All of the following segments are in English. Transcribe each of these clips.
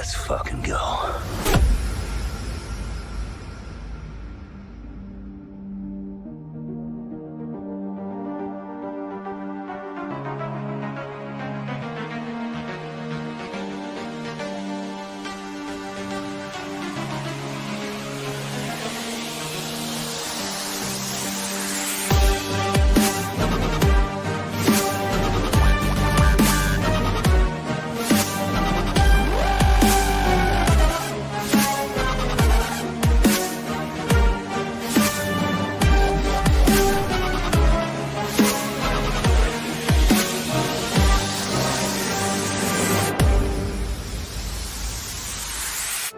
Let's fucking go.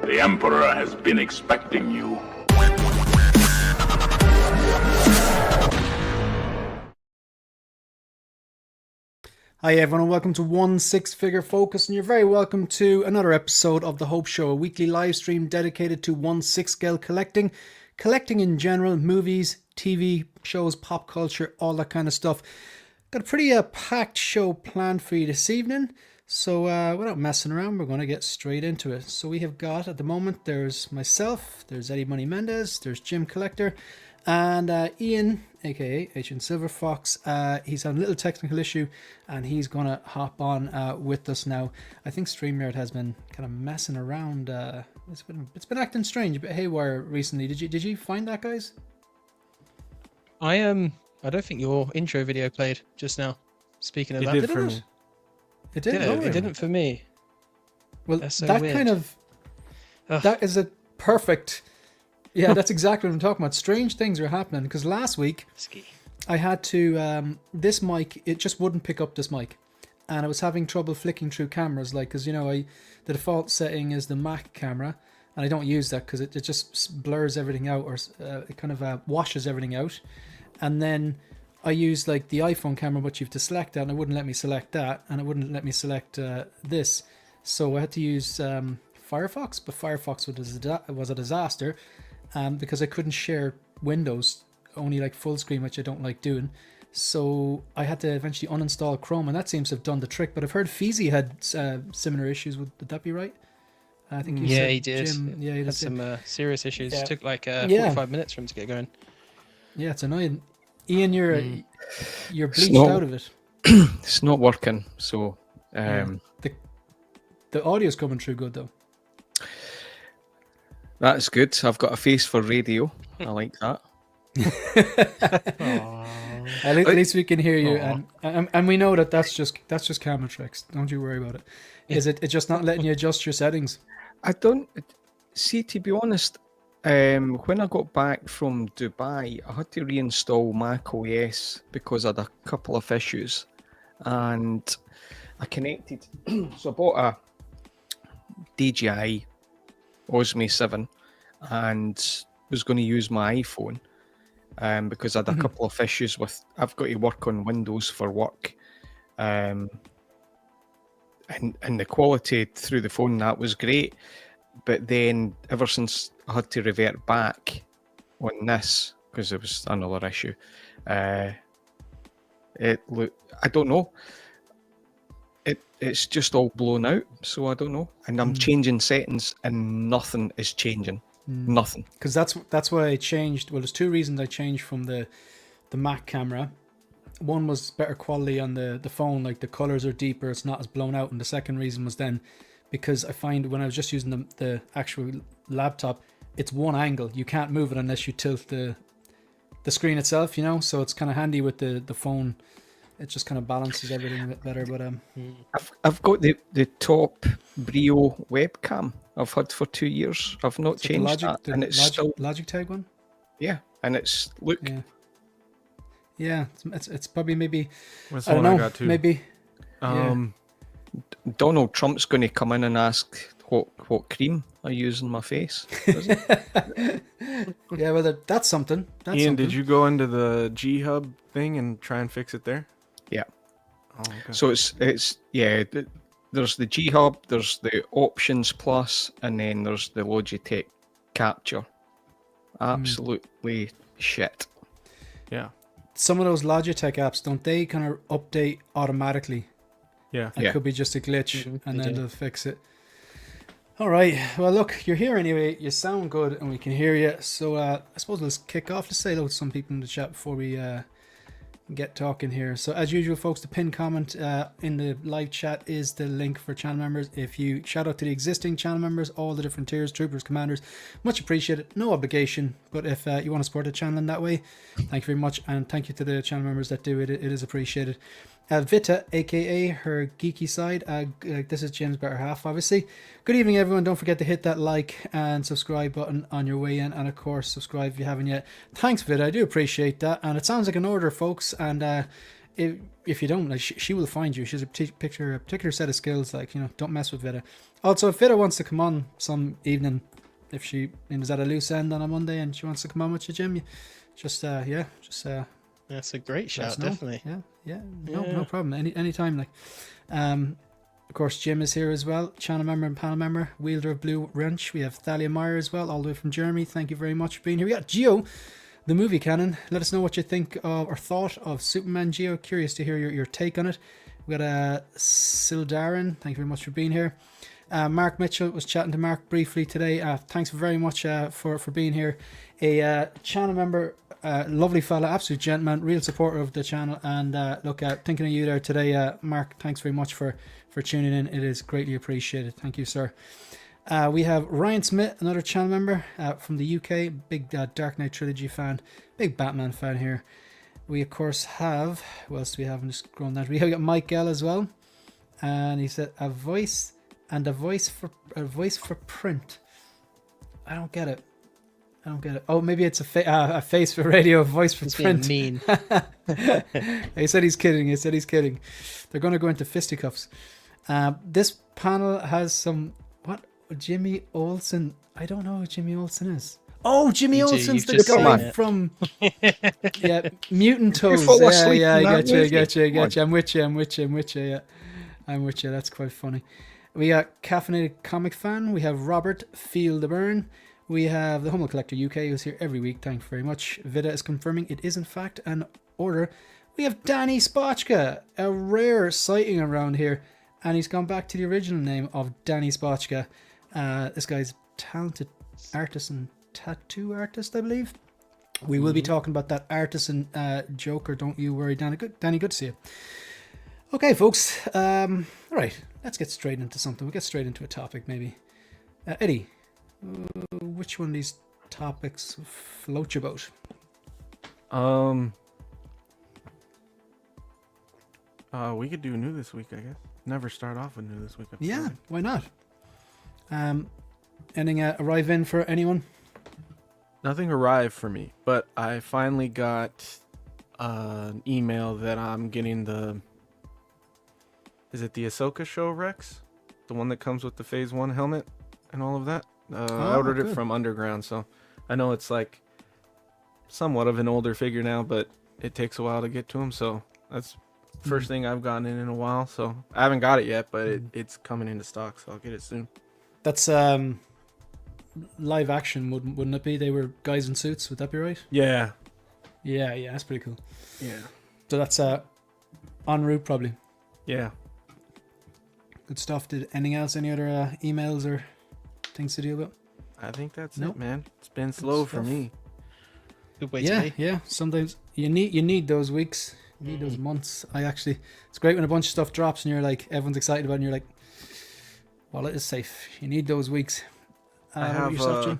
The Emperor has been expecting you. Hi everyone and welcome to One Six Figure Focus, and you're very welcome to another episode of The Hope Show, a weekly live stream dedicated to 1/6 scale collecting in general, movies, TV shows, pop culture, all that kind of stuff. Got a pretty packed show planned for you this evening, so without messing around, we're going to get straight into it. So we have got, at the moment, there's myself, there's Eddie Money Mendez, there's Jim Collector, and Ian, aka Agent Silver Fox. He's had a little technical issue, and he's gonna hop on with us now. I think StreamYard has been kind of messing around. It's been acting strange, a bit haywire recently. Did you find that, guys? I don't think your intro video played just now. Speaking of that, did for me. It did. It didn't for me. Well, That's so that weird. kind of that is a perfect. Yeah, that's exactly what I'm talking about. Strange things are happening because last week I had to this mic, it just wouldn't pick up this mic, and I was having trouble flicking through cameras, like, because the default setting is the Mac camera, and I don't use that because it just blurs everything out, or it kind of washes everything out. And then I use like the iPhone camera, but you have to select that, and it wouldn't let me select that, and it wouldn't let me select this, so I had to use Firefox, but Firefox was a disaster. Because I couldn't share windows, only like full screen, which I don't like doing. So I had to eventually uninstall Chrome, and that seems to have done the trick. But I've heard Feezy had similar issues. Would that be right? I think you said, he did. Jim, he had some serious issues. Yeah. It took like 45 minutes for him to get going. Yeah, it's annoying. Ian, you're bleached not- out of it. It's not working, so The audio's coming through good though. that's good. I've got a face for radio. I like that. At least we can hear you, and we know that's just camera tricks. Don't you worry about it. Is it's just not letting you adjust your settings? I don't see, to be honest. When I got back from Dubai, I had to reinstall Mac OS because I had a couple of issues, and I connected. So I bought a DJI Osmo 7 and was going to use my iPhone because I had a couple of issues with. I've got to work on Windows for work, and the quality through the phone, that was great, but then ever since I had to revert back on this because there was another issue, I don't know. It's just all blown out, so I don't know. And I'm changing settings, and nothing is changing. Nothing. Because that's why I changed. Well, there's two reasons I changed from the Mac camera. One was better quality on the phone, like the colors are deeper, it's not as blown out. And the second reason was then because I find when I was just using the actual laptop, it's one angle. You can't move it unless you tilt the screen itself, so it's kind of handy with the phone. It just kind of balances everything a bit better. But I've got the top Brio webcam I've had for 2 years. I've not changed that, and it's still Logitech one. Yeah, and it's look. Yeah, it's probably maybe. That's I don't the one know. I got too. Maybe. Donald Trump's going to come in and ask what cream I use in my face. Does it? Yeah, well, that's something. That's Ian, something. did you go into the G Hub thing and try and fix it there? Yeah. Oh, okay. So it's there's the G Hub, there's the Options Plus, and then there's the Logitech Capture. Absolutely shit. Yeah. Some of those Logitech apps, don't they kind of update automatically? Yeah. It could be just a glitch, and they then do. they'll fix it. All right. Well, look, you're here anyway. You sound good, and we can hear you. So I suppose let's kick off. Let's say hello to some people in the chat before we get talking here. So as usual, folks, the pinned comment in the live chat is the link for channel members. If you shout out to the existing channel members, all the different tiers, troopers, commanders, much appreciated. No obligation, but if you want to support the channel in that way, thank you very much, and thank you to the channel members that do it. It is appreciated. Vita, aka her geeky side. This is Jim's better half, obviously. Good evening, everyone. Don't forget to hit that like and subscribe button on your way in, and of course, subscribe if you haven't yet. Thanks, Vita. I do appreciate that, and it sounds like an order, folks. And if you don't, like, she will find you. She has a particular set of skills. Like, you know, don't mess with Vita. Also, if Vita wants to come on some evening, if she is at a loose end on a Monday and she wants to come on with you, Jim, That's a great shout, definitely. No problem. Anytime, like. Of course, Jim is here as well, channel member and panel member, wielder of Blue Wrench. We have Thalia Meyer as well, all the way from Germany. Thank you very much for being here. We got Gio, the movie canon. Let us know what you think of or thought of Superman, Gio. Curious to hear your take on it. We got Sildarin. Thank you very much for being here. Mark Mitchell was chatting to Mark briefly today. Thanks very much for being here. A channel member, lovely fella, absolute gentleman, real supporter of the channel. And look, thinking of you there today, Mark. Thanks very much for tuning in. It is greatly appreciated. Thank you, sir. We have Ryan Smith, another channel member from the UK, big Dark Knight trilogy fan, big Batman fan here. We of course have, who else do we have? I'm just scrolling down. We got Mike Gell as well, and he said a voice for print. I don't get it. Oh, maybe it's a face for radio, a voice for print. Mean. He said he's kidding. They're going to go into fisticuffs. This panel has some Jimmy Olsen. I don't know who Jimmy Olsen is. Oh, Jimmy Olsen's the guy from Mutant Toes. Yeah, I get you. I'm with you. Yeah, I'm with you. That's quite funny. We got Caffeinated Comic Fan. We have Robert Feel the Burn. We have the Hummel Collector UK, who's here every week. Thank you very much. Vida is confirming it is in fact an order. We have Danny Spotchka, a rare sighting around here, and he's gone back to the original name of Danny Spotchka. This guy's talented artist and tattoo artist, I believe. We will be talking about that artisan Joker. Don't you worry, Danny. Danny, good to see you. Okay, folks. All right, let's get straight into something. We'll get straight into a topic, maybe. Eddie, which one of these topics float your boat? We could do new this week, I guess. Never start off with new this week. Yeah, why not? Anything arrive in for anyone? Nothing arrived for me, but I finally got an email that I'm getting the... Is it the Ahsoka show, Rex? The one that comes with the Phase 1 helmet and all of that? I ordered it from Underground, so I know it's like somewhat of an older figure now, but it takes a while to get to him, so that's the first thing I've gotten in a while. So I haven't got it yet, but it's coming into stock, so I'll get it soon. That's live action, wouldn't it be? They were guys in suits, would that be right? Yeah, that's pretty cool. Yeah. So that's en route, probably. Yeah. Good stuff. Did anything else? Any other emails or things to deal with? I think that's it, man. It's been slow for me. Good way to be. Yeah. Sometimes you need those weeks. You need those months. It's great when a bunch of stuff drops and you're like, everyone's excited about it and you're like, wallet is safe. You need those weeks. I have yourself,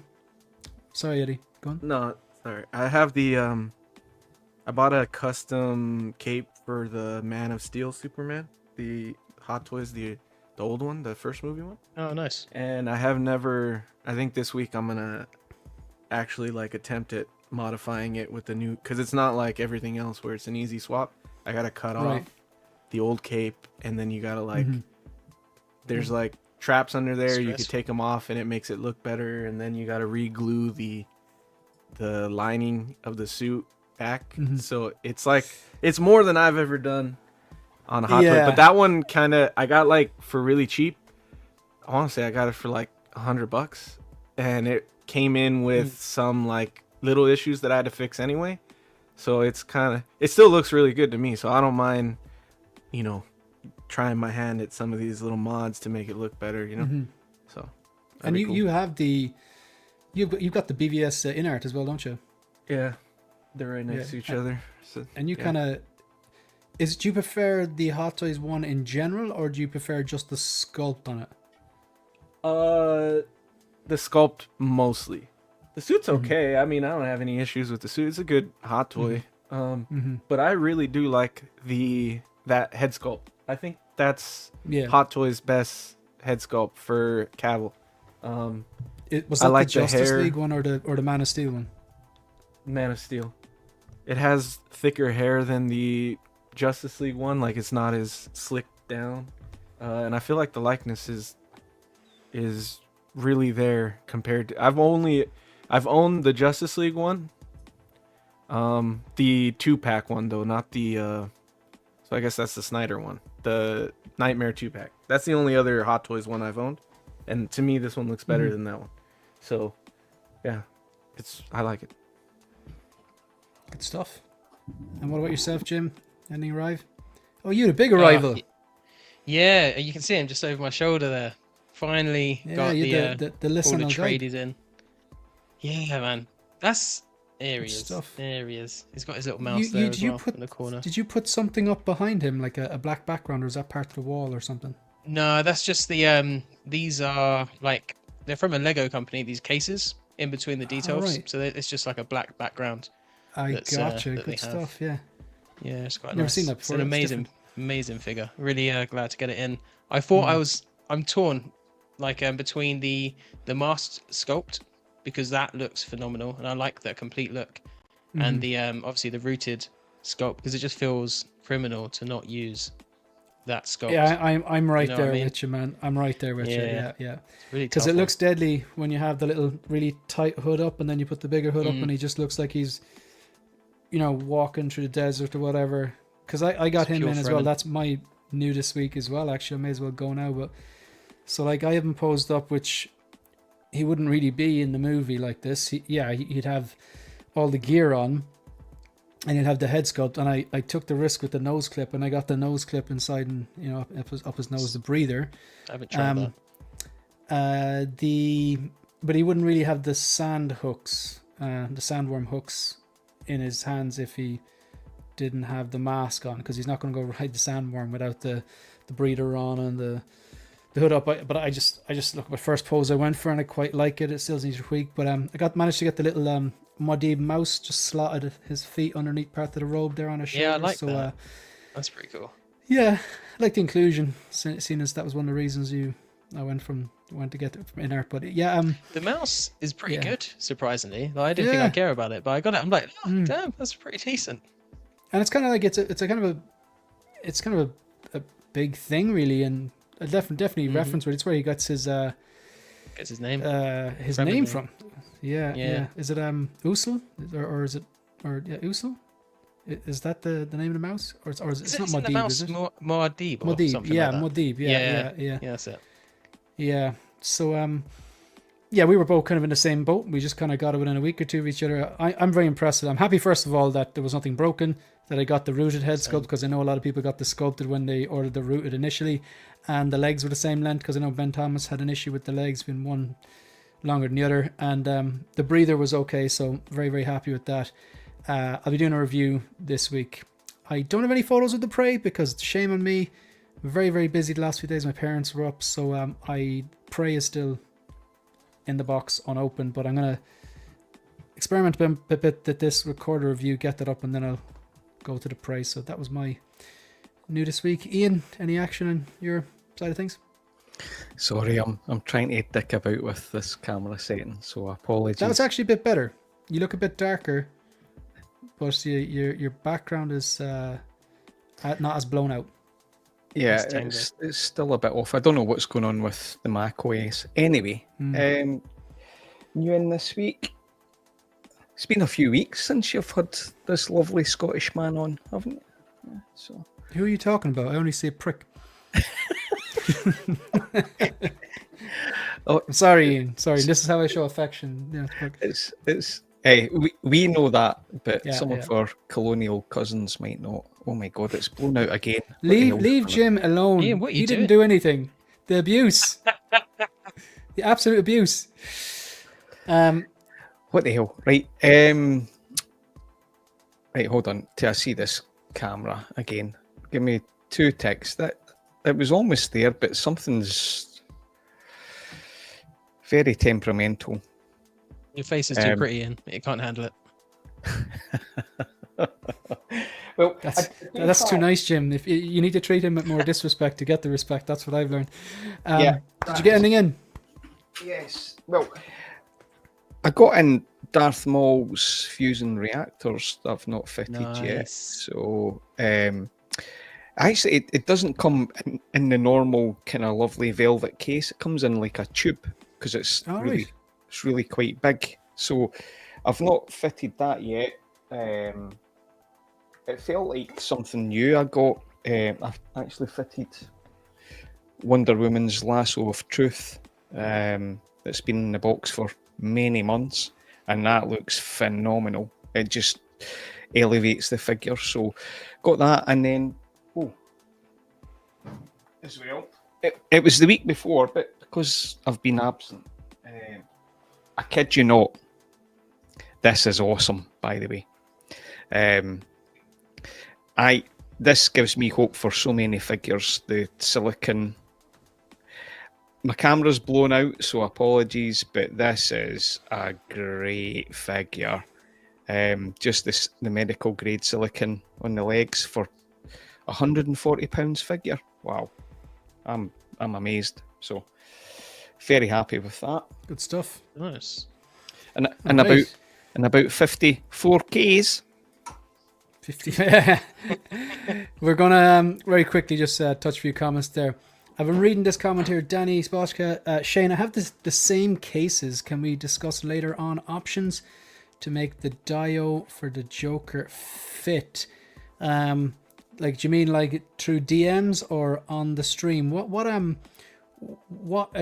sorry, Eddie. Go on. No, sorry. I have the I bought a custom cape for the Man of Steel Superman, the Hot Toys, the old one, the first movie one. Oh, nice. And I have never. I think this week I'm gonna actually like attempt at modifying it with the new, because it's not like everything else where it's an easy swap. I gotta cut off the old cape, and then you gotta like there's like traps under there. You could take them off and it makes it look better, and then you gotta re-glue the lining of the suit back. So it's like, it's more than I've ever done on a Hot Toy. But that one kind of I got like for really cheap. I want to say I got it for like $100, and it came in with some like little issues that I had to fix anyway. So it's it still looks really good to me, so I don't mind, trying my hand at some of these little mods to make it look better, So And you have the you've got the BVS INART as well, don't you? Yeah, they're right next to each other. So, and you kind of do you prefer the Hot Toys one in general, or do you prefer just the sculpt on it? The sculpt mostly. The suit's okay. I mean, I don't have any issues with the suit. It's a good hot toy. But I really do like that head sculpt. I think that's Hot Toys' best head sculpt for Cavill. Was that the Justice League one or the Man of Steel one? Man of Steel. It has thicker hair than the Justice League one. Like, it's not as slicked down. And I feel like the likeness is really there compared to... I've owned the Justice League one. The 2-pack one though, not the so I guess that's the Snyder one. The Nightmare 2-pack. That's the only other Hot Toys one I've owned. And to me this one looks better than that one. So yeah. I like it. Good stuff. And what about yourself, Jim? Anything arrive? Oh, you had a big arrival. Yeah, you can see him just over my shoulder there. Finally got the all the tradies in. Yeah, man. That's areas. Areas. He's got his little mouse there as well in the corner. Did you put something up behind him, like a black background, or is that part of the wall or something? No, that's just the these are like, they're from a Lego company, these cases in between the details. Right. So it's just like a black background. I gotcha. Good stuff, yeah. Yeah, it's quite nice. Never seen that before. It's an amazing figure. Really glad to get it in. I thought I'm torn, like between the masked sculpt, because that looks phenomenal and I like the complete look, and the obviously the rooted sculpt, because it just feels criminal to not use that sculpt. Yeah, I'm right there with you, man. I'm right there with you. Yeah. It's really, because it looks deadly when you have the little really tight hood up, and then you put the bigger hood up, and he just looks like he's, walking through the desert or whatever. Because I got him in as well. That's my new this week as well. Actually, I may as well go now. But so like, I have him posed up, which he wouldn't really be in the movie like this. He'd have all the gear on, and he'd have the head sculpt. And I took the risk with the nose clip, and I got the nose clip inside, and up his nose, the breather. I haven't tried that. But he wouldn't really have the sand hooks, the sandworm hooks in his hands if he didn't have the mask on, because he's not going to go ride the sandworm without the breather on and the hood up. But I just look at my first pose I went for, and I quite like it. It still needs a tweak, but I managed to get the little Muad'Dib mouse just slotted his feet underneath part of the robe there on his shoulder. Yeah, I like that. That's pretty cool. Yeah, I like the inclusion, seeing as that was one of the reasons I went to get it from INART. But yeah, the mouse is pretty good, surprisingly. Like, I didn't think I'd care about it, but I got it. I'm like, damn, that's pretty decent. And it's kind of like it's kind of a big thing, really, and a definitely reference where it's where he gets his name from. Yeah. Is it Usul or is it Usul? Is that the name of the mouse, or is it? It's not Muad'Dib, is it? Muad'Dib. Muad'Dib. Yeah, like Muad'Dib. Yeah. Yeah, that's it. Yeah. So we were both kind of in the same boat. We just kind of got it within a week or two of each other. I'm very impressed. I'm happy, first of all, that there was nothing broken, that I got the rooted head sculpt, because I know a lot of people got the sculpted when they ordered the rooted initially, and the legs were the same length, because I know Ben Thomas had an issue with the legs being one longer than the other, and the breather was okay, so very, very happy with that. I'll be doing a review this week. I don't have any photos of the prey, because shame on me. I'm very, very busy the last few days. My parents were up, so prey is still in the box unopened, but I'm gonna experiment a bit that this recorder review, get that up, and then I'll go to the prey. So that was my new this week. Ian, any action on your side of things? Sorry, I'm trying to dick about with this camera setting, so apologies. That was actually a bit better. You look a bit darker, but your background is not as blown out. Yeah, it's still a bit off. I don't know what's going on with the Mac OS. Anyway, new in this week. It's been a few weeks since you've had this lovely Scottish man on, haven't you? Yeah, so. Who are you talking about? I only see a prick. Oh, sorry, Ian. Sorry, this is how I show affection. Yeah, it's. Hey, we know that, but some of our colonial cousins might not. Oh my God, it's blown out again. Leave Jim alone. Ian, what are you he doing? Didn't do anything. The abuse. The absolute abuse. What the hell? Right. Right, hold on. Till I see this camera again. Give me 2 ticks. That it was almost there, but something's very temperamental. Your face is too pretty, and it can't handle it. Well, That's too nice, Jim. If you need to treat him with more disrespect to get the respect, that's what I've learned. Yeah. Did you get anything in? Yes. Well, I got in Darth Maul's fusion reactors that I've not fitted yet. Nice. So, actually, it doesn't come in the normal kind of lovely velvet case. It comes in like a tube because it's it's really quite big. So, I've not fitted that yet. It felt like something new. I got. I've actually fitted Wonder Woman's Lasso of Truth. That's been in the box for many months, and that looks phenomenal. It just elevates the figure. So got that, and then as well, it was the week before, but because I've been absent, I kid you not, this is awesome, by the way. This gives me hope for so many figures. The silicon. My camera's blown out, so apologies, but this is a great figure. Just the medical grade silicon on the legs for £140 figure. Wow, I'm amazed. So very happy with that. Good stuff. Nice. And about 54Ks. 50. We're gonna very quickly just touch a few comments there. I've been reading this comment here. Danny Spochka, Shane, I have the same cases. Can we discuss later on options to make the Dio for the Joker fit? Like, do you mean like through DMs or on the stream? What are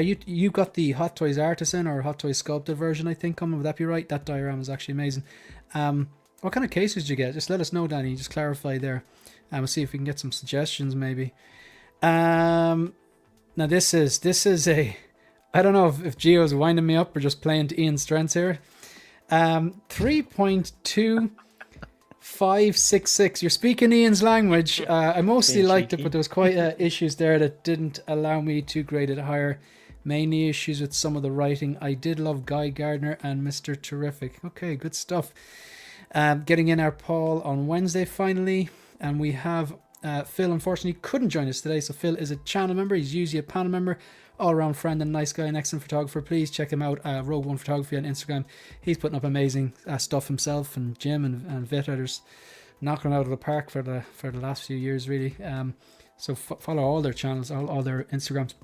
you got the Hot Toys Artisan or Hot Toys Sculpted version, I think, coming? Would that be right? That diorama is actually amazing. What kind of cases did you get? Just let us know, Danny. Just clarify there. We'll see if we can get some suggestions, maybe. Now this is a, I don't know if Gio's winding me up or just playing to Ian's strengths here. 3.2566. You're speaking Ian's language. I mostly liked it, but there was quite issues there that didn't allow me to grade it higher. Mainly issues with some of the writing. I did love Guy Gardner and Mr. Terrific. Okay, good stuff. Getting in our Paul on Wednesday finally, and we have Phil unfortunately couldn't join us today. So Phil is a channel member. He's usually a panel member, all around friend and nice guy, an excellent photographer. Please check him out, Rogue One Photography on Instagram. He's putting up amazing stuff himself, and Jim and Vita are just knocking it out of the park for the last few years, really. So follow all their channels, all their Instagrams.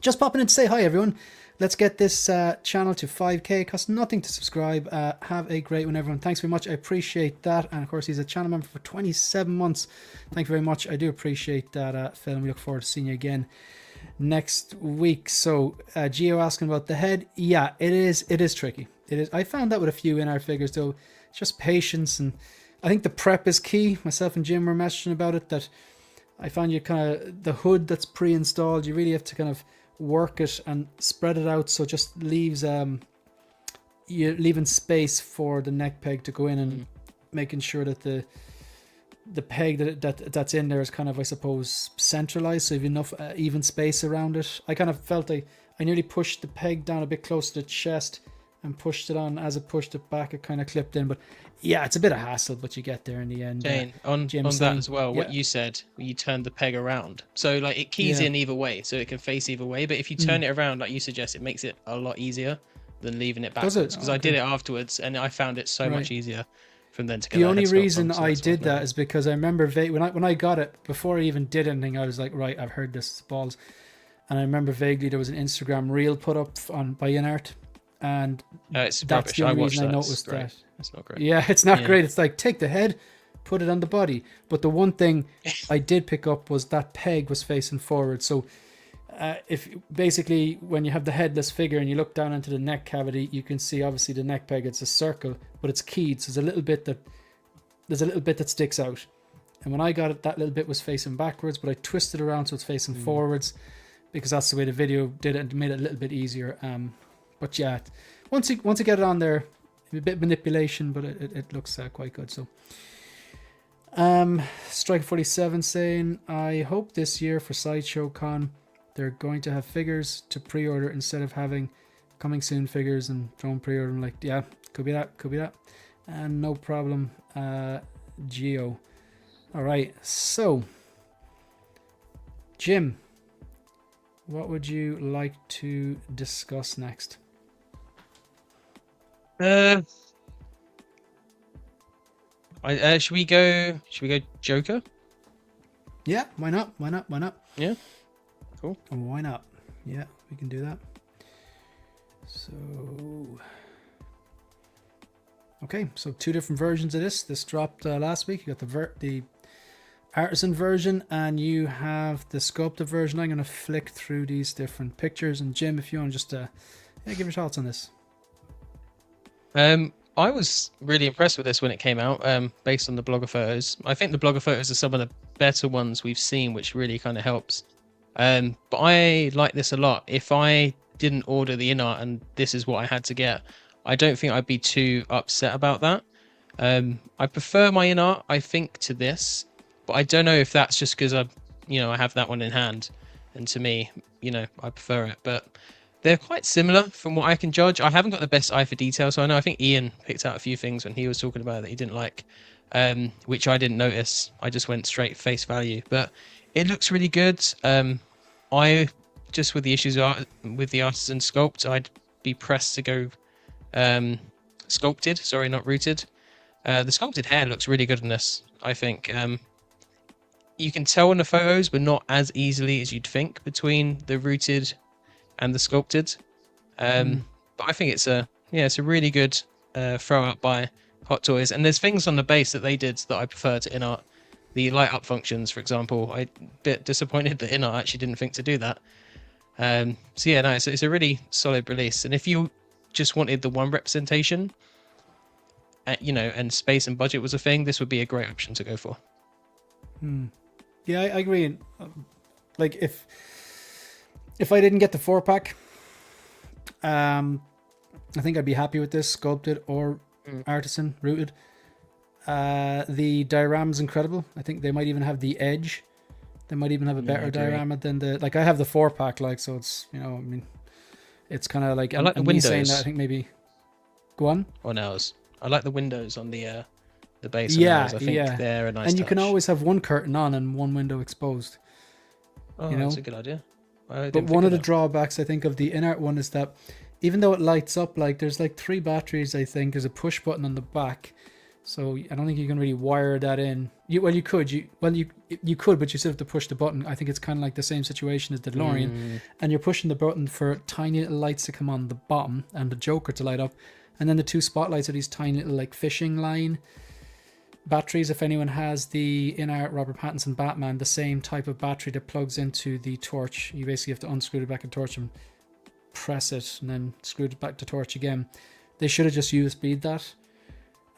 Just popping in to say hi, everyone. Let's get this channel to 5k. Costs nothing to subscribe. Have a great one, everyone. Thanks very much. I appreciate that. And of course, he's a channel member for 27 months. Thank you very much. I do appreciate that, Phil. And we look forward to seeing you again next week. So, Gio asking about the head. Yeah, it is tricky. It is. I found that with a few INART figures, though. It's just patience, and I think the prep is key. Myself and Jim were messaging about it. That I found you kind of the hood that's pre-installed. You really have to kind of work it and spread it out, so it just leaves you're leaving space for the neck peg to go in, and making sure that the peg that's in there is kind of, I suppose, centralized, so you have enough even space around it. I kind of felt I nearly pushed the peg down a bit close to the chest and pushed it on. As it pushed it back, it kind of clipped in. But yeah, it's a bit of hassle, but you get there in the end. Jane, on that as well, what you said, you turned the peg around. So like it keys in either way, so it can face either way. But if you turn it around, like you suggest, it makes it a lot easier than leaving it backwards. Because I did it afterwards, and I found it so much easier from then to get the only reason I did that is because I remember when I got it, before I even did anything, I was like, right, I've heard this balls. And I remember vaguely there was an Instagram reel put up by INART. And it's that's rubbish. the only reason I noticed that. It's not great. Yeah, it's not great. It's like, take the head, put it on the body. But the one thing I did pick up was that peg was facing forward. So if basically when you have the headless figure and you look down into the neck cavity, you can see obviously the neck peg, it's a circle, but it's keyed. So there's a little bit that sticks out. And when I got it, that little bit was facing backwards, but I twisted around so it's facing forwards. because that's the way the video did it and made it a little bit easier. But yeah, once you get it on there, a bit of manipulation, but it looks quite good. So Strike 47 saying, I hope this year for Sideshow Con they're going to have figures to pre-order instead of having coming soon figures and throwing pre-order. I'm like, yeah, could be that. And no problem, Geo. All right, so Jim, what would you like to discuss next? Should we go Joker? Yeah, why not? Yeah. Cool. And why not? Yeah, we can do that. So, okay, so 2 different versions of this. This dropped last week. You got the artisan version, and you have the sculpted version. I'm going to flick through these different pictures, and Jim, if you want, just give your thoughts on this. I was really impressed with this when it came out, based on the blogger photos. I think the blogger photos are some of the better ones we've seen, which really kind of helps. But I like this a lot. If I didn't order the INART and this is what I had to get, I don't think I'd be too upset about that. I prefer my INART, I think, to this, but I don't know if that's just because I have that one in hand, and to me, I prefer it. But they're quite similar from what I can judge. I haven't got the best eye for detail, so I think Ian picked out a few things when he was talking about it that he didn't like, which I didn't notice. I just went straight face value, but it looks really good. I just, with the issues with the artisan sculpt, I'd be pressed to go sculpted. Sorry, not rooted. The sculpted hair looks really good in this, I think. You can tell in the photos, but not as easily as you'd think between the rooted and the sculpted. But I think it's a really good throw out by Hot Toys. And there's things on the base that they did that I prefer to INART. The light up functions, for example, I'm a bit disappointed that INART actually didn't think to do that. So yeah, no, it's a really solid release. And if you just wanted the one representation, and space and budget was a thing, this would be a great option to go for. Yeah, I agree. Like if I didn't get the 4-pack, I think I'd be happy with this sculpted or artisan rooted. The dioram's incredible. I think they might even have the edge. They might even have a better diorama than I have the 4-pack, so it's it's kind of like, I like the windows. Saying that, I think maybe go on. Or nails. I like the windows on the base. Yeah, I think they're a nice and you touch. can always have one curtain on and one window exposed. Oh, that's a good idea. But one of the drawbacks, I think, of the INART one is that even though it lights up, there's 3 batteries, I think. There's a push button on the back. So I don't think you can really wire that in. You could, but you still have to push the button. I think it's kind of like the same situation as the DeLorean. And you're pushing the button for tiny little lights to come on the bottom and the Joker to light up. And then the 2 spotlights are these tiny little fishing line batteries. If anyone has the INART Robert Pattinson Batman, the same type of battery that plugs into the torch. You basically have to unscrew the back of the torch and press it and then screw it back to torch again. They should have just USB'd that.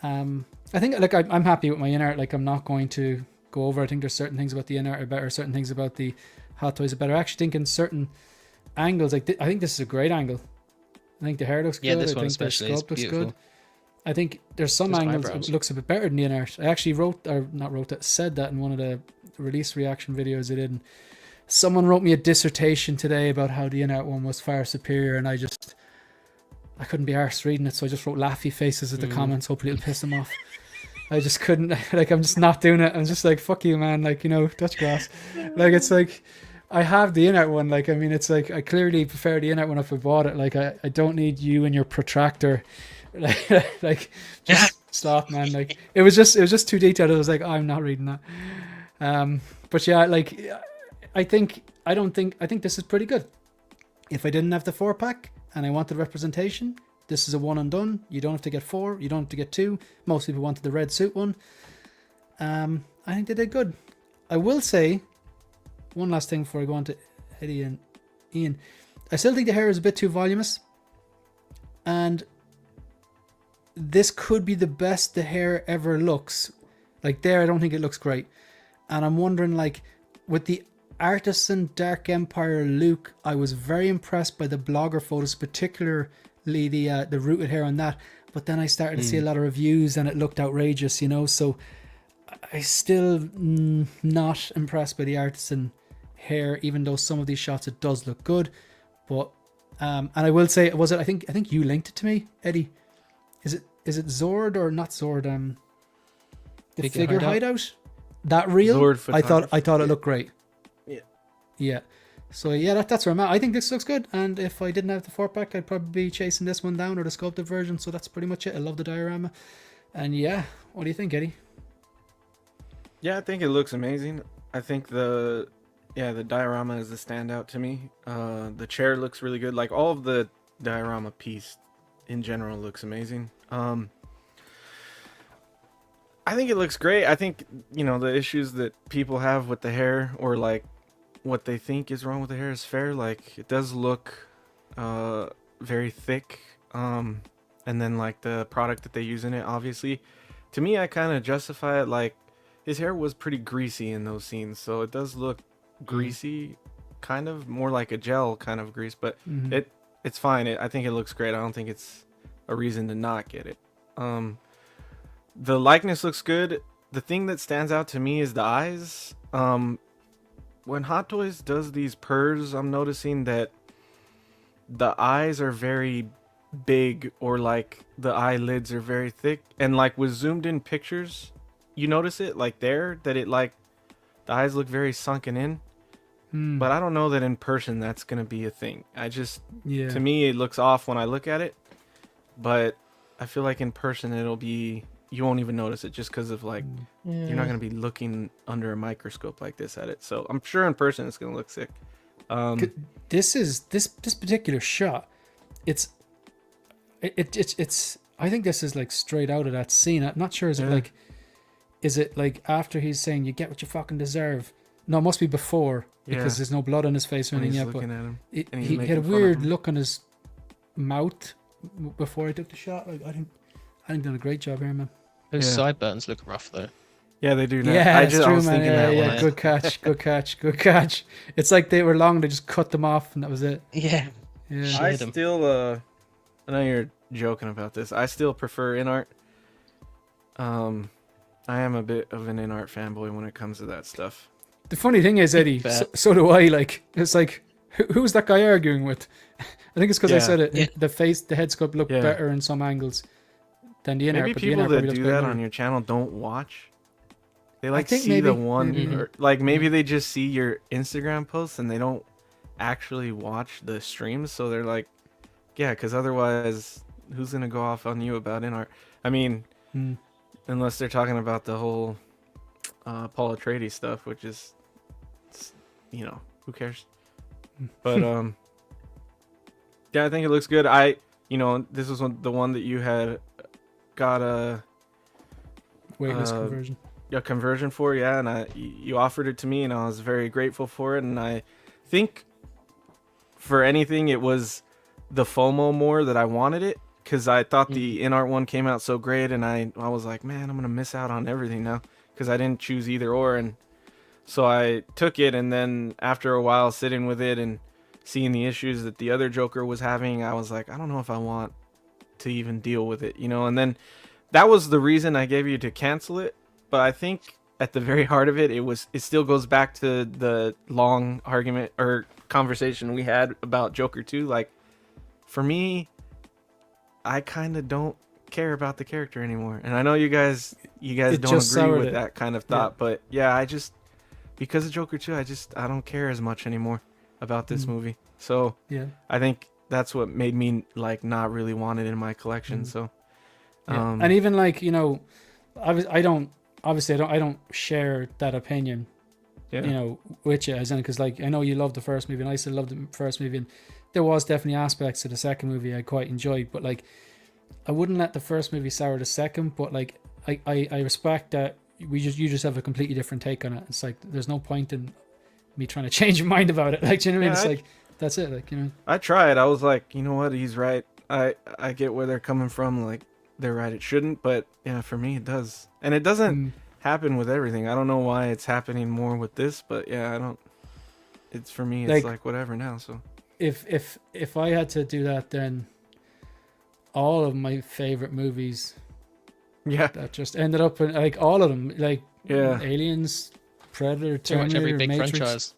I think I'm happy with my INART. I'm not going to go over. I think there's certain things about the INART are better, certain things about the Hot Toys are better. I actually think in certain angles, I think this is a great angle. I think the hair looks good. Yeah, this I one think especially the is sculpt looks beautiful. good. I think there's some Just angles eyebrows. it looks a bit better than the INART. I actually said that in one of the release reaction videos I did. And someone wrote me a dissertation today about how the INART one was far superior, and I couldn't be arsed reading it, so I just wrote laughy faces at the comments. Hopefully it'll piss them off. I just couldn't. I'm just not doing it. I'm just fuck you, man. Touch grass. It's I have the INART one. It's I clearly prefer the INART one if I bought it. I don't need you and your protractor. Just stop, man. It was just too detailed. I was I'm not reading that. But yeah, I think this is pretty good. If I didn't have the 4-pack and I wanted representation, this is a one and done. You don't have to get 4. You don't have to get 2. Most people wanted the red suit one. I think they did good. I will say one last thing before I go on to Eddie and Ian. I still think the hair is a bit too voluminous, and this could be the best the hair ever looks. There, I don't think it looks great, and I'm wondering with the Artisan Dark Empire Luke, I was very impressed by the blogger photos, particularly the rooted hair on that. But then I started to see a lot of reviews and it looked outrageous, you know. So I still not impressed by the Artisan hair, even though some of these shots it does look good. But and I will say, was it? I think you linked it to me, Eddie. Is it Zord or not Zord? The figure hideout. That real? Zord I thought it looked great. Yeah. Yeah. So yeah, that's where I'm at. I think this looks good, and if I didn't have the 4-pack, I'd probably be chasing this one down or the sculpted version. So that's pretty much it. I love the diorama, and yeah, what do you think, Eddie? Yeah, I think it looks amazing. I think the diorama is the standout to me. The chair looks really good. Like all of the diorama piece in general looks amazing. I think it looks great. I think, you know, the issues that people have with the hair, or like what they think is wrong with the hair, is fair. Like it does look very thick. And then like the product that they use in it, obviously, to me, I kind of justify it. Like his hair was pretty greasy in those scenes, so it does look greasy, kind of more like a gel kind of grease, but it's fine. I think it looks great. I don't think it's a reason to not get it. The likeness looks good. The thing that stands out to me is the eyes. When Hot Toys does these purrs, I'm noticing that the eyes are very big, or like the eyelids are very thick, and like with zoomed in pictures, you notice it like there, that it like the eyes look very sunken in. But I don't know that in person that's gonna be a thing. To me it looks off when I look at it, but I feel like in person you won't even notice it, just because of like you're not gonna be looking under a microscope like this at it. So I'm sure in person it's gonna look sick. This particular shot, it's I think this is like straight out of that scene. I'm not sure. Is it like after he's saying you get what you fucking deserve? No, it must be before, because there's no blood on his face or anything yet. But he had a weird look on his mouth before I took the shot. Like, I think done a great job here, man. Those sideburns look rough though. Yeah, they do now. Yeah, I that's true, was man. thinking Yeah. Good catch. It's like they were long, they just cut them off, and that was it. Yeah. I still, I know you're joking about this. I still prefer INART. I am a bit of an INART fanboy when it comes to that stuff. The funny thing is, Eddie, so do I. Like, it's like, who's that guy arguing with? I think it's because I said it. Yeah. The head sculpt looked better in some angles than the INART. Maybe people that do that on your channel don't watch. They like see maybe. the one, or like maybe they just see your Instagram posts and they don't actually watch the streams. So they're like, yeah, because otherwise, who's gonna go off on you about INART? I mean, unless they're talking about the whole Paul Atreides stuff, which is, you know, who cares? But yeah, I think it looks good. This was the one that you had got a conversion for, and you offered it to me, and I was very grateful for it. And I think for anything, it was the FOMO more that I wanted it, because I thought the INART one came out so great, and I was like, man, I'm gonna miss out on everything now, because I didn't choose either or. And so I took it, and then after a while sitting with it and seeing the issues that the other Joker was having, I was like, I don't know if I want to even deal with it, you know. And then that was the reason I gave you to cancel it. But I think at the very heart of it, it still goes back to the long argument or conversation we had about Joker 2. Like, for me, I kind of don't care about the character anymore. And I know you guys don't agree with that kind of thought, but yeah, because of Joker 2, I don't care as much anymore about this movie. So yeah, I think that's what made me like not really want it in my collection. So and even like, you know, I don't share that opinion, you know, with you, as in, because like I know you love the first movie and I still love the first movie, and there was definitely aspects of the second movie I quite enjoyed, but like I wouldn't let the first movie sour the second. But like I respect that you just have a completely different take on it. It's like there's no point in me trying to change your mind about it. Like, do you know what I mean? It's like, that's it. Like, you know, I tried. I was like, you know what? He's right. I get where they're coming from. Like, they're right. It shouldn't, but yeah, for me it does, and it doesn't happen with everything. I don't know why it's happening more with this, but yeah, it's for me. Like- It's like whatever now. So If I had to do that, then all of my favorite movies yeah, that just ended up in, like, all of them, like yeah. Aliens, Predator, Pretty much Terminator, every big Matrix. franchise.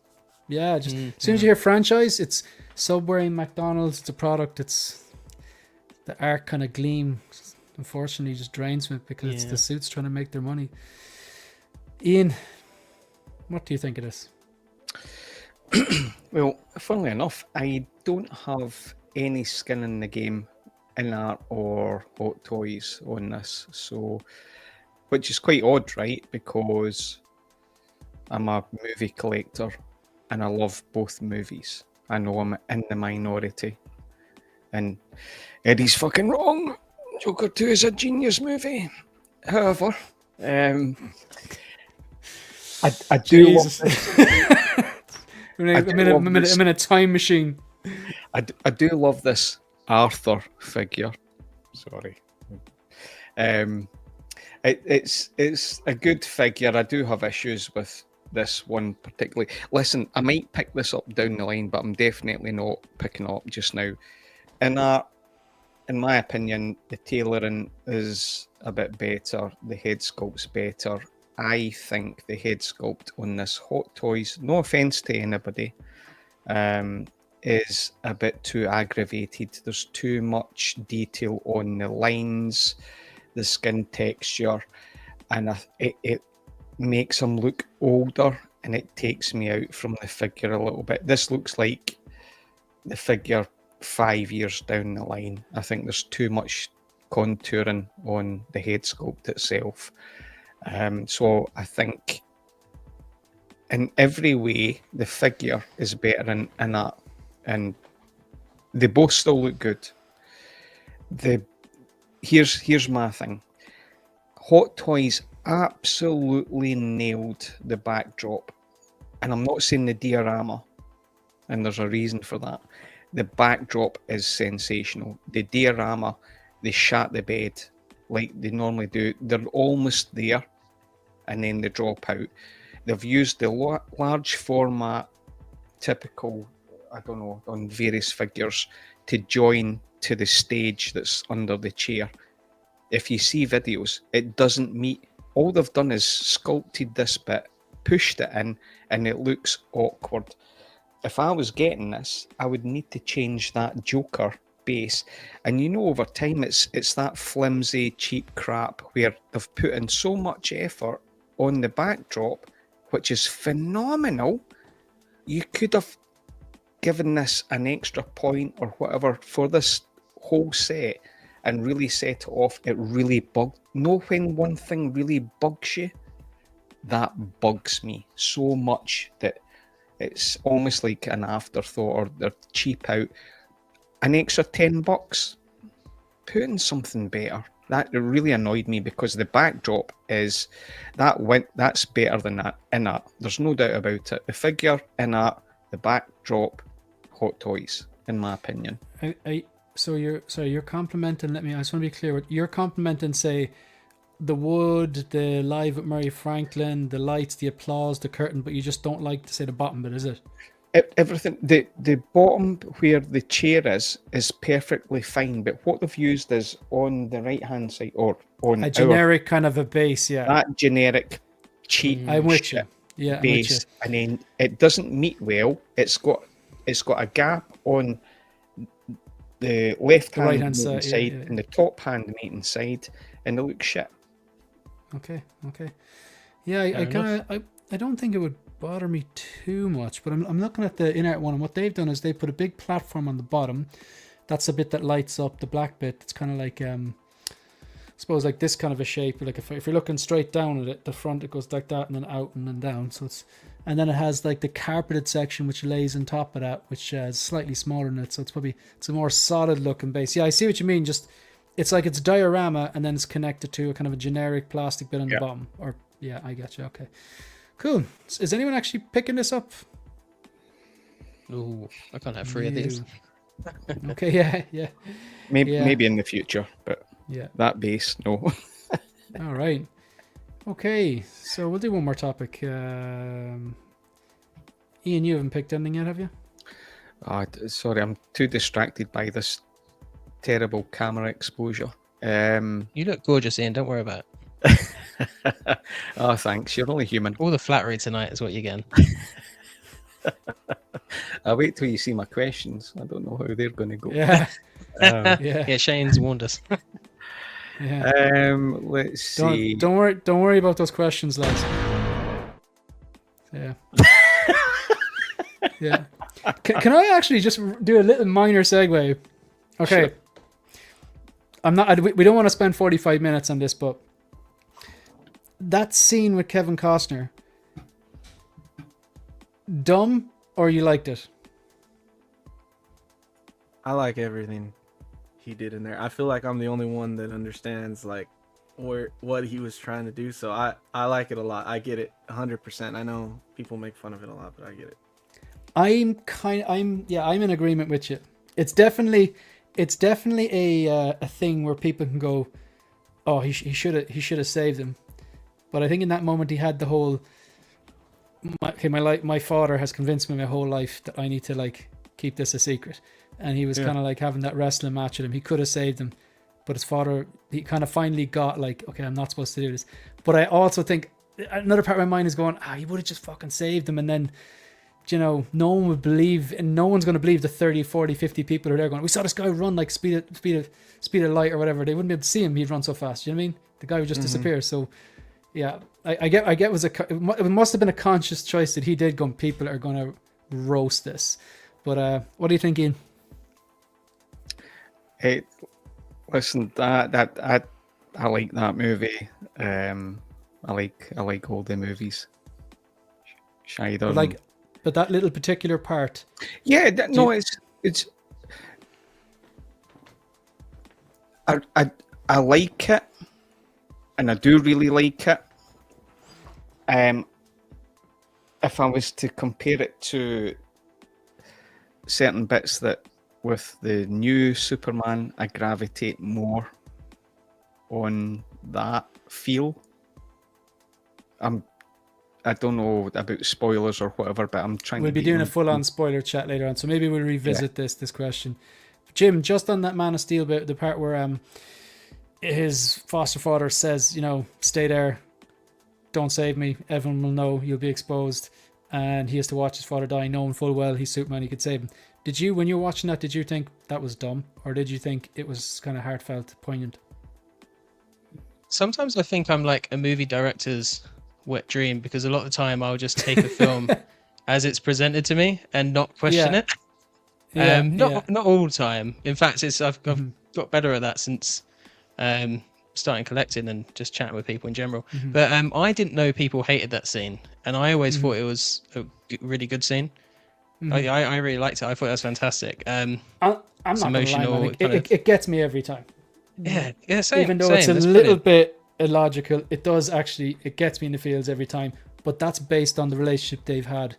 Yeah, just as soon as you hear franchise, it's Subway, McDonald's, it's a product. It's the arc kind of gleam. Unfortunately, just drains me because it's Yeah. the suits trying to make their money. Ian, what do you think of this? Well, funnily enough, I don't have any skin in the game, INART or Hot Toys on this, so which is quite odd, right? Because I'm a movie collector and I love both movies. I know I'm in the minority, and Eddie's fucking wrong. Joker 2 is a genius movie. However, I do love Jesus. this. I'm in a time machine. I do love this Arthur figure. Sorry. It's a good figure. I do have issues with this one particularly. Listen, I might pick this up down the line, but I'm definitely not picking it up just now. In my opinion, the tailoring is a bit better. The head sculpt's better. I think the head sculpt on this Hot Toys, no offense to anybody, is a bit too aggravated. There's too much detail on the lines, the skin texture, and it makes him look older, and it takes me out from the figure a little bit. This looks like the figure 5 years down the line. I think there's too much contouring on the head sculpt itself. So I think in every way the figure is better in that, and they both still look good. Here's my thing. Hot Toys absolutely nailed the backdrop, and I'm not saying the diorama, and there's a reason for that. The backdrop is sensational. The diorama, they shat the bed like they normally do. They're almost there, and then they drop out. They've used the large format, typical, I don't know, on various figures to join to the stage that's under the chair. If you see videos, it doesn't meet. All they've done is sculpted this bit, pushed it in, and it looks awkward. If I was getting this, I would need to change that Joker base. And you know, over time, it's that flimsy, cheap crap where they've put in so much effort on the backdrop, which is phenomenal. You could have given this an extra point or whatever for this whole set and really set it off. It really bugged. Know when one thing really bugs you? That bugs me so much that it's almost like an afterthought, or they're cheap out. An extra $10, put in something better. That really annoyed me because the backdrop is that's better than that in that. There's no doubt about it. The figure in that, the backdrop, Hot Toys, in my opinion. So you're complimenting. I just want to be clear. You're complimenting, say, the wood, the live with Murray Franklin, the lights, the applause, the curtain, but you just don't like to say the bottom bit, is it? Everything, the bottom where the chair is perfectly fine, but what they've used is on the right hand side, or on a generic kind of a base, yeah. That generic cheap I'm with you. Yeah, base, and then it doesn't meet well. It's got a gap on the left hand right-hand side, yeah. and the top hand meeting side, and it looks shit. Okay. Yeah, I don't think it would bother me too much, but I'm looking at the INART one, and what they've done is they put a big platform on the bottom. That's the bit that lights up, the black bit. It's kind of like I suppose like this kind of a shape. Like if you're looking straight down at it, the front, it goes like that, and then out and then down. So and then it has like the carpeted section which lays on top of that, which is slightly smaller than it. So it's a more solid looking base. Yeah, I see what you mean. Just it's like it's diorama and then it's connected to a kind of a generic plastic bit on the bottom. Or yeah, I get you. Okay. Cool. Is anyone actually picking this up? Ooh, I can't have 3 of these. Okay, yeah. Maybe in the future, but yeah, that base, no. All right. Okay, so we'll do one more topic. Ian, Ian, you haven't picked anything yet, have you? Sorry, I'm too distracted by this terrible camera exposure. You look gorgeous, Ian. Don't worry about it. Oh, thanks. You're only human. All the flattery tonight is what you're getting. I'll wait till you see my questions. I don't know how they're going to go. Yeah. Yeah, Shane's warned us. Yeah. Let's see. Don't worry about those questions, lads. Yeah. Yeah. Can I actually just do a little minor segue? Okay. Sure. I'm not. We don't want to spend 45 minutes on this, but that scene with Kevin Costner, dumb or you liked it? I like everything he did in there. I feel like I'm the only one that understands like what he was trying to do. So I like it a lot. I get it 100%. I know people make fun of it a lot, but I get it. I'm in agreement with you. It's definitely a thing where people can go, oh, he should have saved him. But I think in that moment he had the whole, my father has convinced me my whole life that I need to like keep this a secret, and he was kind of like having that wrestling match with him. He could have saved him, but his father, he kind of finally got like, okay, I'm not supposed to do this. But I also think another part of my mind is going, he would have just fucking saved him, and then, you know, no one would believe, and no one's going to believe the 30, 40, 50 people who are there going, we saw this guy run like speed of light or whatever. They wouldn't be able to see him. He'd run so fast. You know what I mean? The guy would just disappear. So yeah, I get it must have been a conscious choice that he did go, people are going to roast this. But what do you think, Ian? Hey, listen, that I like that movie. I like all the movies. But that little particular part. Yeah, it's. I like it, and I do really like it. If I was to compare it to certain bits that with the new Superman, I gravitate more on that feel. I don't know about spoilers or whatever, but I'm trying. We'll be doing a full-on spoiler chat later on, so maybe we'll revisit this question. Jim, just on that Man of Steel bit, the part where his foster father says, you know, stay there, don't save me, everyone will know, you'll be exposed, and he has to watch his father die, knowing full well he's Superman, he could save him. Did you, when you were watching that, did you think that was dumb, or did you think it was kind of heartfelt, poignant? Sometimes I think I'm like a movie director's wet dream, because a lot of the time I'll just take a film as it's presented to me and not question it. Not all the time. In fact, I've got better at that since starting collecting and just chatting with people in general. But I didn't know people hated that scene, and I always thought it was a really good scene. I really liked it. I thought that was fantastic. I'm not emotional. It gets me every time. Yeah, same. Even though it's a little bit illogical, it gets me in the feels every time. But that's based on the relationship they've had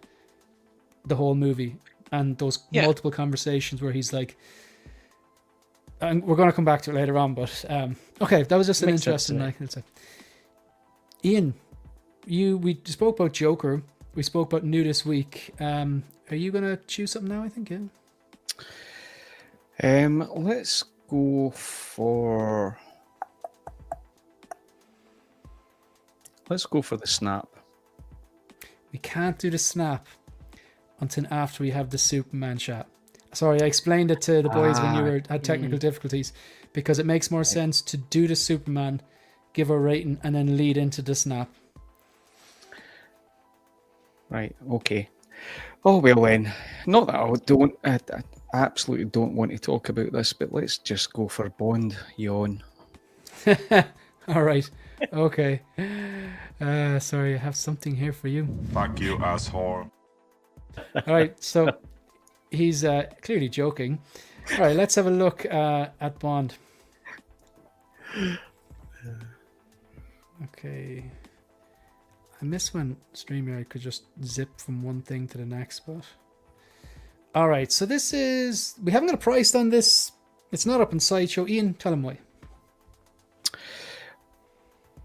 the whole movie, and those multiple conversations where he's like, and we're going to come back to it later on, but okay, that was just an interesting night. Ian, we spoke about Joker, we spoke about New this week. Are you going to choose something now? I think, let's go for the snap. We can't do the snap until after we have the Superman chat. Sorry, I explained it to the boys when you had technical difficulties, because it makes more sense to do the Superman, give a rating, and then lead into the snap. Right, okay. Oh, well then, not that I absolutely don't want to talk about this, but let's just go for Bond, yawn. All right, okay. Sorry, I have something here for you. Fuck you, asshole. All right, so he's clearly joking. All right, let's have a look at Bond. Okay. I miss when StreamYard could just zip from one thing to the next, but... All right, so this is... We haven't got a price on this. It's not up in Sideshow. Ian, tell him why.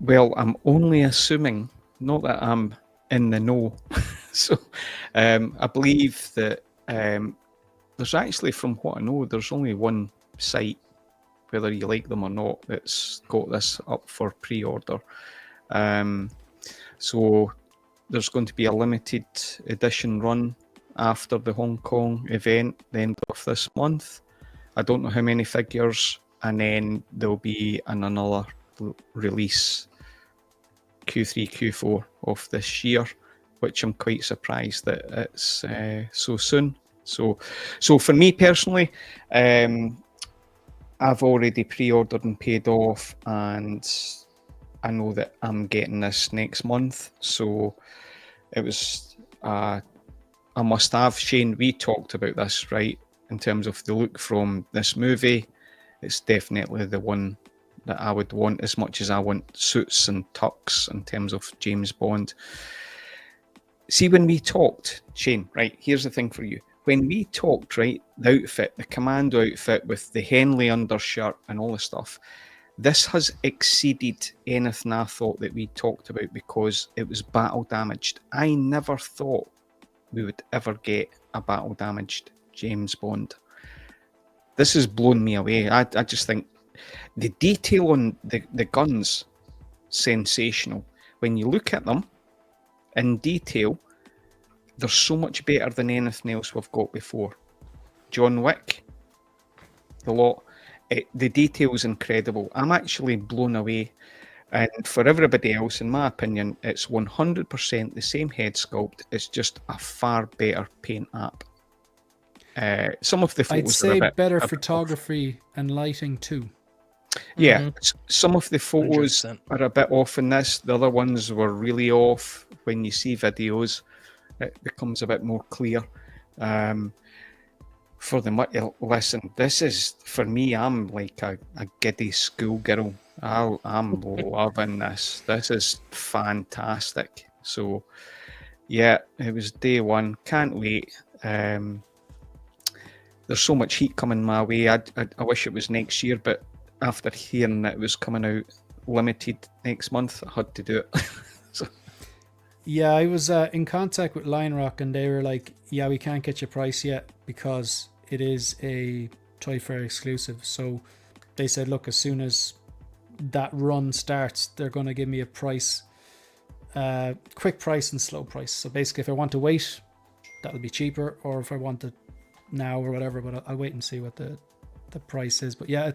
Well, I'm only assuming, not that I'm in the know, So I believe that there's actually, from what I know, there's only one site, whether you like them or not, that's got this up for pre-order. So there's going to be a limited edition run after the Hong Kong event, the end of this month. I don't know how many figures, and then there'll be another release Q3, Q4 of this year, which I'm quite surprised that it's so soon. So for me personally, I've already pre-ordered and paid off, and I know that I'm getting this next month. So it was a must-have. Shane, we talked about this, right? In terms of the look from this movie, it's definitely the one that I would want, as much as I want suits and tux in terms of James Bond. See, when we talked, Shane, right, here's the thing for you. When we talked, right, the outfit, the commando outfit with the Henley undershirt and all the stuff, this has exceeded anything I thought that we talked about because it was battle damaged. I never thought we would ever get a battle damaged James Bond. This has blown me away. I just think the detail on the guns, sensational. When you look at them in detail, they're so much better than anything else we've got before. John Wick, the lot, the detail is incredible. I'm actually blown away. And for everybody else, in my opinion, it's 100% the same head sculpt. It's just a far better paint app. Some of the photos I'd say are a bit, better photography and lighting too. Yeah, some of the photos 100%. are a bit off in this. The other ones were really off. When you see videos, it becomes a bit more clear. For the listen, this is, for me, I'm like a giddy schoolgirl. I'm loving this. This is fantastic. So, yeah, it was day one. Can't wait. There's so much heat coming my way. I wish it was next year, but after hearing that it was coming out limited next month, I had to do it. So. Yeah, I was in contact with Lion Rock, and they were like, yeah, we can't get your price yet because it is a Toy Fair exclusive. So they said, look, as soon as that run starts, they're going to give me a price, quick price and slow price. So basically, if I want to wait, that'll be cheaper, or if I want it now or whatever, but I'll wait and see what the price is. But yeah,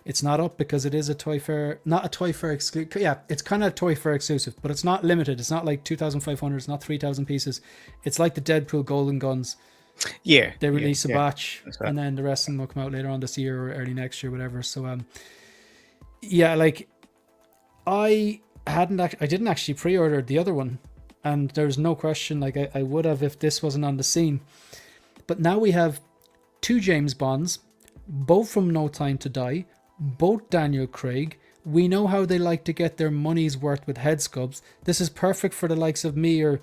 it's not up because it is a Toy Fair, not a Toy Fair exclusive. Yeah, it's kind of Toy Fair exclusive, but it's not limited. It's not like 2,500. It's not 3,000 pieces. It's like the Deadpool Golden Guns. Yeah, they release a batch, right. and then the rest of them will come out later on this year or early next year, whatever. So yeah, like I didn't actually pre-order the other one, and there's no question like I would have if this wasn't on the scene. But now we have 2 James Bonds, both from No Time to Die, both Daniel Craig. We know how they like to get their money's worth with head sculpts. This is perfect for the likes of me or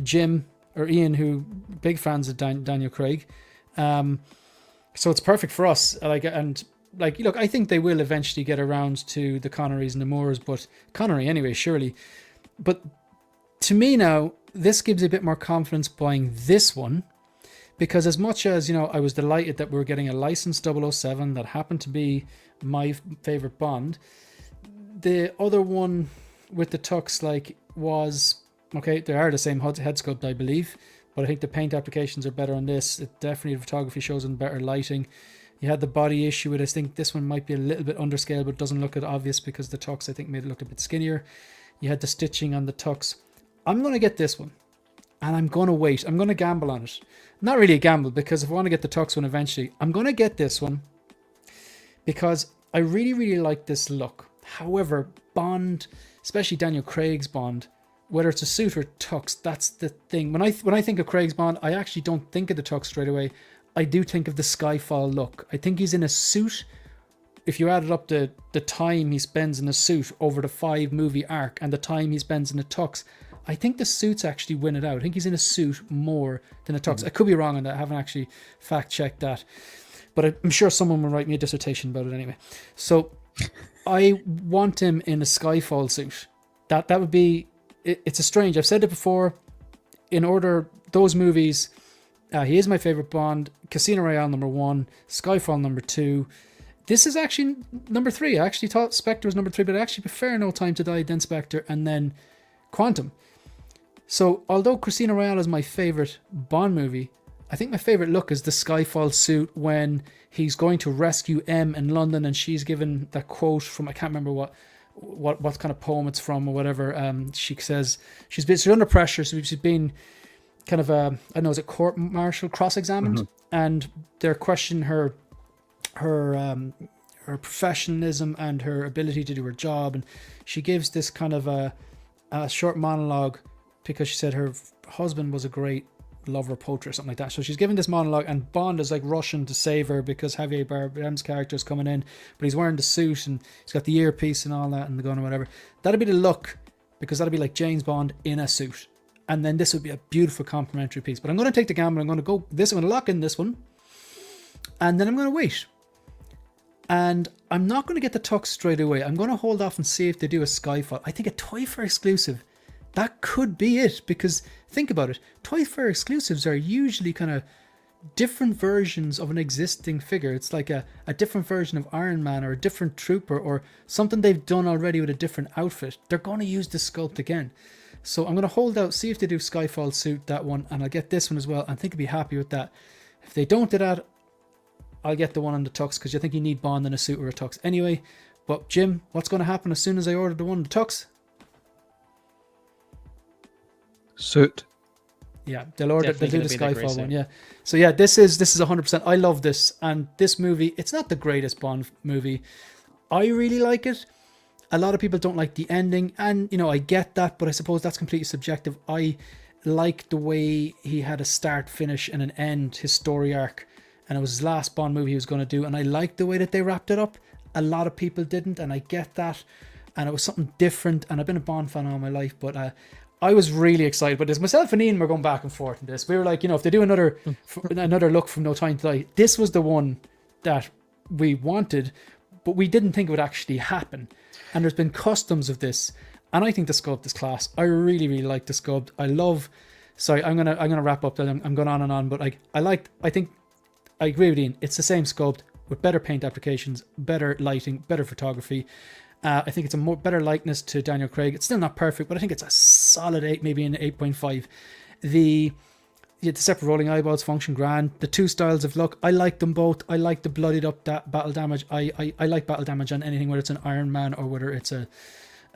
Jim or Ian, who big fans of Daniel Craig. So it's perfect for us. Look, I think they will eventually get around to the Connerys and the Moores, but Connery anyway, surely. But to me now, this gives a bit more confidence buying this one. Because as much as, I was delighted that we were getting a licensed 007 that happened to be my favorite Bond, the other one with the tux was, okay, they are the same head sculpt, I believe, but I think the paint applications are better on this. It definitely, the photography shows in better lighting. You had the body issue with, I think this one might be a little bit underscale, but doesn't look obvious because the tux, I think, made it look a bit skinnier. You had the stitching on the tux. I'm going to get this one. And I'm going to wait. I'm going to gamble on it. Not really a gamble, because if I want to get the tux one eventually, I'm going to get this one because I really, really like this look. However, Bond, especially Daniel Craig's Bond, whether it's a suit or tux, that's the thing. When I think of Craig's Bond, I actually don't think of the tux straight away. I do think of the Skyfall look. I think he's in a suit. If you added up the time he spends in a suit over the 5-movie arc and the time he spends in a tux, I think the suits actually win it out. I think he's in a suit more than a tux. I could be wrong on that. I haven't actually fact-checked that. But I'm sure someone will write me a dissertation about it anyway. So I want him in a Skyfall suit. That would be... It's a strange... I've said it before. in order, those movies, he is my favorite Bond. Casino Royale number 1, Skyfall number 2. This is actually number 3. I actually thought Spectre was number 3, but I actually prefer No Time to Die, then Spectre, and then Quantum. So although Casino Royale is my favorite Bond movie, I think my favorite look is the Skyfall suit when he's going to rescue M in London, and she's given that quote from, I can't remember what kind of poem it's from or whatever. She says she's under pressure, so she's been kind of I don't know, is it court martial cross-examined, and they're questioning her professionalism and her ability to do her job, and she gives this kind of a short monologue because she said her husband was a great lover, poacher, or something like that. So she's giving this monologue, and Bond is like rushing to save her because Javier Bardem's character is coming in, but he's wearing the suit and he's got the earpiece and all that and the gun or whatever. That'd be the look, because that'd be like James Bond in a suit, and then this would be a beautiful complementary piece. But I'm going to take the gamble. I'm going to lock in this one, and then I'm going to wait. And I'm not going to get the tux straight away. I'm going to hold off and see if they do a Skyfall. I think a Toy Fair exclusive, that could be it, because think about it. Toy Fair exclusives are usually kind of different versions of an existing figure. It's like a different version of Iron Man or a different trooper or something they've done already with a different outfit. They're going to use the sculpt again. So I'm going to hold out, see if they do Skyfall suit, that one, and I'll get this one as well. I think I'll be happy with that. If they don't do that, I'll get the one on the tux, because I think you need Bond in a suit or a tux anyway. But Jim, what's going to happen as soon as I order the one in the tux? Suit. Yeah, they'll do the Skyfall one. Suit. Yeah. So yeah, this is 100%. I love this, and this movie, it's not the greatest Bond movie. I really like it. A lot of people don't like the ending, and I get that, but I suppose that's completely subjective. I like the way he had a start, finish, and an end, his story arc, and it was his last Bond movie he was going to do, and I liked the way that they wrapped it up. A lot of people didn't, and I get that, and it was something different, and I've been a Bond fan all my life, but I was really excited about this. Myself and Ian were going back and forth in this. We were like, if they do another look from No Time to Die, this was the one that we wanted, but we didn't think it would actually happen. And there's been customs of this, and I think the sculpt is class. I really, really like the sculpt. Sorry, I'm gonna wrap up. I'm going on and on, but I agree with Ian. It's the same sculpt with better paint applications, better lighting, better photography. I think it's a better likeness to Daniel Craig. It's still not perfect, but I think it's a solid 8, maybe an 8.5. The separate rolling eyeballs function grand. The two styles of look, I like them both. I like the bloodied up battle damage. I like battle damage on anything, whether it's an Iron Man or whether it's a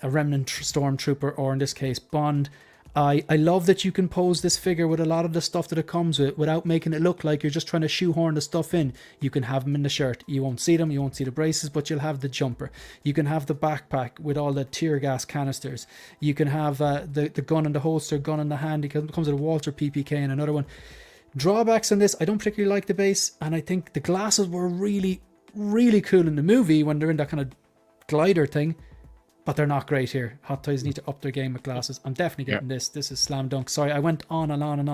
remnant stormtrooper, or in this case Bond. I love that you can pose this figure with a lot of the stuff that it comes with without making it look like you're just trying to shoehorn the stuff in. You can have them in the shirt. You won't see them. You won't see the braces, but you'll have the jumper. You can have the backpack with all the tear gas canisters. You can have the gun in the holster, gun in the hand. It comes with a Walter PPK and another one. Drawbacks on this, I don't particularly like the base, and I think the glasses were really, really cool in the movie when they're in that kind of glider thing. But they're not great here. Hot Toys need to up their game with glasses. I'm definitely getting this. This is slam dunk. Sorry, I went on and on and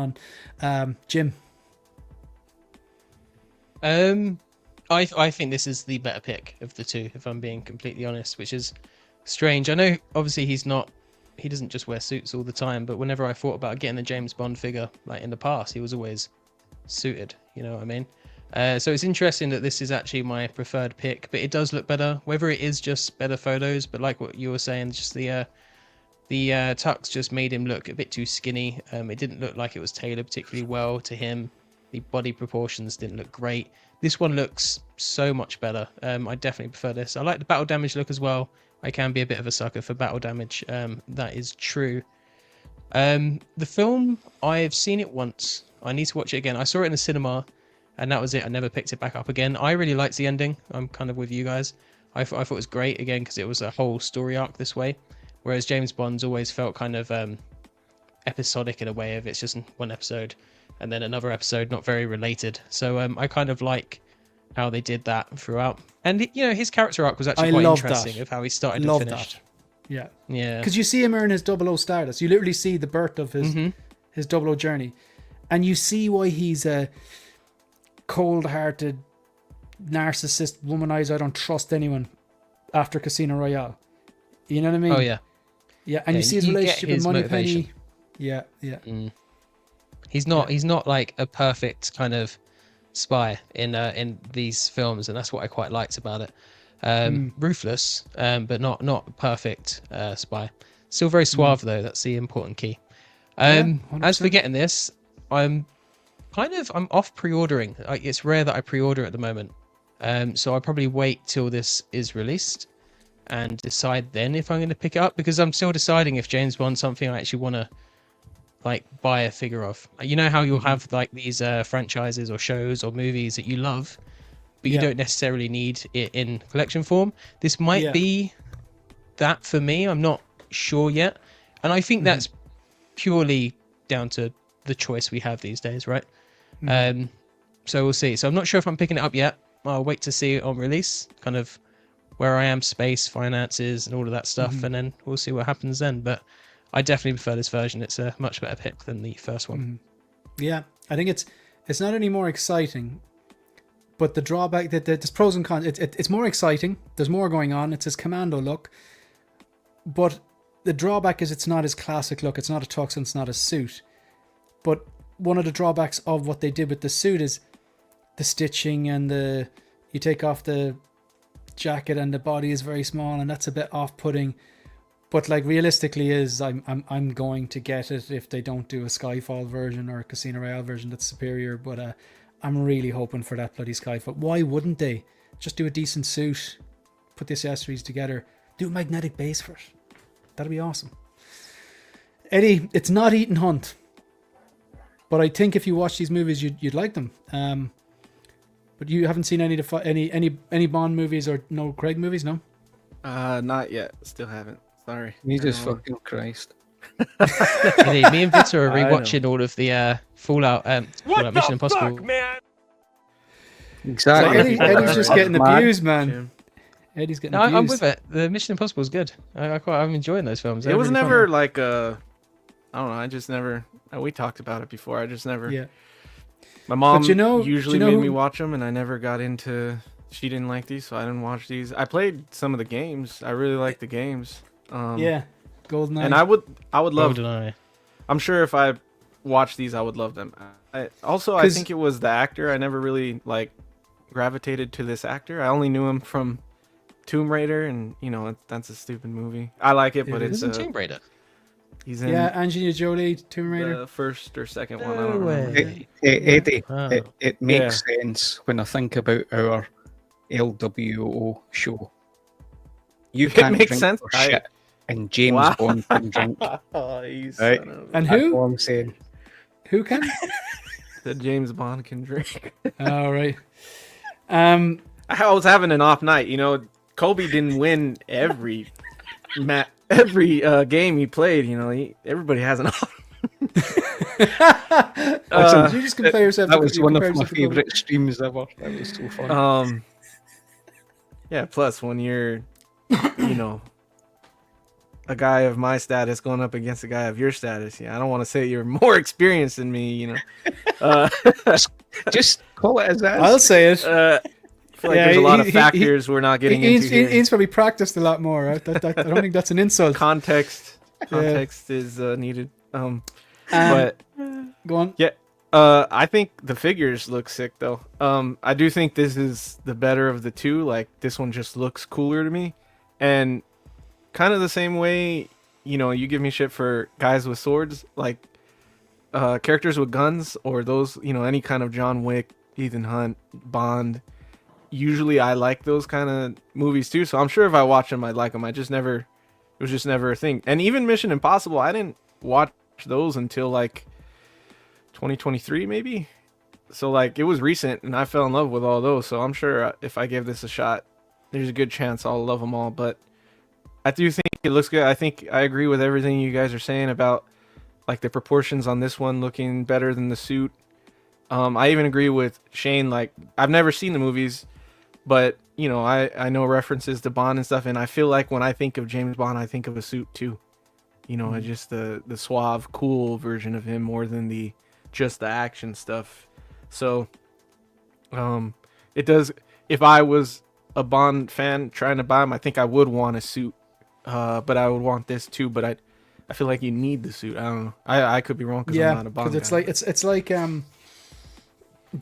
on. Jim? I think this is the better pick of the two, if I'm being completely honest, which is strange. I know, obviously, he doesn't just wear suits all the time, but whenever I thought about getting a James Bond figure, like in the past, he was always suited. You know what I mean? So it's interesting that this is actually my preferred pick, but it does look better, whether it is just better photos, but like what you were saying, just the tux just made him look a bit too skinny. It didn't look like it was tailored particularly well to him. The body proportions didn't look great. This one looks so much better. I definitely prefer this. I like the battle damage look as well. I can be a bit of a sucker for battle damage. That is true. The film, I've seen it once. I need to watch it again. I saw it in the cinema, and that was it. I never picked it back up again. I really liked the ending. I'm kind of with you guys. I thought it was great, again, because it was a whole story arc this way. Whereas James Bond's always felt kind of episodic in a way, of it's just one episode and then another episode, not very related. So I kind of like how they did that throughout. And, his character arc was actually quite interesting, of how he started and finished. Yeah. Yeah. Because you see him earn his 00 status. You literally see the birth of his 00 journey. And you see why he's a cold-hearted narcissist womanizer. I don't trust anyone after Casino Royale. You know what I mean? Oh, yeah. Yeah, and you see his relationship with Moneypenny. motivation. Yeah. He's not like a perfect kind of spy in these films, and that's what I quite liked about it. Ruthless, but not perfect spy. Still very suave though. That's the important key. As for getting this, I'm off pre-ordering. It's rare that I pre-order at the moment. So I'll probably wait till this is released and decide then if I'm going to pick it up, because I'm still deciding if James Bond's something I actually want to like buy a figure of. You know how you'll have like these franchises or shows or movies that you love, but you don't necessarily need it in collection form. This might be that for me. I'm not sure yet, and I think that's purely down to the choice we have these days, right? So we'll see. So I'm not sure if I'm picking it up yet. I'll wait to see it on release, kind of where I am, space, finances, and all of that stuff, and then we'll see what happens then. But I definitely prefer this version. It's a much better pick than the first one. Yeah, I think it's not any more exciting, but the drawback that there's pros and cons. It's more exciting. There's more going on. It's his commando look, but the drawback is it's not his classic look. It's not a tux and it's not a suit. But one of the drawbacks of what they did with the suit is the stitching and you take off the jacket and the body is very small, and that's a bit off-putting. But like realistically, I'm going to get it if they don't do a Skyfall version or a Casino Royale version that's superior. But I'm really hoping for that bloody Skyfall. Why wouldn't they just do a decent suit, put the accessories together, do a magnetic base for it? That'd be awesome. Eddie, it's not Ethan Hunt, but I think if you watch these movies, you'd like them. But you haven't seen any Bond movies or no Craig movies, no? Not yet. Still haven't. Sorry. Jesus fucking Christ. Me and Victor are rewatching all of the Fallout Mission Impossible. Fuck, man? Exactly. Eddie's just getting abused, man. Eddie's getting abused. I'm with it. The Mission Impossible is good. I'm enjoying those films. It was really never fun. Like I don't know. I just never. We talked about it before. I just never. Yeah. My mom usually made me watch them, and I never got into. She didn't like these, so I didn't watch these. I played some of the games. I really liked the games. GoldenEye. And I would love. GoldenEye. I'm sure if I watched these, I would love them. I think it was the actor. I never really like gravitated to this actor. I only knew him from Tomb Raider, and that's a stupid movie. I like it, but it's in Tomb Raider. He's in Angelina Jolie, Tomb Raider. The first or second one. I don't remember. Eddie, it makes sense when I think about our LWO show. You can't makes drink sense. for shit, and James Bond can drink. Right? And who? That's what I'm saying. Who can? That James Bond can drink. All right. I was having an off night. Kobe didn't win every game he played. Everybody has an off. You just compare yourself. That was one of my favorite streams ever. That was so fun. Yeah. Plus, when you're, a guy of my status going up against a guy of your status, I don't want to say you're more experienced than me. Just call it as that. I'll say it. I feel like there's a lot of factors we're not getting into here. Ian's probably practiced a lot more. Right? I don't think that's an insult. Context is needed. But go on. Yeah. I think the figures look sick though. I do think this is the better of the two. Like this one just looks cooler to me, and kind of the same way. You give me shit for guys with swords, like characters with guns, or those. Any kind of John Wick, Ethan Hunt, Bond. Usually I like those kind of movies too, so I'm sure if I watch them I'd like them. It was just never a thing. And even Mission Impossible, I didn't watch those until like 2023 maybe. So like it was recent, and I fell in love with all those, so I'm sure if I give this a shot, there's a good chance I'll love them all. But I do think it looks good. I think I agree with everything you guys are saying about like the proportions on this one looking better than the suit. I even agree with Shane, like I've never seen the movies, but I know references to Bond and stuff, and I feel like when I think of James Bond, I think of a suit too. Just the suave, cool version of him more than just the action stuff. So, it does. If I was a Bond fan trying to buy him, I think I would want a suit, but I would want this too. But I feel like you need the suit. I don't know. I could be wrong because I'm not a Bond because guy. it's like do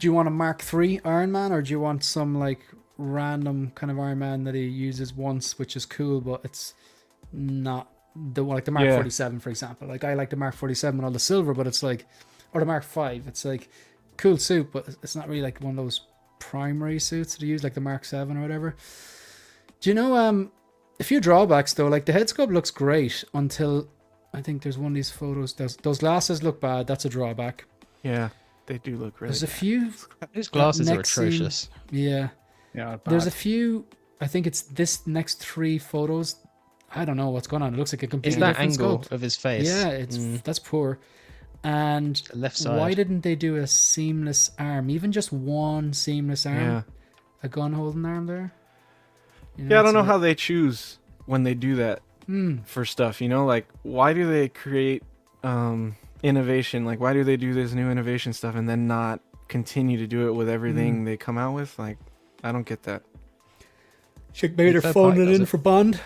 you want a Mark III Iron Man, or do you want some like random kind of Iron Man that he uses once, which is cool, but it's not the like the Mark 47, for example. Like I like the Mark 47 and all the silver, but it's like, or the Mark 5. It's like cool suit, but it's not really like one of those primary suits that you use, like the Mark 7 or whatever. Do you know a few drawbacks though? Like the head sculpt looks great until I think there's one of these photos. Those glasses look bad. That's a drawback. Yeah, they do look really. There's a few. Those glasses are next scene- atrocious. Yeah. Yeah, There's a few. I think it's this next 3 photos. I don't know what's going on. It looks like a Is completely that different angle sculpt. of his face? Yeah, that's poor. And The left side. why didn't they do a seamless arm? Even just one seamless arm, Yeah. a gun holding arm there. You Yeah, I don't it's know a how they choose when they do that for stuff. You know, like why do they create innovation? Like why do they do this new innovation stuff and then not continue to do it with everything they come out with? Like I don't get that. maybe they're Third phoning party it does in it. for Bond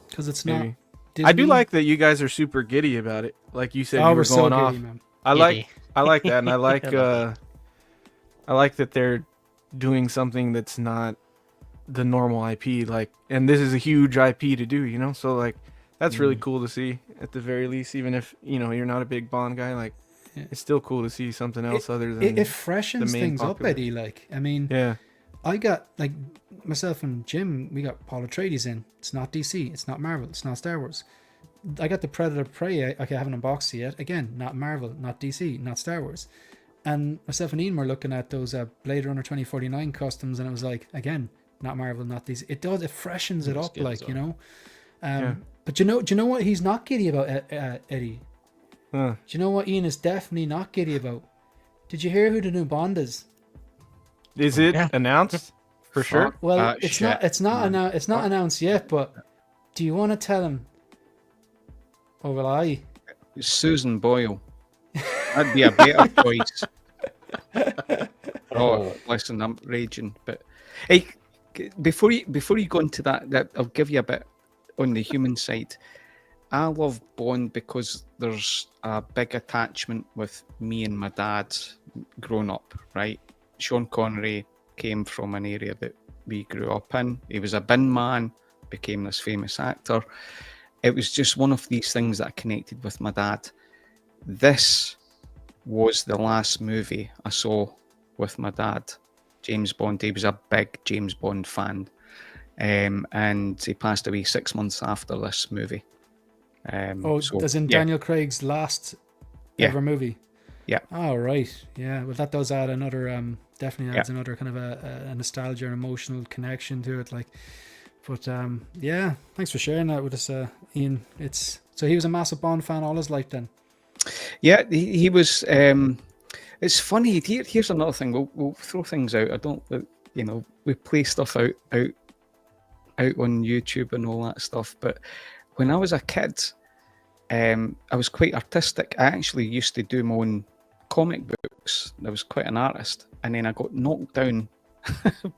because it's not. Maybe. Disney. I do like that you guys are super giddy about it. Like you said, Oh, you we're were so going giddy, off. man. I Giddy. like that, and I like I love I like that they're doing something that's not the normal IP. Like, and this is a huge IP to do, you know. So like, that's really cool to see at the very least. Even if you know you're not a big Bond guy, like, it's still cool to see something else other than It freshens main things popular. up, Eddie. Like, I mean, yeah. I got like myself and Jim. We got Paul Atreides in. It's not DC. It's not Marvel. It's not Star Wars. I got the Predator Prey. I haven't unboxed it yet. Again, not Marvel, not DC, not Star Wars. And myself and Ian were looking at those Blade Runner 2049 customs, and it was like, again, not Marvel, not DC. It does. It freshens it Looks up, good like as you well. know. But do you know what he's not giddy about, Eddie? Huh. Do you know what Ian is definitely not giddy about? Did you hear who the new Bond is? Is it Yeah. announced for sure? Fuck Well, that it's shit, not. It's not. man. It's not announced yet. But do you want to tell him? Or will I? Susan Boyle. That'd be a better choice. Oh, listen, I'm raging. But hey, before you go into that, I'll give you a bit on the human side. I love Bond because there's a big attachment with me and my dad growing up, right? Sean Connery came from an area that we grew up in. He was a bin man, became this famous actor. It was just one of these things that I connected with my dad. This was the last movie I saw with my dad, James Bond. He was a big James Bond fan. And he passed away 6 months after this movie. So, as in yeah. Daniel Craig's last Yeah. ever movie. Yeah. Oh, right. Yeah. Well, that does add another. Definitely adds Yeah. another kind of a nostalgia and emotional connection to it. Like, but yeah. Thanks for sharing that with us, Ian. So he was a massive Bond fan all his life then. Yeah, he was. It's funny. Here's another thing. We'll throw things out. I don't. We play stuff out on YouTube and all that stuff. But when I was a kid, I was quite artistic. I actually used to do my own comic books. I was quite an artist, and then I got knocked down.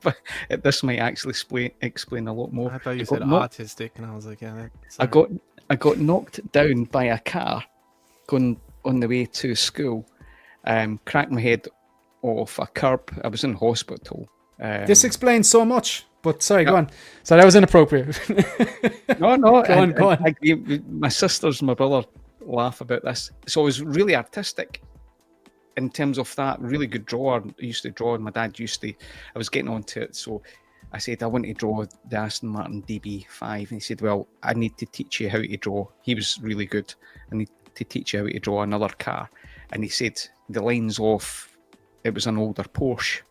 But this might actually explain a lot more. I thought you got said autistic, and I was like, yeah. I got knocked down by a car going on the way to school. Cracked my head off a curb. I was in hospital. This explains so much. But sorry, go on. So that was inappropriate. No. Go on. My sisters and my brother laugh about this. So I was really artistic in terms of that. Really good drawer. I used to draw, and my dad I was getting onto it. So I said, I want to draw the Aston Martin DB5. And he said, well, I need to teach you how to draw. He was really good. I need to teach you how to draw another car. And he said, the lines off, it was an older Porsche.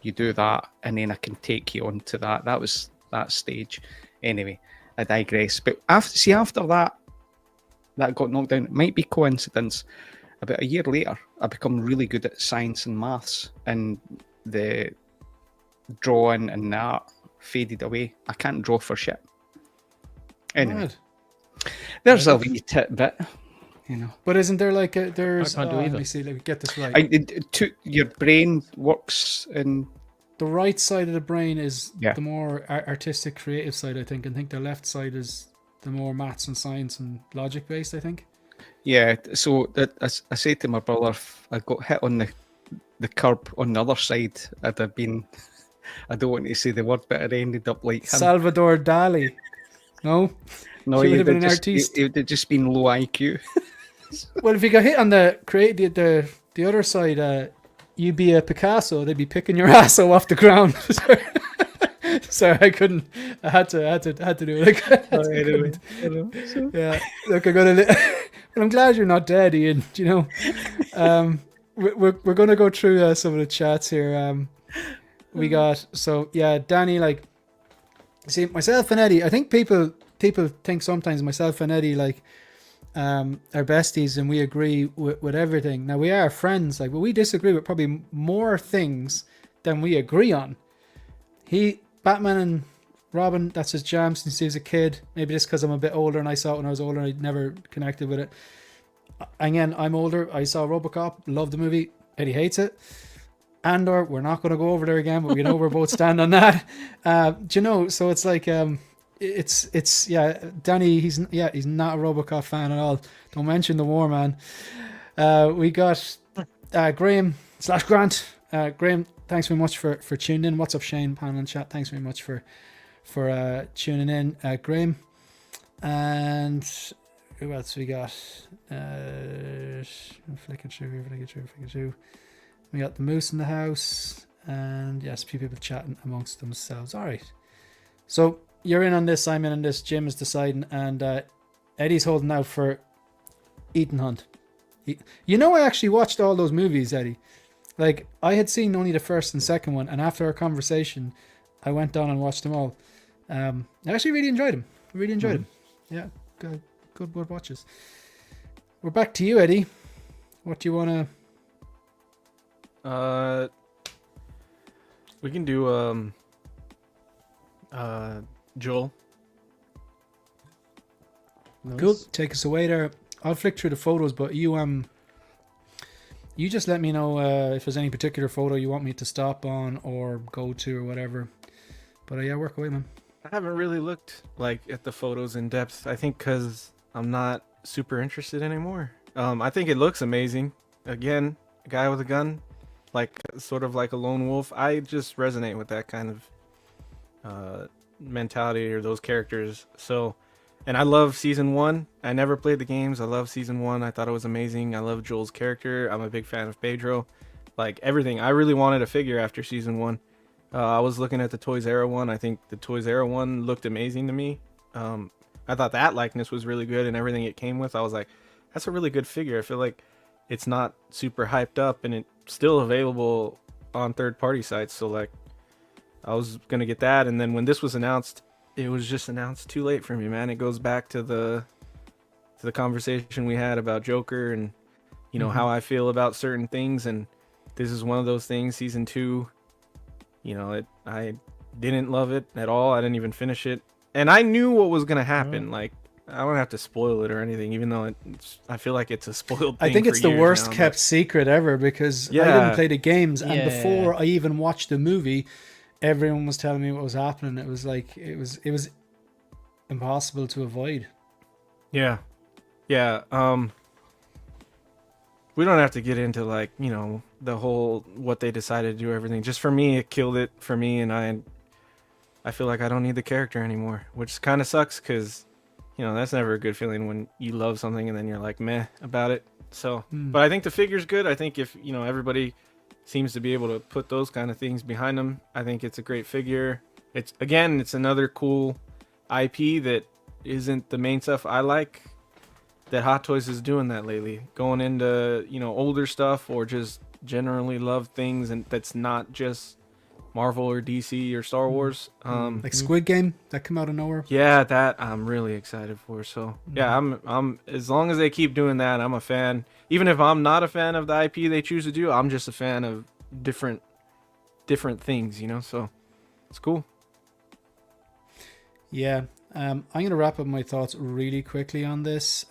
You do that, and then I can take you on to that. That was that stage. Anyway, I digress. But after that got knocked down. It might be coincidence. About a year later, I become really good at science and maths, and the drawing and that faded away. I can't draw for shit. Anyway, Mad. there's a wee tidbit, you know. But isn't there like there's? I can't do Let either. me see. Let me get this right. Your brain works in. The right side of the brain is Yeah. the more artistic, creative side, I think. I think the left side is the more maths and science and logic based, I think. Yeah, so I said to my brother, if I got hit on the curb on the other side, I'd have been, I don't want to say the word, but I'd ended up like him. Salvador Dali. No? No, She would have been an just, artiste. It would have just been low IQ. Well, if you got hit on the other side, you'd be a Picasso. They'd be picking your ass off the ground. Sorry, I couldn't. I had to do it. Yeah. Look, I'm gonna. But I'm glad you're not dead, Ian. Do you know? We're gonna go through some of the chats here. We got Danny. Like, see, myself and Eddie. I think people think sometimes myself and Eddie like are besties and we agree with everything. Now we are friends, like, but we disagree with probably more things than we agree on. Batman and Robin, that's his jam since he was a kid. Maybe just because I'm a bit older and I saw it when I was older and I never connected with it. Again, I'm older. I saw RoboCop, love the movie. Eddie hates it. Andor, we're not going to go over there again, but we know we're both stand on that. Do you know? So it's like it's Danny. He's not a RoboCop fan at all. Don't mention the war, man. We got Graham / Grant. Graham, thanks very much for tuning in. What's up, Shane? Panel and chat. Thanks very much for tuning in, Graham. And who else we got? Flicking through. We got the Moose in the house, and yes, a few people chatting amongst themselves. All right. So you're in on this. I'm in on this. Jim is deciding, and Eddie's holding out for Ethan Hunt. You know, I actually watched all those movies, Eddie. Like, I had seen only the first and second one, and after our conversation, I went down and watched them all. I actually really enjoyed them. Them. Yeah, good watches. We're back to you, Eddie. What do you want to... we can do Joel. Nice. Cool. Take us away there. I'll flick through the photos, but you just let me know if there's any particular photo you want me to stop on or go to or whatever. But yeah, work away, man. I haven't really looked like at the photos in depth. I think because I'm not super interested anymore. I think it looks amazing. Again, a guy with a gun, like sort of like a lone wolf. I just resonate with that kind of mentality or those characters. So, and I love season 1. I never played the games. I love season 1. I thought it was amazing. I love Joel's character. I'm a big fan of Pedro. Like everything. I really wanted a figure after season 1. I was looking at the Toys R Us one. I think the Toys R Us one looked amazing to me. I thought that likeness was really good and everything it came with. I was like, that's a really good figure. I feel like it's not super hyped up and it's still available on third-party sites. So like, I was gonna get that. And then when this was announced, it was just announced too late for me, man. It goes back to the conversation we had about Joker and you know how I feel about certain things. And this is one of those things. Season 2. You know, I didn't love it at all. I didn't even finish it. And I knew what was going to happen. Like, I don't have to spoil it or anything, even though I feel like it's a spoiled thing. I think it's the worst kept secret ever because I didn't play the games. And before I even watched the movie, everyone was telling me what was happening. It was like, it was impossible to avoid. Yeah. Yeah. We don't have to get into like, you know, the whole what they decided to do, everything. Just for me, it killed it for me, and I feel like I don't need the character anymore, which kind of sucks because, you know, that's never a good feeling when you love something and then you're like meh about it. So, but I think the figure's good. I think if, you know, everybody seems to be able to put those kind of things behind them, I think it's a great figure. It's another cool IP that isn't the main stuff I like. That Hot Toys is doing that lately, going into, you know, older stuff or just generally love things, and that's not just Marvel or DC or Star Wars. Like Squid Game that come out of nowhere. Yeah, that I'm really excited for. So yeah, I'm as long as they keep doing that, I'm a fan. Even if I'm not a fan of the IP they choose to do, I'm just a fan of different things, you know. So it's cool. Yeah. I'm going to wrap up my thoughts really quickly on this.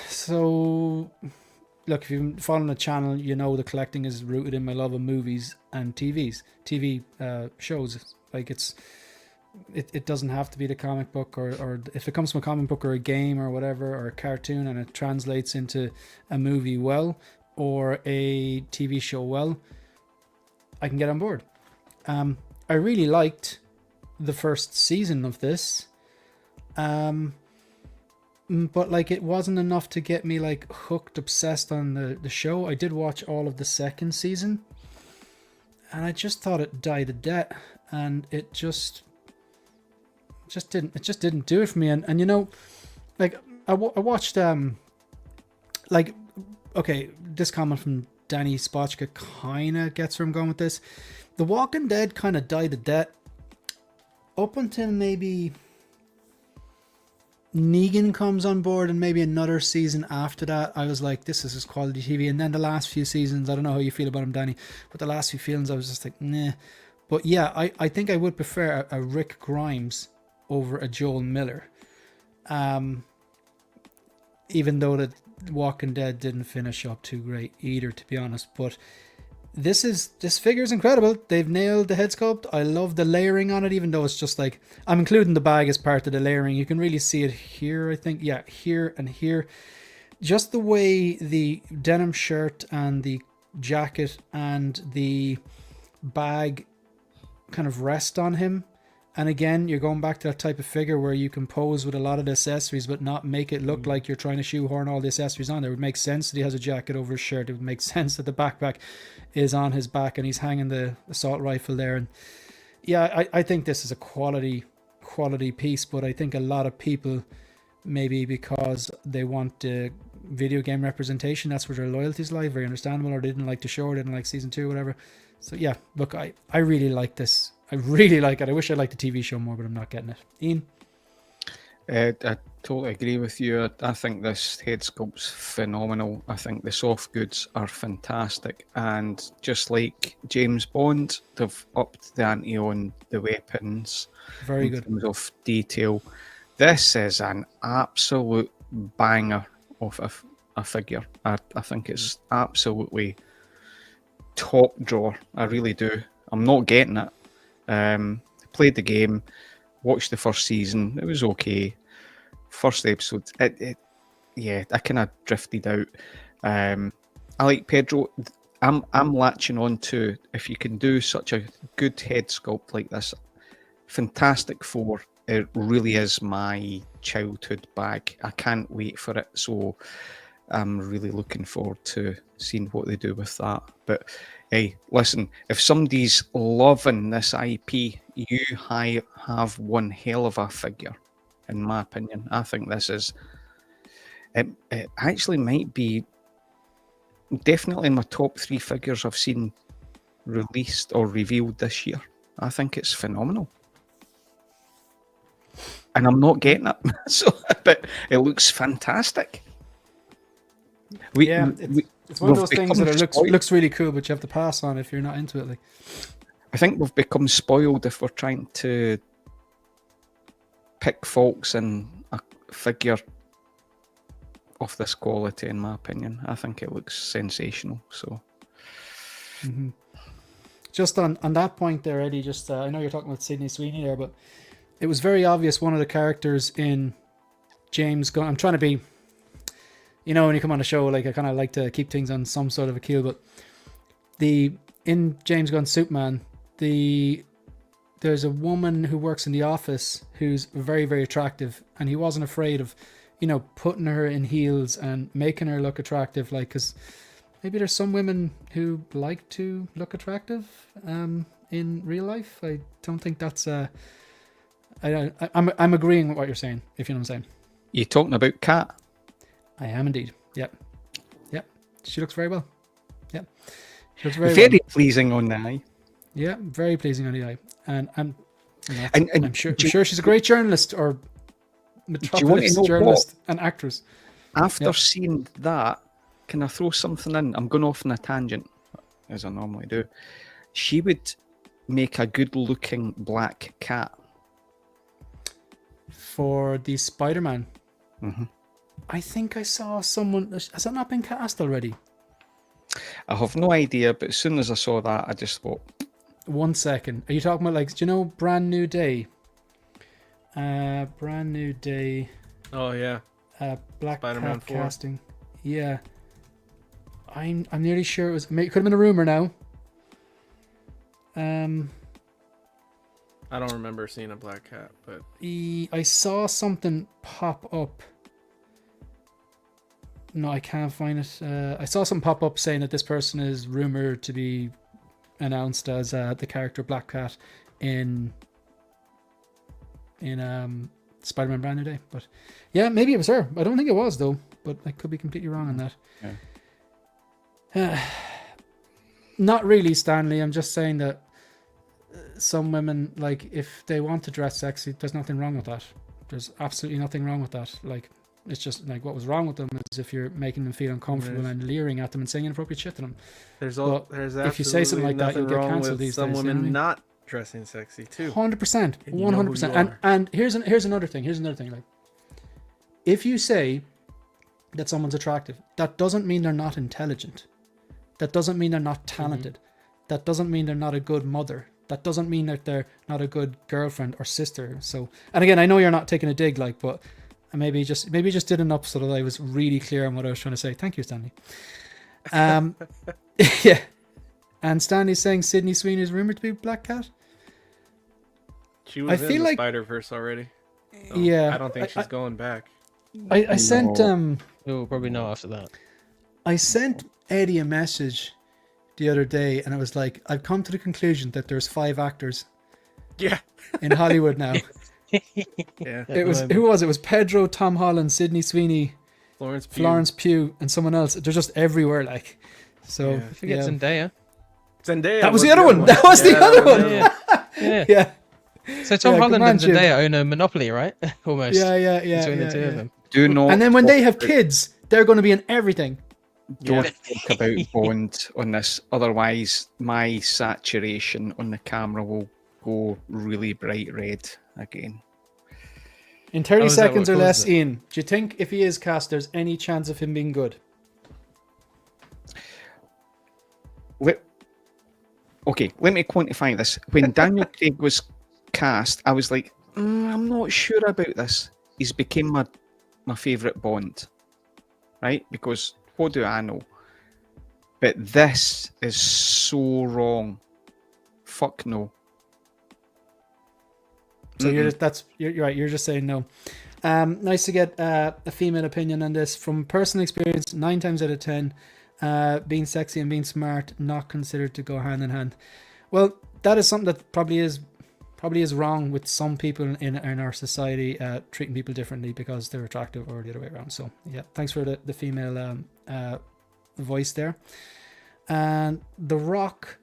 So, look, if you've been following the channel, you know the collecting is rooted in my love of movies and TV shows. Like, it's it doesn't have to be the comic book, or if it comes from a comic book or a game or whatever, or a cartoon, and it translates into a movie well, or a TV show well, I can get on board. I really liked the first season of this, but like it wasn't enough to get me like hooked, obsessed on the show. I did watch all of the second season, and I just thought it died a death, and it just didn't do it for me. And you know, like I watched like, okay, this comment from Danny Spotchka kind of gets where I'm going with this. The Walking Dead kind of died a death up until maybe Negan comes on board, and maybe another season after that. I was like, this is just quality TV. And then the last few seasons, I don't know how you feel about him, Danny, but the last few feelings, I was just like, nah. But yeah, I think I would prefer a Rick Grimes over a Joel Miller. Even though the Walking Dead didn't finish up too great either, to be honest. But this figure is incredible. They've nailed the head sculpt. I love the layering on it, even though it's just like, I'm including the bag as part of the layering. You can really see it here, I think. Yeah, here and here. Just the way the denim shirt and the jacket and the bag kind of rest on him. And again, you're going back to that type of figure where you can pose with a lot of the accessories, but not make it look like you're trying to shoehorn all the accessories on there. It would make sense that he has a jacket over his shirt. It would make sense that the backpack is on his back and he's hanging the assault rifle there. And yeah, I think this is a quality piece, but I think a lot of people, maybe because they want video game representation, that's where their loyalties lie. Very understandable. Or they didn't like the show, or didn't like season 2 or whatever. So yeah, look, I really like this. I really like it. I wish I liked the TV show more, but I'm not getting it. Ian? I totally agree with you. I think this head sculpt's phenomenal. I think the soft goods are fantastic. And just like James Bond, they've upped the ante on the weapons. Very good. In terms of detail. This is an absolute banger of a figure. I think it's absolutely top drawer. I really do. I'm not getting it. Played the game, watched the first season. It was okay. First episode, yeah, I kind of drifted out. I like Pedro. I'm latching on to, if you can do such a good head sculpt like this, Fantastic Four. It really is my childhood bag. I can't wait for it. So I'm really looking forward to seeing what they do with that. But hey, listen, if somebody's loving this IP, you have one hell of a figure, in my opinion. I think this is... It actually might be definitely in my top 3 figures I've seen released or revealed this year. I think it's phenomenal. And I'm not getting it. But it looks fantastic. It's one of those things that looks really cool, but you have to pass on if you're not into it. Like, I think we've become spoiled if we're trying to pick faults in a figure of this quality, in my opinion. I think it looks sensational. So, just on that point there, Eddie, just I know you're talking about Sydney Sweeney there, but it was very obvious one of the characters in James Gunn. I'm trying to be, you know, when you come on a show, like I kind of like to keep things on some sort of a keel, but in James Gunn's Superman, there's a woman who works in the office who's very, very attractive, and he wasn't afraid of, you know, putting her in heels and making her look attractive, like, because maybe there's some women who like to look attractive in real life. I don't think that's I'm agreeing with what you're saying, if you know what I'm saying. You talking about Kat? I am indeed. Yep. She looks very well. Yep. She looks very very pleasing on the eye. Yeah, very pleasing on the eye. And I'm sure she's a great journalist, or Metropolis journalist and actress. After seeing that, can I throw something in? I'm going off on a tangent, as I normally do. She would make a good-looking black cat. For the Spider-Man. I think I saw someone... Has that not been cast already? I have no idea, but as soon as I saw that, I just thought... 1 second. Are you talking about, like, do you know Brand New Day? Brand New Day. Oh yeah. Black Spider-Man Cat 4. casting. Yeah. I'm nearly sure it was. It could have been a rumor now. I don't remember seeing a Black Cat, but I saw something pop up. No, I can't find it. I saw something pop up saying that this person is rumored to be announced as the character Black Cat in Spider-Man Brand New Day. But yeah, maybe it was her. I don't think it was though, but I could be completely wrong on that. Yeah. Not really, Stanley. I'm just saying that some women, like, if they want to dress sexy, there's nothing wrong with that. There's absolutely nothing wrong with that. Like, it's just like what was wrong with them is if you're making them feel uncomfortable and leering at them and saying inappropriate shit to them. there's if you say something like that, you'll get cancelled these some days. women You know what I mean? not dressing sexy too. 100%, And you know who 100%. you are. And here's another thing. Like, if you say that someone's attractive, that doesn't mean they're not intelligent. That doesn't mean they're not talented. That doesn't mean they're not a good mother. That doesn't mean that they're not a good girlfriend or sister. So, and again, I know you're not taking a dig, like, but maybe just did enough so that I was really clear on what I was trying to say. Thank you, Stanley. Yeah. And Stanley's saying Sydney Sweeney is rumored to be Black Cat. She was I in feel the like- Spider-Verse already. So Yeah. I don't think she's going back. I sent Oh, probably not after that. I sent Eddie a message the other day, and it was like, I've come to the conclusion that there's 5 actors Yeah. in Hollywood now. Yeah. It was who was it? It was Pedro, Tom Holland, Sydney Sweeney, Florence Pugh, and someone else. They're just everywhere, like. So Yeah. Forget Zendaya. Zendaya. that was the other one. That was the other one. Yeah. Yeah. So Tom Yeah, Holland good man, and Jim. Zendaya own a monopoly, right? Almost. Yeah. Between the two of them. Do not. And then when they have talk about- kids, they're going to be in everything. Don't talk about Bond on this, otherwise my saturation on the camera will go really bright red again. In 30 Oh, is that seconds what or less, caused it? Ian, do you think if he is cast, there's any chance of him being good? Okay, let me quantify this. When Daniel Craig was cast, I was like, I'm not sure about this. He's became my favourite Bond, right? Because what do I know? But this is so wrong. Fuck no. So you're right. You're just saying no. Nice to get a female opinion on this from personal experience. 9 times out of 10, being sexy and being smart not considered to go hand in hand. Well, that is something that probably is wrong with some people in our society, treating people differently because they're attractive or the other way around. So yeah, thanks for the female voice there. And The Rock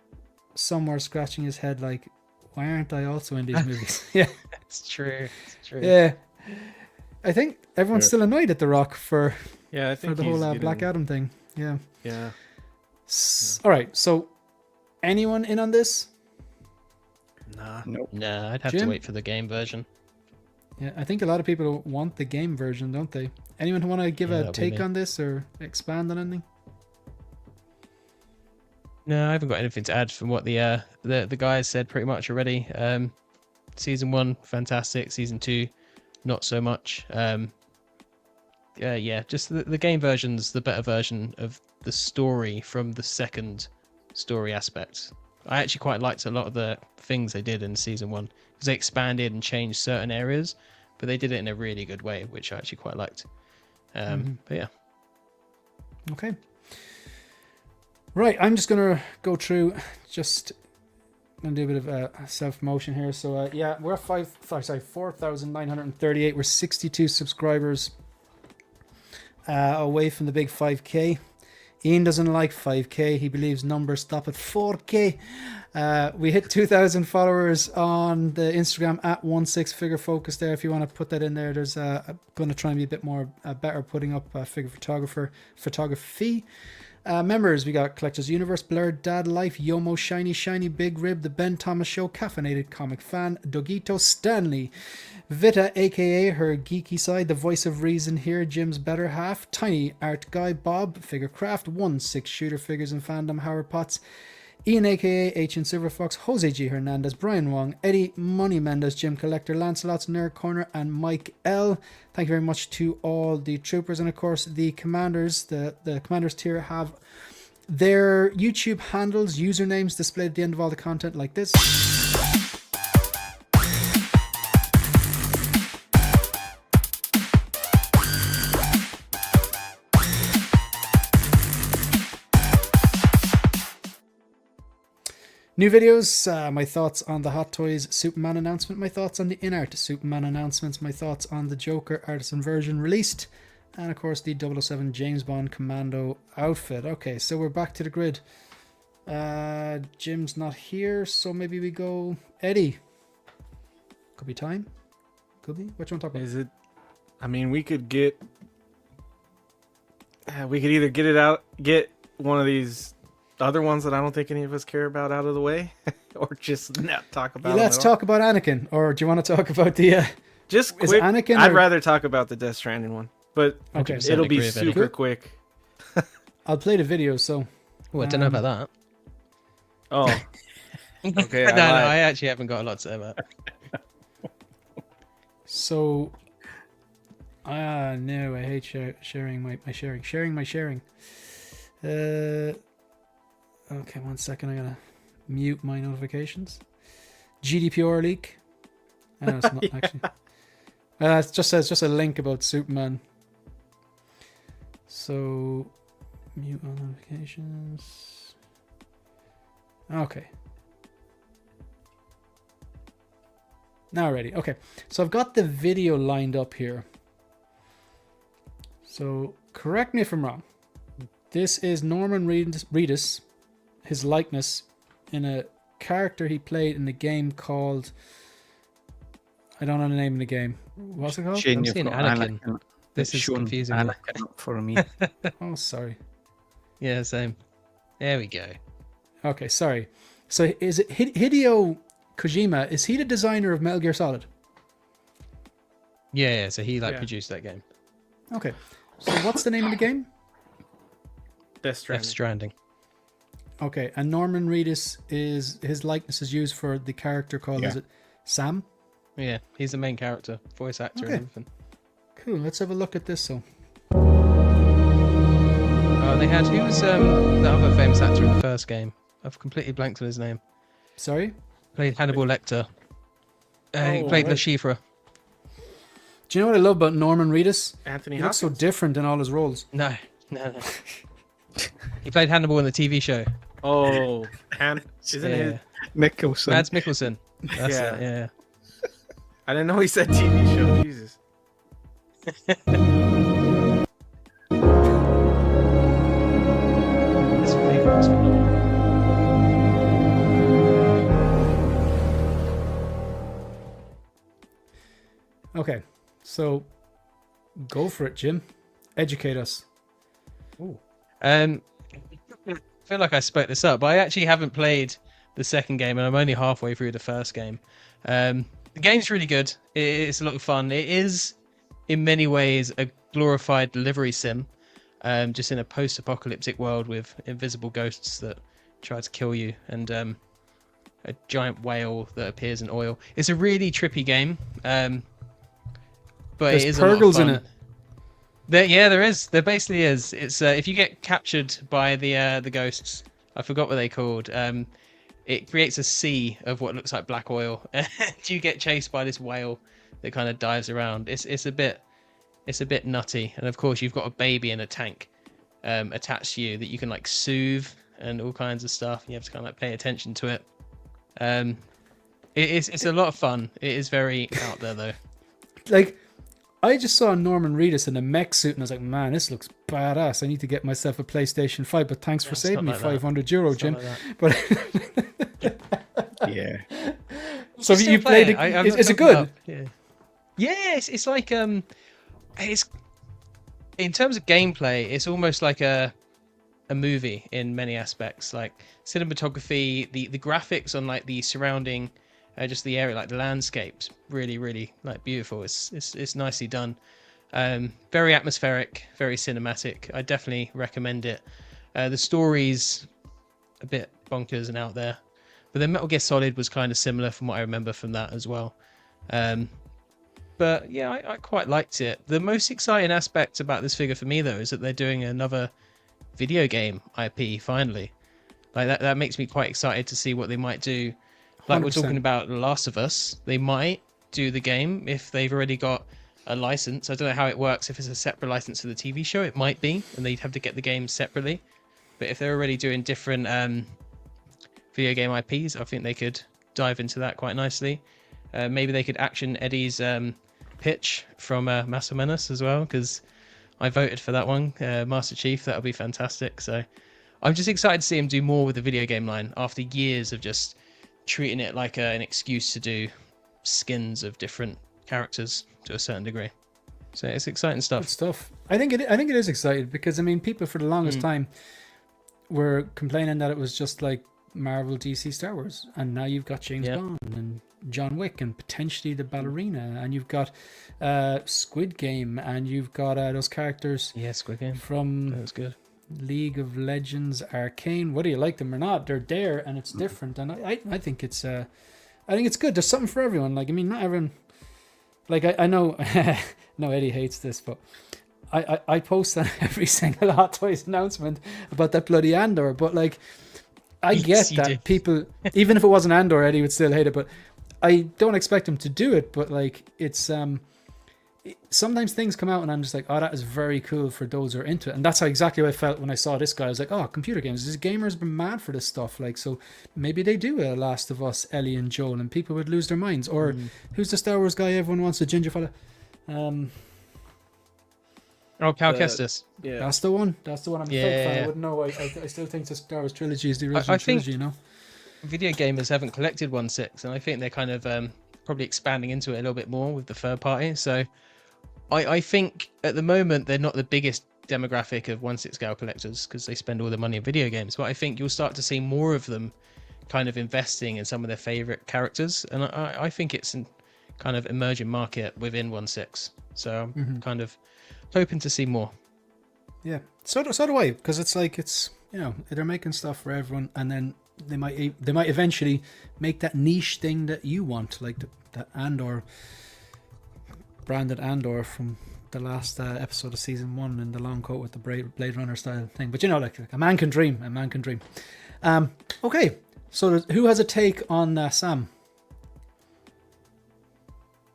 somewhere scratching his head like, why aren't I also in these movies? Yeah. It's true. Yeah. I think everyone's still annoyed at The Rock for I think the whole Black Adam thing. Yeah. Yeah. All right. So anyone in on this? Nah. No. Nah, I'd have Jim? to wait for the game version. Yeah, I think a lot of people want the game version, don't they? Anyone who want to give Yeah, a that'll be take me. on this or expand on anything? No, I haven't got anything to add from what the guys said pretty much already. Season 1, fantastic. Season 2, not so much. Yeah, just the game version's the better version of the story from the second story aspect. I actually quite liked a lot of the things they did in Season 1 because they expanded and changed certain areas, but they did it in a really good way, which I actually quite liked. But yeah. Okay. Right, I'm just going to go through, going to do a bit of self-promotion here. So, yeah, we're at 4,938. We're 62 subscribers away from the big 5K. Ian doesn't like 5K. He believes numbers stop at 4K. We hit 2,000 followers on the Instagram at 16figurefocus there. If you want to put that in there, there's going to try and be a bit more better putting up figure photography. Members, we got Collectors Universe, Blurred Dad Life, Yomo, Shiny, Big Rib, The Ben Thomas Show, Caffeinated Comic Fan, Dogito, Stanley, Vita, aka her geeky side, the voice of reason here, Jim's better half, Tiny, Art Guy, Bob, Figurecraft, 1-6 Shooter Figures and Fandom, Howard Potts, Ian aka H and Silverfox, Jose G Hernandez, Brian Wong, Eddie Money Mendes, Jim Collector, Lancelot's Nerd Corner, and Mike L. Thank you very much to all the troopers, and of course the commanders. The commanders tier have their YouTube handles, usernames displayed at the end of all the content like this. New videos, my thoughts on the Hot Toys Superman announcement, my thoughts on the INART Superman announcements, my thoughts on the Joker artisan version released, and of course the 007 James Bond Commando outfit. Okay, so we're back to the grid. Jim's not here, so maybe we go Eddie. Could be time. Could be. What you want to talk about? Is it? I mean, we could get. We could either get one of these other ones that I don't think any of us care about out of the way, or just not talk about. Let's talk about Anakin, or do you want to talk about the? Just quick. Anakin. I'd rather talk about the Death Stranding one, but okay, it'll be super quick. I'll play the video. So. Oh, I don't know about that. Oh. Okay. No, I actually haven't got a lot to say about it. So. No, I hate sharing my sharing. Sharing my sharing. Okay, 1 second. I'm gonna mute my notifications. GDPR leak. No, it's not Yeah. actually. It just says a link about Superman. So mute all notifications. Okay. Now ready. Okay, so I've got the video lined up here. So correct me if I'm wrong. This is Norman Reedus, his likeness in a character he played in a game called, I don't know the name of the game. What's it called? Shane, I'm you've seeing got Anakin. This It's is shown confusing. Anakin up for me. Oh, sorry. Yeah, same. There we go. Okay, sorry. So is it Hideo Kojima? Is he the designer of Metal Gear Solid? Yeah, so he Yeah. produced that game. Okay. So what's the name of the game? Death Stranding. Death Stranding. Okay, and Norman Reedus is his likeness is used for the character called is it Sam? Yeah, he's the main character, voice actor, Okay. and everything. Cool. Let's have a look at this. So Oh, they had who was the other famous actor in the first game? I've completely blanked on his name. sorry. Played Hannibal Lecter. He Oh, played right. Le Chiffre. Do you know what I love about Norman Reedus? Anthony He looks so Hopkins. different in all his roles. No. He played Hannibal in the TV show. Oh, isn't Yeah. it? Mickelson. Mads Mikkelsen. That's Yeah. it, yeah. I didn't know he said TV show. Jesus. His favourite was phenomenal. Okay, so go for it, Jim. Educate us. I feel like I spoke this up, but I actually haven't played the second game, and I'm only halfway through the first game. The game's really good. It's a lot of fun. It is, in many ways, a glorified delivery sim, just in a post-apocalyptic world with invisible ghosts that try to kill you, and a giant whale that appears in oil. It's a really trippy game, but There's it is a lot of Purgles fun. in it. There is. There basically is. It's if you get captured by the ghosts, I forgot what they called. It creates a sea of what looks like black oil, and you get chased by this whale that kind of dives around. It's a bit nutty, and of course you've got a baby in a tank attached to you that you can like soothe and all kinds of stuff. You have to kind of like pay attention to it. It's a lot of fun. It is very out there though. Like, I just saw Norman Reedus in a mech suit and I was like, man, this looks badass. I need to get myself a PlayStation 5, but thanks for it's saving me not like that. €500, It's Jim. not like But Yeah. so Still you play played it. I'm Is not it talking good? about- yeah, it's like it's in terms of gameplay, it's almost like a movie in many aspects. Like cinematography, the graphics on like the surrounding, just the area, like the landscapes, really like beautiful. It's nicely done. Very atmospheric, very cinematic. I definitely recommend it. The story's a bit bonkers and out there. But then Metal Gear Solid was kind of similar from what I remember from that as well. But yeah, I quite liked it. The most exciting aspect about this figure for me, though, is that they're doing another video game IP finally. Like that makes me quite excited to see what they might do. Like 100%. We're talking about The Last of Us, they might do the game if they've already got a license. I don't know how it works. If it's a separate license to the TV show, it might be, and they'd have to get the game separately. But if they're already doing different video game IPs, I think they could dive into that quite nicely. Maybe they could action Eddie's pitch from Master Menace as well, because I voted for that one, Master Chief. That'll be fantastic. So I'm just excited to see him do more with the video game line after years of just treating it like an excuse to do skins of different characters to a certain degree. So it's exciting stuff. Good stuff. I think it is exciting because, I mean, people for the longest time were complaining that it was just like Marvel, DC, Star Wars, and now you've got James Bond and John Wick and potentially the ballerina, and you've got Squid Game, and you've got those characters Squid Game from that was good. League of Legends, Arcane, whether you like them or not, they're there and it's different, and I think it's good. There's something for everyone. Like, I mean, not everyone, like I know no, Eddie hates this, but I post on every single Hot Toys announcement about that bloody Andor, but like I get that people, even if it wasn't Andor, Eddie would still hate it, but I don't expect him to do it. But like, it's sometimes things come out and I'm just like, oh, that is very cool for those who are into it. And that's how exactly what I felt when I saw this guy. I was like, oh, computer games, these gamers been mad for this stuff. Like, so maybe they do a Last of Us, Ellie and Joel, and people would lose their minds. Or who's the Star Wars guy everyone wants, the ginger fella? Cal Kestis. Yeah, that's the one. I'm a fake fan. I wouldn't know. I still think the Star Wars trilogy is the original trilogy. You know, video gamers haven't collected 1/6, and I think they're kind of probably expanding into it a little bit more with the third party. So I think at the moment they're not the biggest demographic of 1/6 scale collectors because they spend all their money on video games. But I think you'll start to see more of them kind of investing in some of their favorite characters, and I think it's a kind of emerging market within 1/6. So I'm kind of hoping to see more. Yeah, so do I, because it's like, it's, you know, they're making stuff for everyone, and then they might eventually make that niche thing that you want, like the Andor, branded Andor from the last episode of season 1 in the long coat with the Blade Runner style thing. But you know, like a man can dream. Okay, so who has a take on Sam?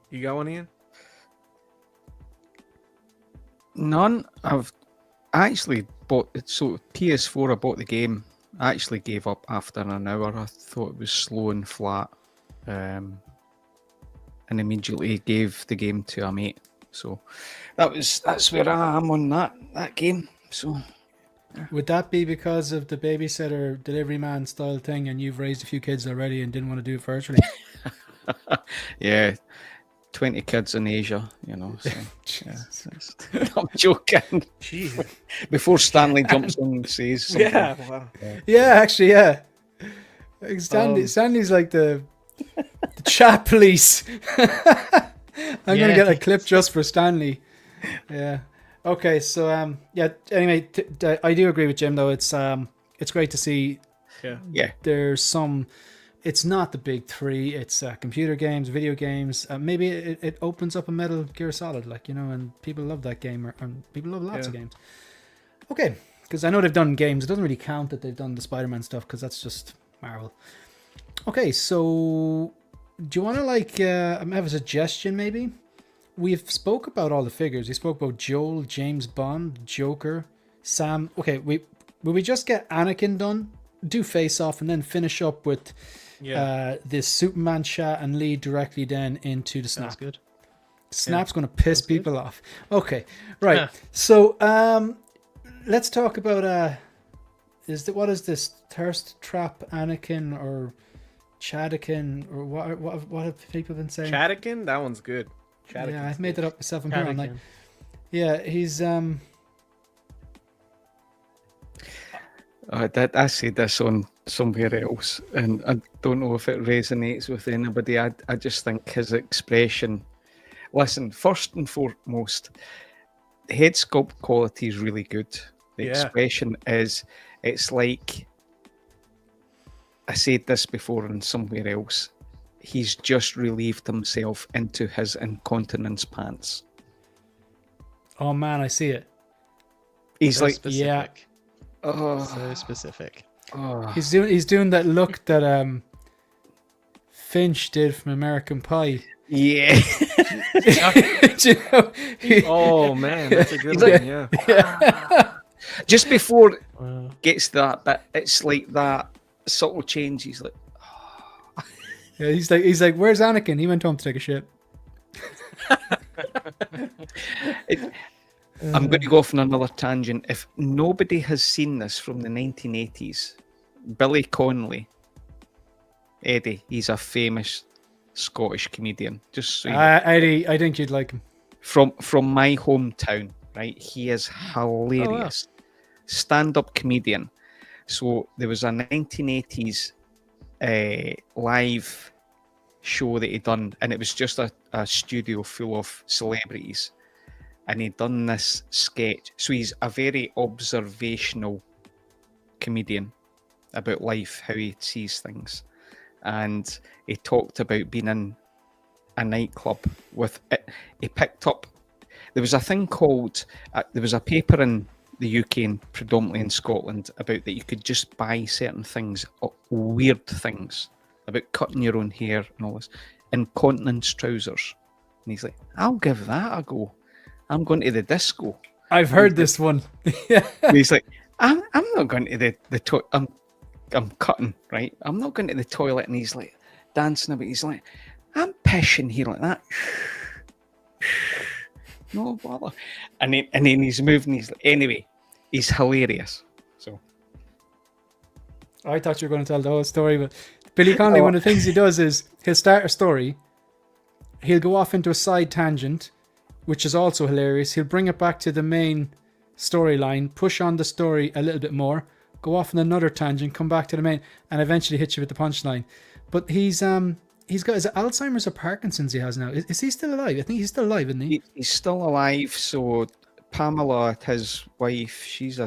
You got one, Ian? None. I've actually bought it. So PS4, I bought the game. I actually gave up after an hour. I thought it was slow and flat, and immediately gave the game to a mate. So that's where I am on that game. So would that be because of the babysitter delivery man style thing, and you've raised a few kids already and didn't want to do it virtually? Yeah. 20 kids in Asia, you know. So, yeah, I'm joking. Jeez. Before Stanley jumps in and says something. Yeah, wow. Yeah, actually, yeah. Stanley's like the chat police. I'm gonna get a clip just for Stanley. Yeah. Okay, so Anyway, I do agree with Jim though. It's great to see. Yeah. There's some. It's not the big three. It's computer games, video games. Maybe it opens up a Metal Gear Solid, like, you know, and people love that game, and people love lots of games. Okay, because I know they've done games. It doesn't really count that they've done the Spider-Man stuff because that's just Marvel. Okay, so do you want to have a suggestion maybe? We've spoke about all the figures. We spoke about Joel, James Bond, Joker, Sam. Okay, will we just get Anakin done? Do Face Off and then finish up with this Superman chat and lead directly then into the Snap. That's good. Snap's going to piss people off. Okay, right. So let's talk about what is this, Thirst Trap Anakin or Chadakin, or what have people been saying? Chadakin? That one's good. Yeah, I made that up myself. I'm like, yeah, he's I said this on somewhere else, and I don't know if it resonates with anybody. I just think his expression. Listen, first and foremost, head sculpt quality is really good. The expression is, it's like I said this before and somewhere else. He's just relieved himself into his incontinence pants. Oh man, I see it. He's So like, specific. oh, So specific. oh. He's doing that look that Finch did from American Pie. Yeah. Do you know? Oh man, that's a good He's one. Yeah. Just before Wow. gets to that bit, it's like that subtle change. He's like, Yeah, he's like, where's Anakin? He went home to take a shit. I'm going to go off on another tangent. If nobody has seen this from the 1980s, Billy Connolly, Eddie, he's a famous Scottish comedian. Just so you know. Eddie, I think you'd like him. From my hometown, right? He is hilarious. Stand-up comedian. So there was a 1980s live show that he done, and it was just a studio full of celebrities, and he'd done this sketch. So he's a very observational comedian about life, how he sees things, and he talked about being in a nightclub with it. He picked up, there was a thing called there was a paper in the UK and predominantly in Scotland about that you could just buy certain things, weird things about cutting your own hair and all this, incontinence trousers. And he's like, I'll give that a go. I'm going to the disco. I've heard this one. Yeah. And he's like, I'm not going to the toilet. I'm cutting, right? I'm not going to the toilet. And he's like dancing about. He's like, I'm pissing here like that. No bother. And then he's moving. He's like, anyway, he's hilarious. So I thought you were going to tell the whole story, but Billy Connolly, one of the things he does is he'll start a story, he'll go off into a side tangent, which is also hilarious. He'll bring it back to the main storyline, push on the story a little bit more, go off on another tangent, come back to the main, and eventually hit you with the punchline. But he's got, is it Alzheimer's or Parkinson's he has now? Is he still alive? I think he's still alive, isn't he? he's still alive. So Pamela, his wife, she's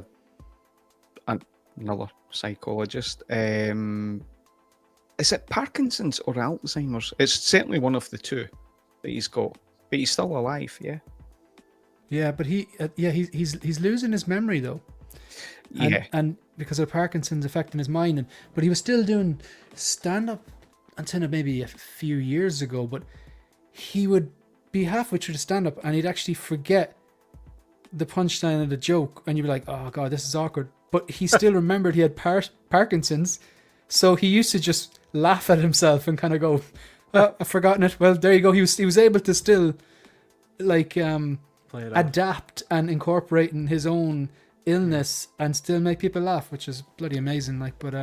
another psychologist. Is it Parkinson's or Alzheimer's? It's certainly one of the two that he's got, but he's still alive. Yeah. Yeah, but he's losing his memory though. And because of Parkinson's affecting his mind, but he was still doing stand up until maybe a few years ago. But he would be halfway through the stand up and he'd actually forget the punchline of the joke, and you'd be like, "Oh God, this is awkward." But he still remembered he had Parkinson's, so he used to just laugh at himself and kind of go, "Oh, I've forgotten it." Well, there you go. He was able to still like adapt and incorporate in his own illness and still make people laugh, which is bloody amazing. Like, but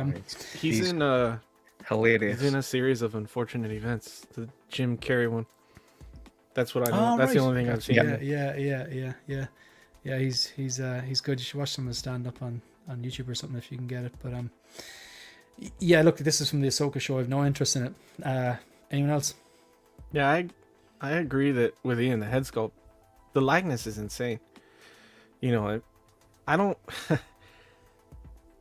He's in hilarious. He's in a series of unfortunate events. The Jim Carrey one. That's what I know. Oh, That's right. the only thing I've seen. Yeah. He's good. You should watch some of his stand up on YouTube or something if you can get it. But yeah, look, this is from the Ahsoka show. I have no interest in it. Anyone else? Yeah, I agree that with Ian, the head sculpt, the likeness is insane. You know, I don't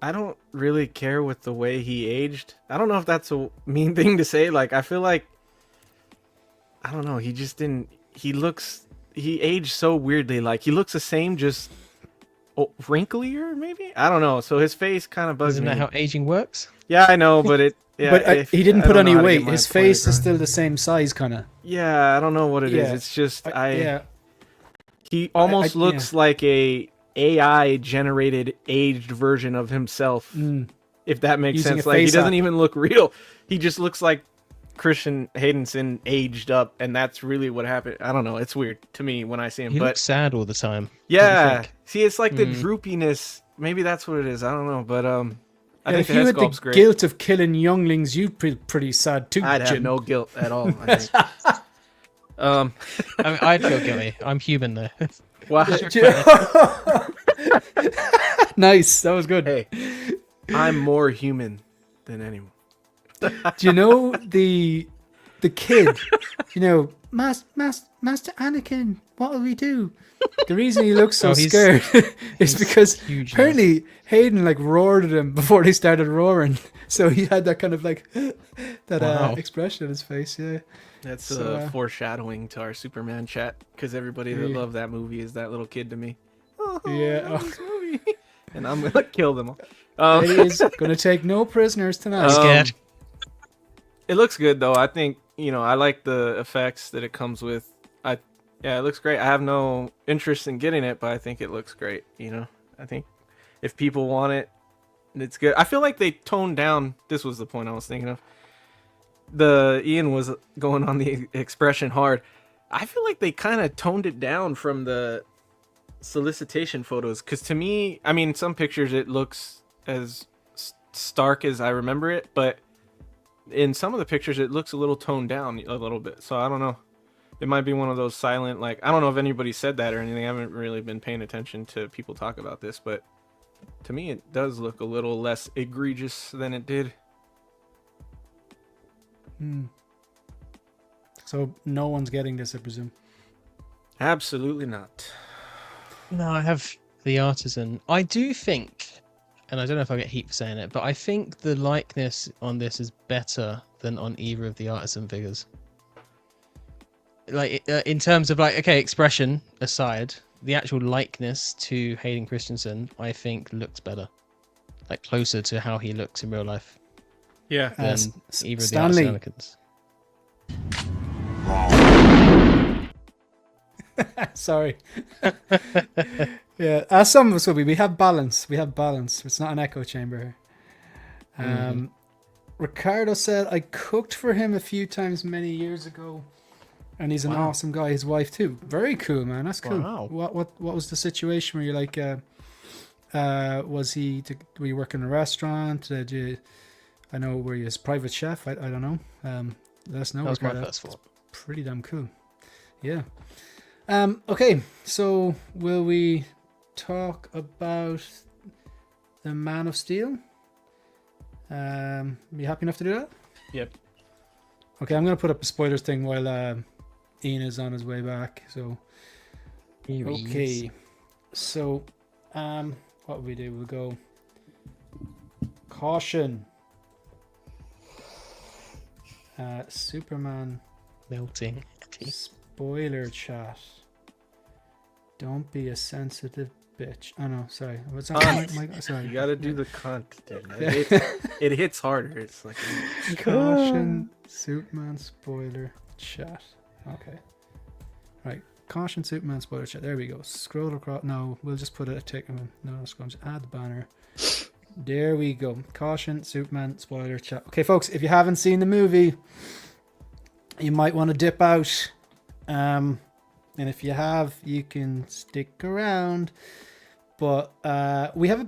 I don't really care with the way he aged. I don't know if that's a mean thing to say. Like, I feel like, I don't know, he just didn't, he aged so weirdly. Like, he looks the same, just wrinklier, maybe? I don't know. So his face kind of bugs Isn't me. that how aging works? Yeah, I know, but it... Yeah, but he didn't put any weight. His face is still the same size, kind of. Yeah, I don't know what it is. It's just, he almost looks like a AI generated aged version of himself, if that makes sense. Like, he doesn't even look real. He just looks like Christian Haydenson aged up, and that's really what happened. I don't know. It's weird to me when I see him. He looks sad all the time. Yeah. See, it's like the droopiness. Maybe that's what it is. I don't know, but I think if you had the great. guilt of killing younglings, you'd be pretty sad too. I'd have no guilt at all. I think. I mean, I'd feel guilty. I'm human though. Wow. Nice. That was good. Hey, I'm more human than anyone. Do you know the kid? You know, Master Master Anakin, what will we do? The reason he looks so Oh, he's- scared is because huge now. apparently Hayden like roared at him before they started roaring. So he had that kind of like that Wow. expression on his face. Yeah. That's So, foreshadowing to our Superman chat, because everybody that Really? loved that movie is that little kid to me. Oh, Yeah. I love this movie. And I'm gonna kill them all. Eddie is going to take no prisoners tonight. Scared. It looks good though. I think, I like the effects that it comes with. Yeah, it looks great. I have no interest in getting it, but I think it looks great. I think if people want it, it's good. I feel like they toned down. This was the point I was thinking of. Ian was going on the expression hard. I feel like they kind of toned it down from the solicitation photos, because to me, I mean, some pictures it looks as stark as I remember it, but in some of the pictures it looks a little toned down a little bit. So I don't know. It might be one of those silent, like, I don't know if anybody said that or anything. I haven't really been paying attention to people talk about this, but to me it does look a little less egregious than it did. So no one's getting this, I presume. Absolutely not. No, I have the artisan. I do think, and I don't know if I get heat for saying it, but I think the likeness on this is better than on either of the artisan figures. Like, in terms of, like, okay, expression aside, the actual likeness to Hayden Christensen, I think, looks better. Like, closer to how he looks in real life Yeah. than either of the Stanley. artisan Anakins. Sorry. Yeah, as some of us will be. We have balance. It's not an echo chamber here. Ricardo said, I cooked for him a few times many years ago, and he's an awesome guy. His wife too. Very cool, man. That's cool. Wow. What was the situation where you're like, were you working in a restaurant? I know, were you his private chef? I don't know. Let us know. That was my Ricardo. first thought. Pretty damn cool. Yeah. Okay, so will we talk about the Man of Steel? You happy enough to do that? Yep. Okay, I'm gonna put up a spoilers thing while Ian is on his way back. So Here he is. okay, so what will we do? We'll go caution. Superman Melting. spoiler chat. Don't be a sensitive bitch. Oh no, sorry. What's that? Sorry. You gotta do the cunt, dude. Yeah. It hits harder. It's like Caution, Superman spoiler chat. Okay. Right. Caution, Superman spoiler chat. There we go. Scroll across. No, we'll just put a tick. No, scroll. Just add the banner. There we go. Caution, Superman spoiler chat. Okay, folks, if you haven't seen the movie, you might want to dip out. And if you have, you can stick around. But we have a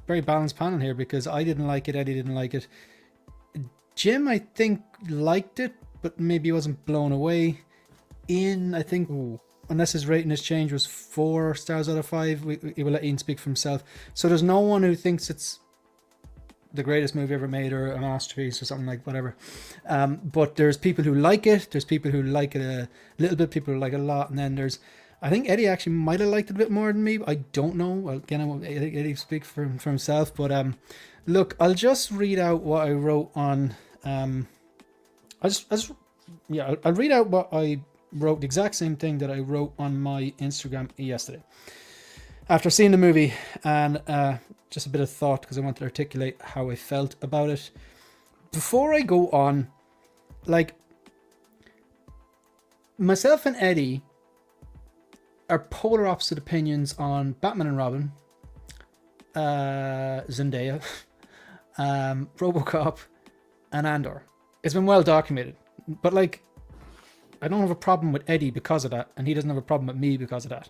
very balanced panel here, because I didn't like it, Eddie didn't like it. Jim, I think, liked it, but maybe wasn't blown away. Ian, I think, unless his rating has changed, was 4 stars out of 5. We will let Ian speak for himself. So there's no one who thinks it's the greatest movie ever made or a masterpiece or something, like whatever. But there's people who like it. There's people who like it a little bit. People who like it a lot. And then I think Eddie actually might have liked it a bit more than me. I don't know. Well, again, I won't Eddie speak for himself. But look, I'll just read out what I wrote on. I'll read out what I wrote. The exact same thing that I wrote on my Instagram yesterday after seeing the movie, and just a bit of thought, because I want to articulate how I felt about it. Before I go on, like, myself and Eddie are polar opposite opinions on Batman and Robin, Zendaya, RoboCop, and Andor. It's been well documented, but like, I don't have a problem with Eddie because of that, and he doesn't have a problem with me because of that.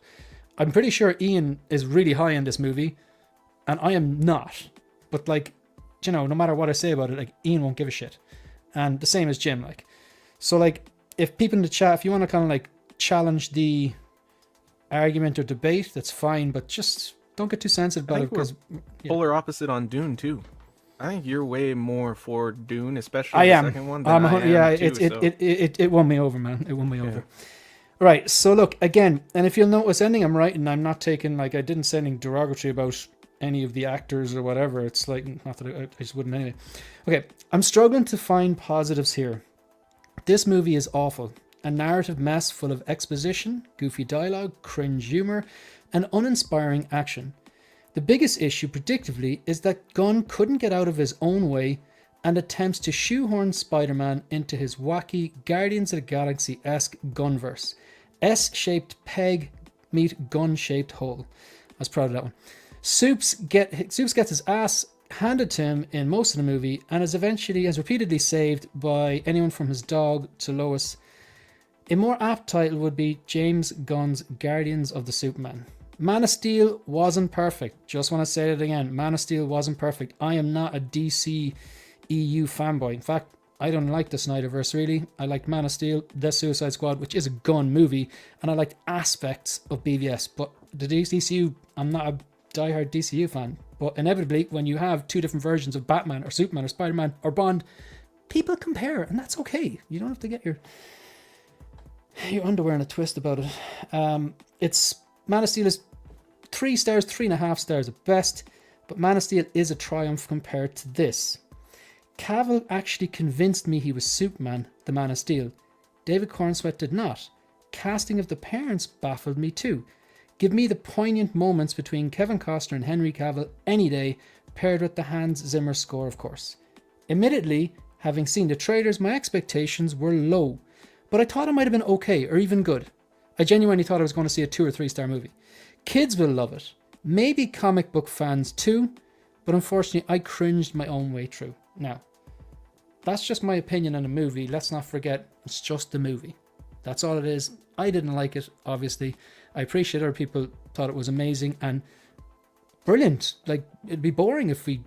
I'm pretty sure Ian is really high on this movie, and I am not. But like, no matter what I say about it, like, Ian won't give a shit. And the same as Jim, like. So like, if people in the chat, if you want to kind of like challenge the argument or debate, that's fine, but just don't get too sensitive about it, because polar opposite on Dune too. I think you're way more for Dune, especially I the am. second one. Than I am Yeah, too, so. it won me over, man. It won me over. Right. So look again, and if you'll notice, anything I'm writing, I'm not taking like I didn't say anything derogatory about any of the actors or whatever. It's like not that I just wouldn't anyway. Okay, I'm struggling to find positives here. This movie is awful. A narrative mess full of exposition, goofy dialogue, cringe humor, and uninspiring action. The biggest issue, predictably, is that Gunn couldn't get out of his own way and attempts to shoehorn Spider-Man into his wacky Guardians of the Galaxy-esque Gunverse. S-shaped peg meet gun-shaped hole. I was proud of that one. Soups gets his ass handed to him in most of the movie and is repeatedly saved by anyone from his dog to Lois. A more apt title would be James Gunn's Guardians of the Superman. Man of Steel wasn't perfect. Just want to say it again. Man of Steel wasn't perfect. I am not a DC EU fanboy. In fact, I don't like the Snyderverse really. I liked Man of Steel, The Suicide Squad, which is a Gunn movie, and I liked aspects of BVS. But the DCU, I'm not a diehard DCU fan. But inevitably, when you have two different versions of Batman or Superman or Spider-Man or Bond, people compare, and that's okay. You don't have to get your underwear in a twist about it. It's Man of Steel is 3 stars, 3.5 stars at best, but Man of Steel is a triumph compared to this. Cavill actually convinced me he was Superman, the Man of Steel. David Cornsweet did not. Casting of the parents baffled me too. Give me the poignant moments between Kevin Costner and Henry Cavill any day, paired with the Hans Zimmer score, of course. Admittedly, having seen the trailers, my expectations were low, but I thought it might have been okay or even good. I genuinely thought I was going to see a 2 or 3 star movie. Kids will love it. Maybe comic book fans too, but unfortunately I cringed my own way through. Now, that's just my opinion on a movie. Let's not forget, it's just a movie. That's all it is. I didn't like it, obviously. I appreciate other people thought it was amazing and brilliant. Like, it'd be boring if we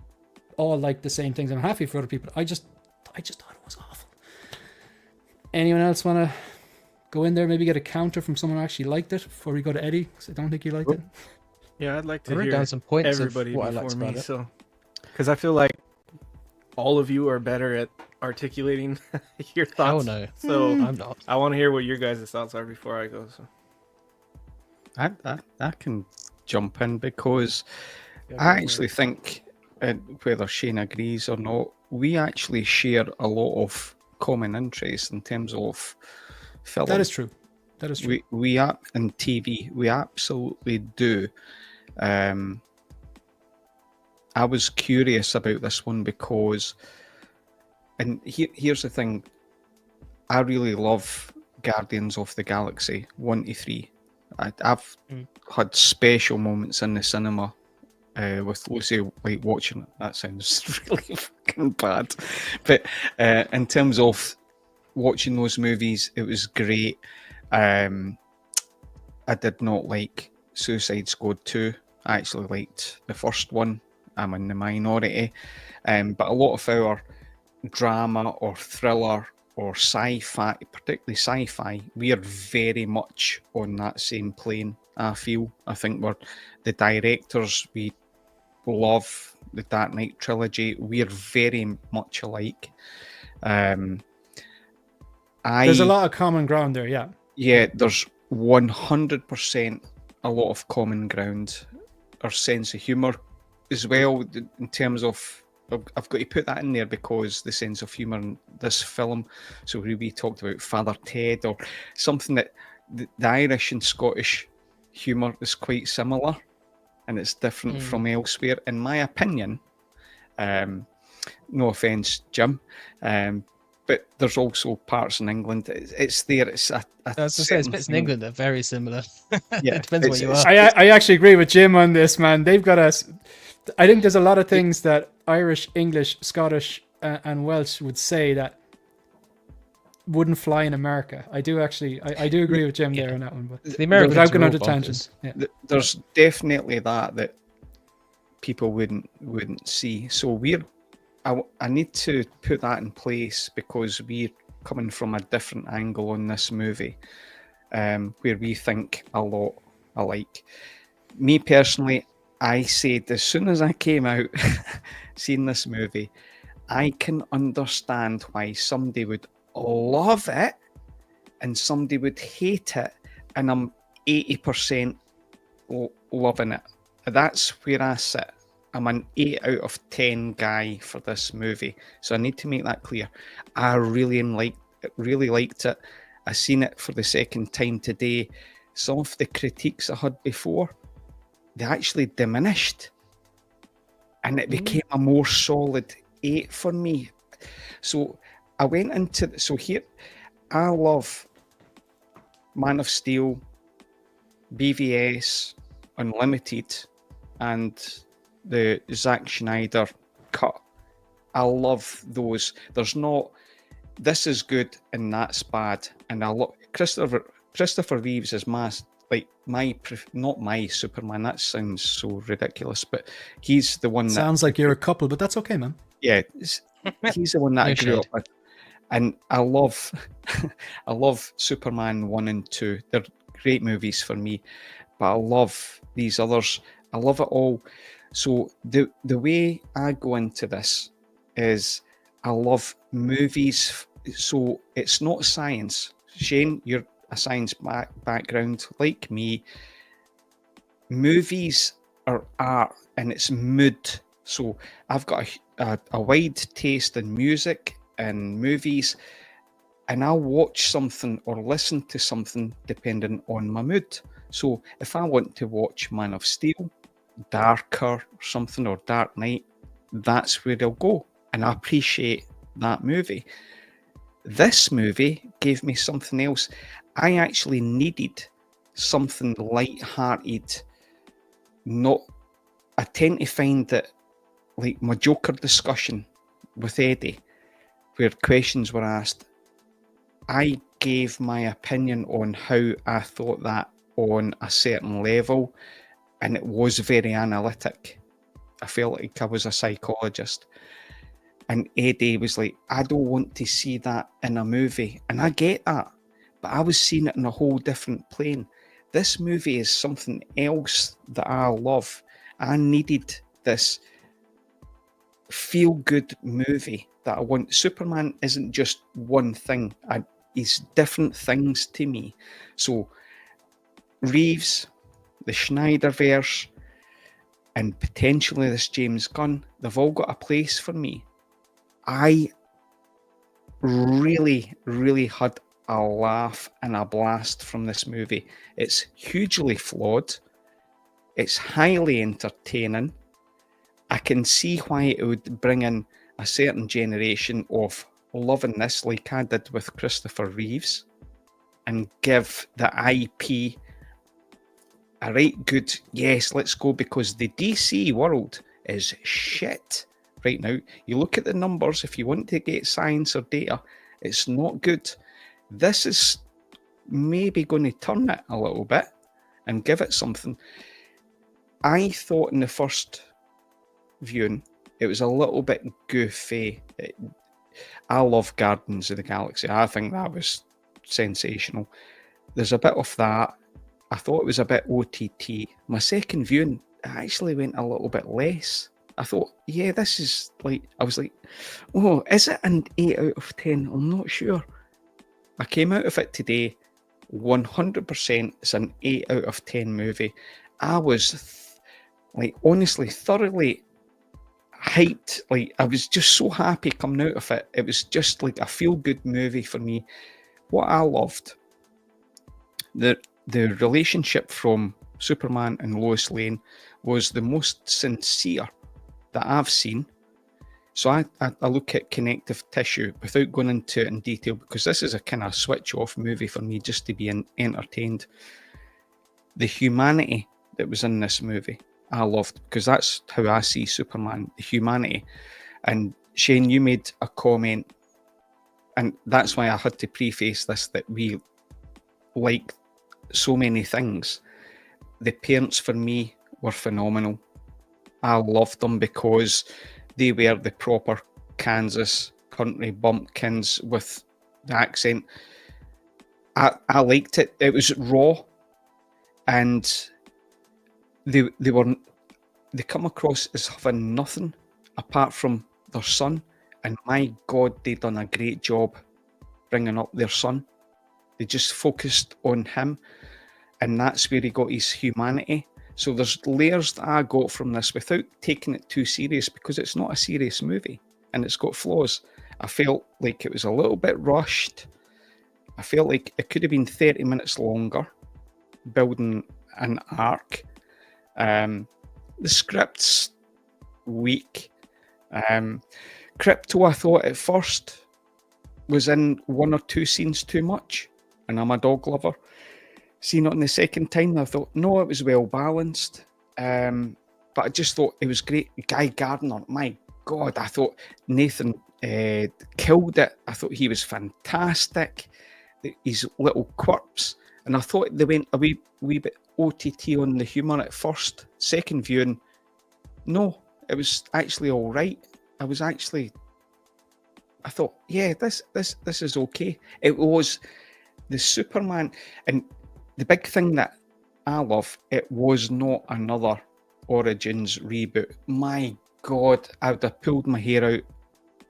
all liked the same things. I'm happy for other people. I just thought it was awful. Anyone else want to go in there, maybe get a counter from someone who actually liked it before we go to Eddie? Because I don't think he liked it. Yeah, I'd like to I wrote hear down some points everybody of what I before liked me. about it. So, because I feel like all of you are better at articulating your thoughts. Hell no. So I'm not. I want to hear what your guys' thoughts are before I go. So I can jump in because I actually think, whether Shane agrees or not, we actually share a lot of common interests in terms of film. That is true. That is true. We are in TV. We absolutely do. I was curious about this one because, and here's the thing, I really love Guardians of the Galaxy 1 to 3. I've had special moments in the cinema with Lucy, like watching it. That sounds really fucking bad, but in terms of watching those movies, it was great. I did not like Suicide Squad 2. I actually liked the first one. I'm in the minority, but a lot of our drama or thriller or sci-fi, particularly sci-fi, we are very much on that same plane. I feel. I think we're the directors. We love the Dark Knight trilogy. We are very much alike. There's a lot of common ground there, yeah. Yeah, there's 100% a lot of common ground. Our sense of humour as well, in terms of, I've got to put that in there because the sense of humour in this film, so we talked about Father Ted or something that the Irish and Scottish humour is quite similar and it's different from elsewhere, in my opinion. No offence, Jim, but there's also parts in England. It's there. It's I was going to say, bits in England are very similar. Yeah, it depends where you are. I actually agree with Jim on this, man. They've got us. I think there's a lot of things that Irish, English, Scottish, and Welsh would say that wouldn't fly in America. I do actually. I do agree with Jim there on that one. But The Americans without are going all on to tangents, bonkers. yeah. There's definitely that people wouldn't see. So I need to put that in place because we're coming from a different angle on this movie, where we think a lot alike. Me personally, I said as soon as I came out, seeing this movie, I can understand why somebody would love it and somebody would hate it, and I'm 80% loving it. That's where I sit. I'm an 8 out of 10 guy for this movie, so I need to make that clear. I really liked it. I seen it for the second time today. Some of the critiques I had before, they actually diminished, and it became a more solid 8 for me. So I went into here. I love Man of Steel, BVS, Unlimited, and the Zack Snyder cut. I love those. There's not this is good and that's bad. And I love Christopher Reeves is not my Superman. That sounds so ridiculous, but he's the one that sounds like you're a couple, but that's okay, man. Yeah, he's the one that I grew up with. And I love Superman 1 and 2. They're great movies for me, but I love these others. I love it all. So the way I go into this is I love movies. So it's not science. Shane, you're a science background like me. Movies are art and it's mood. So I've got a wide taste in music and movies, and I'll watch something or listen to something depending on my mood. So if I want to watch Man of Steel, darker or something, or Dark Knight, that's where I'll go, and I appreciate that movie. This movie gave me something else. I actually needed something light-hearted. I tend to find that, like my Joker discussion with Eddie, where questions were asked, I gave my opinion on how I thought that on a certain level, and it was very analytic. I felt like I was a psychologist. And Eddie was like, I don't want to see that in a movie. And I get that, but I was seeing it in a whole different plane. This movie is something else that I love. I needed this feel-good movie that I want. Superman isn't just one thing. He's different things to me. So Reeves, the Snyderverse, and potentially this James Gunn, they've all got a place for me. I really, really had a laugh and a blast from this movie. It's hugely flawed. It's highly entertaining. I can see why it would bring in a certain generation of loving this, like I did with Christopher Reeves, and give the IP a right good, yes, let's go, because the DC world is shit right now. You look at the numbers, if you want to get science or data, it's not good. This is maybe going to turn it a little bit and give it something. I thought in the first viewing, it was a little bit goofy. I love Guardians of the Galaxy. I think that was sensational. There's a bit of that. I thought it was a bit OTT. My second viewing, it actually went a little bit less. I thought, yeah, this is like, I was like, oh, is it an 8 out of 10? I'm not sure. I came out of it today, 100% it's an 8 out of 10 movie. I was honestly thoroughly hyped. Like, I was just so happy coming out of it. It was just like a feel-good movie for me. What I loved, the relationship from Superman and Lois Lane was the most sincere that I've seen. So I look at connective tissue without going into it in detail, because this is a kind of switch-off movie for me, just to be entertained. The humanity that was in this movie, I loved, because that's how I see Superman, the humanity. And Shane, you made a comment, and that's why I had to preface this, that we like so many things. The parents for me were phenomenal. I loved them because they were the proper Kansas country bumpkins with the accent. I liked it. It was raw, and they were they come across as having nothing apart from their son, and my God, they done a great job bringing up their son. They just focused on him, and that's where he got his humanity. So there's layers that I got from this without taking it too serious, because it's not a serious movie and it's got flaws. I felt like it was a little bit rushed. I felt like it could have been 30 minutes longer, building an arc. The script's weak. Crypto, I thought at first, was in one or two scenes too much, and I'm a dog lover. Seeing it on the second time, I thought, no, it was well balanced. But I just thought it was great. Guy Gardner, my God, I thought Nathan killed it. I thought he was fantastic. His little quirks. And I thought they went a wee bit OTT on the humour at first. Second viewing, no, it was actually all right. I thought, yeah, this is okay. It was the Superman, and the big thing that I love, it was not another Origins reboot. My God, I would have pulled my hair out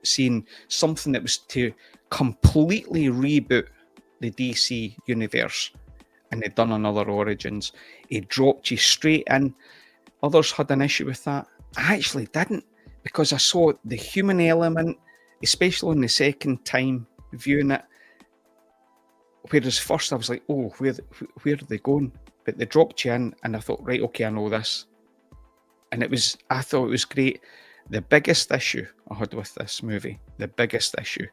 seeing something that was to completely reboot the DC universe, and they'd done another Origins. It dropped you straight in. Others had an issue with that. I actually didn't, because I saw the human element, especially on the second time viewing it. Whereas first I was like, oh, where are they going? But they dropped you in, and I thought, right, okay, I know this. And I thought it was great. The biggest issue I had with this movie, the biggest issue,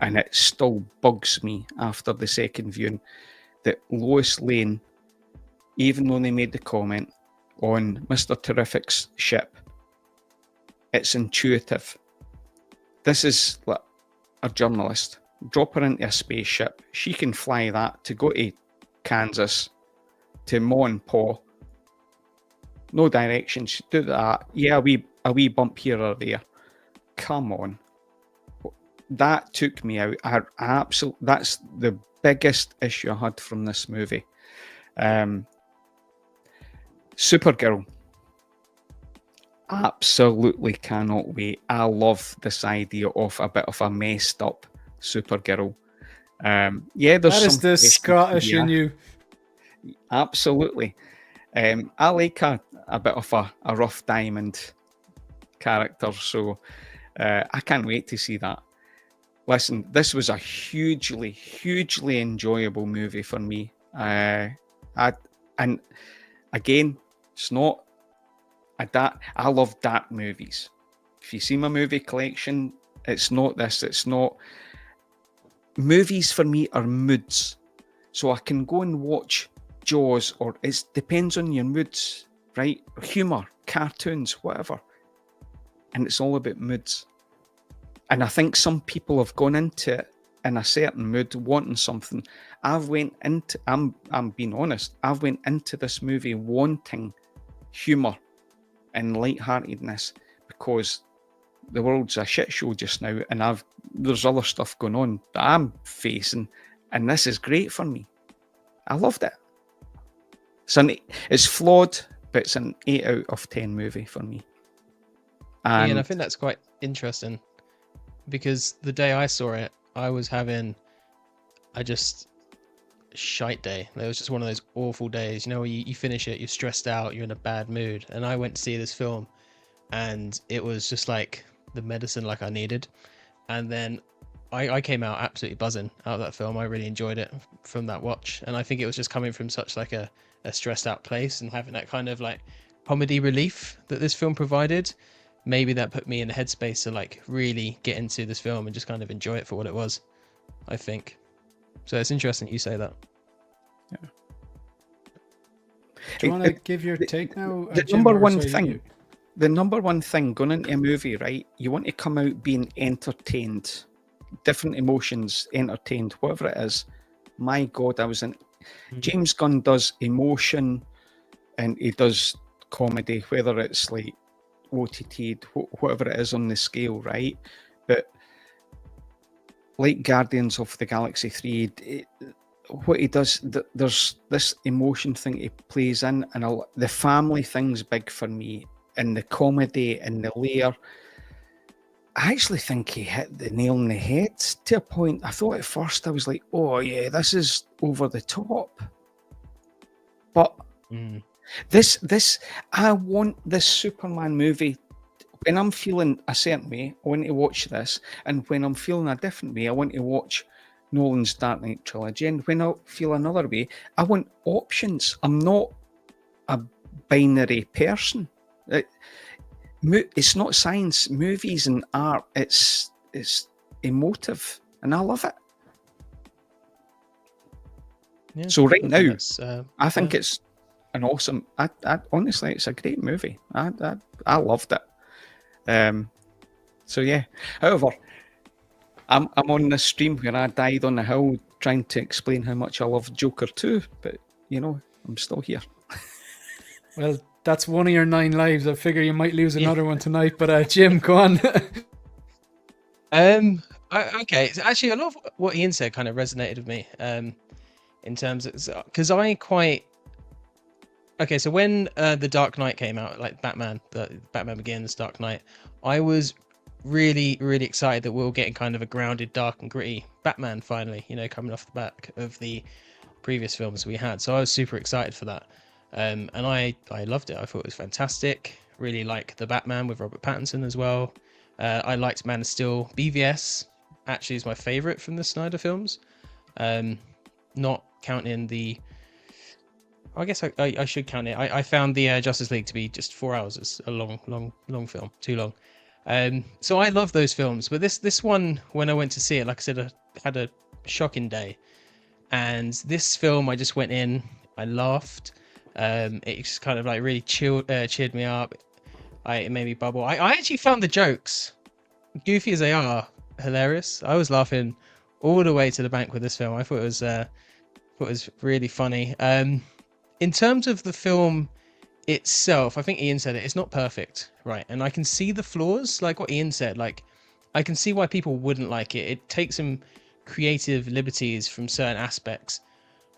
and it still bugs me after the second viewing, that Lois Lane, even though they made the comment on Mr. Terrific's ship, it's intuitive. This is like a journalist. Drop her into a spaceship. She can fly that to go to Kansas, to Ma and Pa. No directions. Do that. Yeah, a wee bump here or there. Come on. That took me out. That's the biggest issue I had from this movie. Supergirl. Absolutely cannot wait. I love this idea of a bit of a messed up Supergirl. Yeah, there's that is the Scottish in you. Absolutely. I like a bit of a rough diamond character, so I can't wait to see that. Listen, this was a hugely, hugely enjoyable movie for me. And again, it's not I love dark movies. If you see my movie collection, it's not this. It's not. Movies for me are moods. So I can go and watch Jaws, or it depends on your moods, right? Humour, cartoons, whatever. And it's all about moods. And I think some people have gone into it in a certain mood, wanting something. I'm being honest, I've went into this movie wanting humour and lightheartedness, because the world's a shit show just now, and there's other stuff going on that I'm facing, and this is great for me. I loved it. It's flawed, but it's an 8 out of 10 movie for me. And I think that's quite interesting, because the day I saw it, I was having a just shite day. It was just one of those awful days, where you finish it, you're stressed out, you're in a bad mood. And I went to see this film, and it was just like the medicine like I needed. And then I came out absolutely buzzing out of that film. I really enjoyed it from that watch. And I think it was just coming from such like a stressed out place, and having that kind of like comedy relief that this film provided. Maybe that put me in a headspace to like really get into this film and just kind of enjoy it for what it was, I think. So it's interesting you say that. Yeah. Do you want to give your take now? The number one thing going into a movie, right? You want to come out being entertained, different emotions, entertained, whatever it is. My God, I was in. James Gunn does emotion, and he does comedy, whether it's like OTT, whatever it is on the scale, right? But like Guardians of the Galaxy 3, what he does, there's this emotion thing he plays in, and the family thing's big for me. and the comedy and the layer. I actually think he hit the nail on the head to a point. I thought at first I was like, oh yeah, this is over the top. But this I want this Superman movie. When I'm feeling a certain way, I want to watch this. And when I'm feeling a different way, I want to watch Nolan's Dark Knight trilogy. And when I feel another way, I want options. I'm not a binary person. It's not science. Movies and art, it's emotive. And I love it. Yeah, so right now, I think yeah. it's an awesome... I honestly, it's a great movie. I loved it. So yeah. However, I'm on this stream where I died on the hill trying to explain how much I love Joker 2, but you know, I'm still here. Well, that's one of your 9 lives. I figure you might lose another one tonight, but Jim, go on. Okay. So actually, a lot of what Ian said kind of resonated with me. In terms of, because I quite... Okay, so when the Dark Knight came out, like Batman Begins, Dark Knight, I was really, really excited that we were getting kind of a grounded, dark and gritty Batman finally, you know, coming off the back of the previous films we had. So I was super excited for that. And I loved it. I thought it was fantastic. Really like the Batman with Robert Pattinson as well. I liked Man of Steel. BVS actually is my favorite from the Snyder films. Not counting the... I guess I should count it. I found the Justice League to be just 4 hours. It's a long film, too long. So I love those films, but this one, when I went to see it, like I said, I had a shocking day. And this film, I just went in, I laughed. It just kind of like really cheered me up. It made me bubble. I actually found the jokes, goofy as they are, hilarious. I was laughing all the way to the bank with this film. I thought it was really funny. In terms of the film itself, I think Ian said it's not perfect, right? And I can see the flaws, like what Ian said. Like, I can see why people wouldn't like it. It takes some creative liberties from certain aspects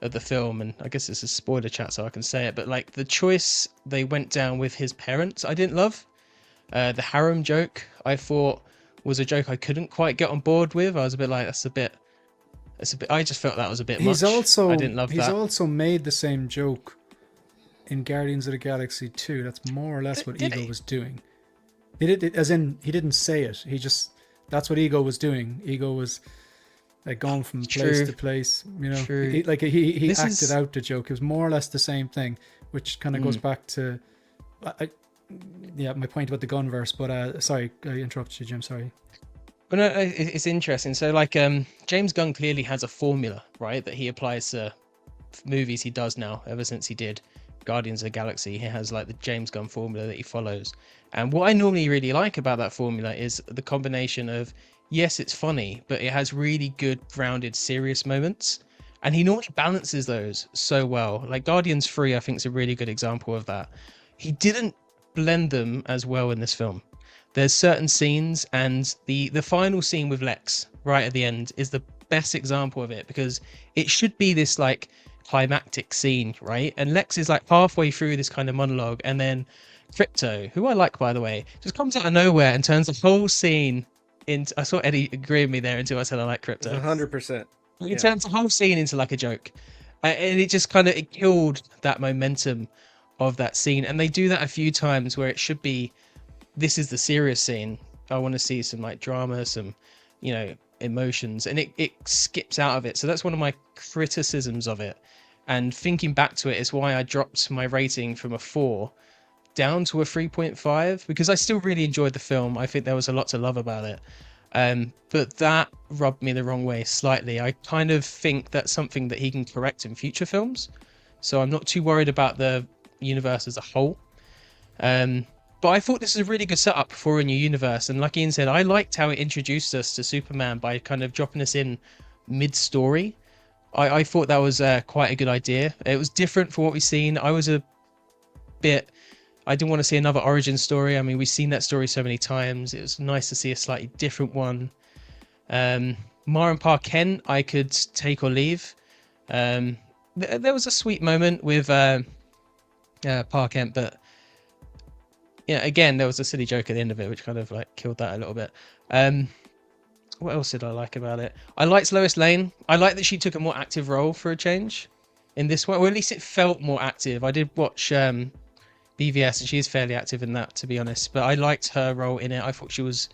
of the film, and I guess this is spoiler chat, so I can say it. But like the choice they went down with his parents, I didn't love. The harem joke, I thought was a joke I couldn't quite get on board with. I was a bit like, that's a bit. I just felt that was a bit much. I didn't love that. He's also made the same joke in Guardians of the Galaxy 2. That's more or less what Ego was doing. He did, as in, he didn't say it. That's what Ego was doing. Ego was like going from place to place. You know, he acted out the joke. It was more or less the same thing, which kind of goes back to, my point about the Gunverse. But sorry, I interrupted you, Jim. Sorry. But no, it's interesting. So like James Gunn clearly has a formula, right, that he applies to movies he does now. Ever since he did Guardians of the Galaxy, he has like the James Gunn formula that he follows. And what I normally really like about that formula is the combination of, yes, it's funny, but it has really good grounded serious moments, and he normally balances those so well. Like Guardians 3, I think, is a really good example of that. He didn't blend them as well in this film. There's certain scenes, and the final scene with Lex right at the end is the best example of it, because it should be this like climactic scene, right? And Lex is like halfway through this kind of monologue, and then Crypto, who I like by the way, just comes out of nowhere and turns the whole scene into... I saw Eddie agree with me there until I said I like Crypto. 100%. It turns the whole scene into like a joke, and it just kind of killed that momentum of that scene. And they do that a few times where it should be, this is the serious scene, I want to see some like drama, some, you know, emotions, and it skips out of it. So that's one of my criticisms of it. And thinking back to it is why I dropped my rating from a 4 down to a 3.5, because I still really enjoyed the film. I think there was a lot to love about it. But that rubbed me the wrong way slightly. I kind of think that's something that he can correct in future films. So I'm not too worried about the universe as a whole. But I thought this is a really good setup for a new universe. And like Ian said, I liked how it introduced us to Superman by kind of dropping us in mid-story. I thought that was quite a good idea. It was different for what we've seen. I was a bit... I didn't want to see another origin story. I mean, we've seen that story so many times. It was nice to see a slightly different one. Mar and Pa Kent, I could take or leave. There was a sweet moment with Pa Kent, but yeah, again, there was a silly joke at the end of it, which kind of like killed that a little bit. What else did I like about it? I liked Lois Lane. I like that she took a more active role for a change in this one, or at least it felt more active. I did watch BVS, and she is fairly active in that, to be honest. But I liked her role in it. I thought she was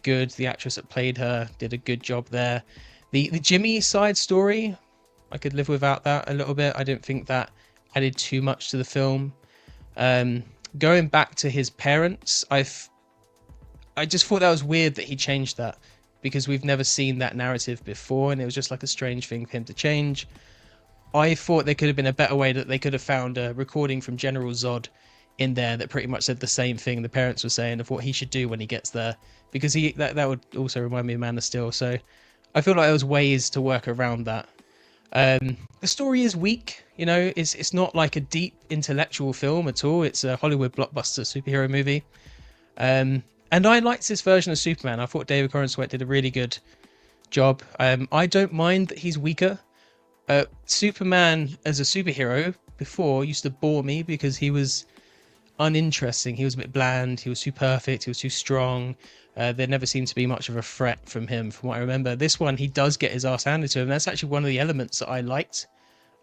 good. The actress that played her did a good job there. The Jimmy side story, I could live without that a little bit. I didn't think that added too much to the film. Going back to his parents, I just thought that was weird that he changed that, because we've never seen that narrative before, and it was just like a strange thing for him to change. I thought there could have been a better way, that they could have found a recording from General Zod in there that pretty much said the same thing the parents were saying of what he should do when he gets there, because that would also remind me of Man of Steel. So I feel like there was ways to work around that. The story is weak, you know. It's not like a deep intellectual film at all. It's a Hollywood blockbuster superhero movie. And I liked this version of Superman. I thought David Corenswet did a really good job. I don't mind that he's weaker. Superman as a superhero before used to bore me because he was uninteresting. He was a bit bland. He was too perfect. He was too strong. There never seemed to be much of a threat from him, from what I remember. This one, he does get his ass handed to him. That's actually one of the elements that I liked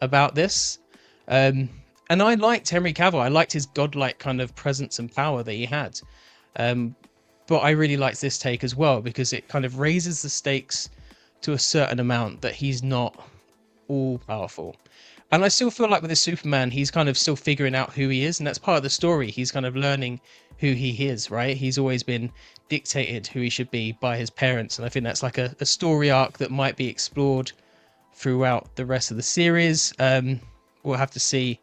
about this. And I liked Henry Cavill. I liked his godlike kind of presence and power that he had. But I really liked this take as well, because it kind of raises the stakes to a certain amount that he's not all powerful. And I still feel like with this Superman, he's kind of still figuring out who he is, and that's part of the story. He's kind of learning who he is, right? He's always been dictated who he should be by his parents, and I think that's like a story arc that might be explored throughout the rest of the series. We'll have to see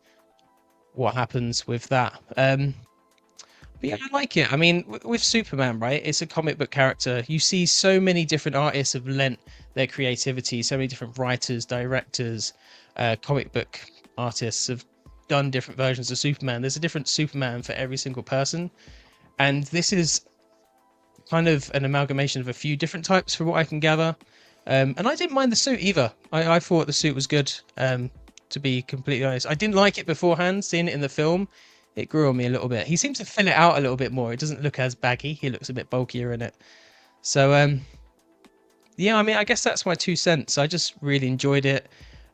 what happens with that. But yeah, I like it. I mean, with Superman, right? It's a comic book character. You see so many different artists have lent their creativity. So many different writers, directors, comic book artists have done different versions of Superman. There's a different Superman for every single person. And this is kind of an amalgamation of a few different types, from what I can gather. And I didn't mind the suit either. I thought the suit was good, to be completely honest. I didn't like it beforehand, seeing it in the film. It grew on me a little bit. He seems to fill it out a little bit more. It doesn't look as baggy. He looks a bit bulkier in it. So, yeah, I mean, I guess that's my 2 cents. I just really enjoyed it.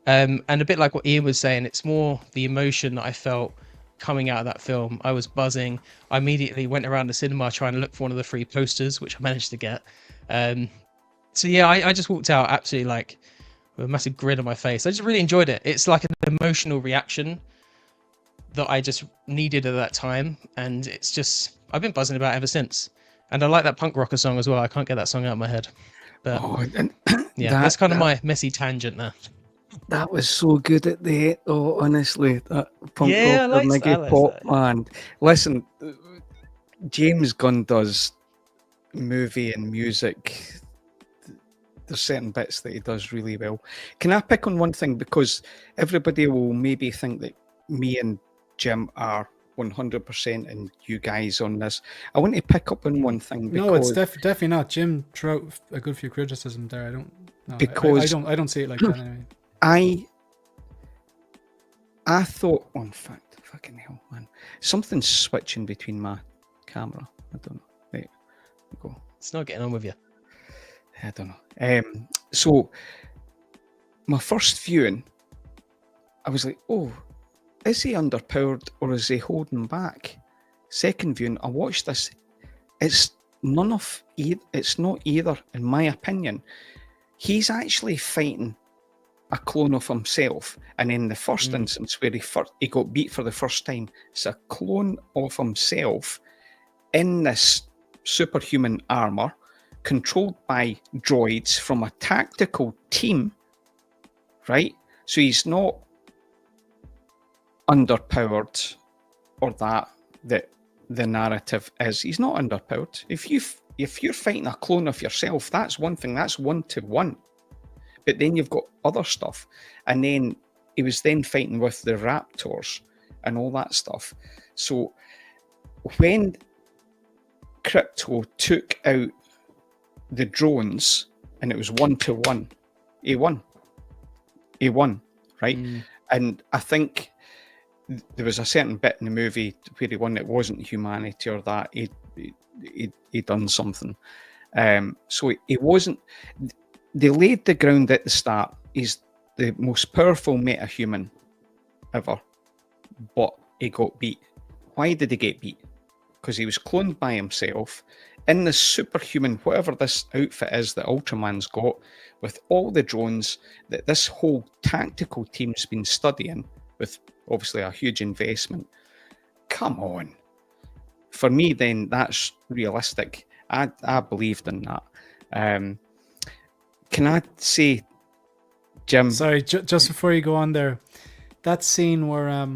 And a bit like what Ian was saying, it's more the emotion that I felt coming out of that film. I was buzzing. I immediately went around the cinema trying to look for one of the free posters, which I managed to get. So, yeah, I just walked out absolutely like with a massive grin on my face. I just really enjoyed it. It's like an emotional reaction that I just needed at that time, and it's just, I've been buzzing about it ever since. And I like that punk rocker song as well. I can't get that song out of my head, but yeah, that's kind of my messy tangent there. That was so good at the end. Oh, honestly, that punk rocker, Iggy Pop, man. Listen, James Gunn does movie and music. There's certain bits that he does really well. Can I pick on one thing? Because everybody will maybe think that me and Jim are 100% and you guys on this. I want to pick up on one thing. No, it's definitely not. Jim threw out a good few criticisms there. I don't see it like that anyway. I thought, in fact, fucking hell, man, something's switching between my camera. I don't know. There we go. It's not getting on with you. I don't know. So my first viewing, I was like, oh, is he underpowered or is he holding back? Second viewing, I watched this. It's not either, in my opinion. He's actually fighting a clone of himself, and in the first instance where he got beat for the first time, it's a clone of himself in this superhuman armor, controlled by droids from a tactical team, right? So he's not underpowered, or that the narrative is. He's not underpowered. If you're fighting a clone of yourself, that's one thing. That's 1-to-1. But then you've got other stuff, and then he was then fighting with the Raptors and all that stuff. So when Crypto took out the drones and it was 1-to-1, he won, right? And I think there was a certain bit in the movie where he won it wasn't humanity or that he'd done something. So he wasn't. They laid the ground at the start. He's the most powerful meta-human ever, but he got beat. Why did he get beat? Because he was cloned by himself in this superhuman, whatever this outfit is that Ultraman's got, with all the drones that this whole tactical team's been studying, with obviously a huge investment. Come on. For me, then, that's realistic. I believed in that. Can I say, Jim? Sorry, just before you go on there, that scene where I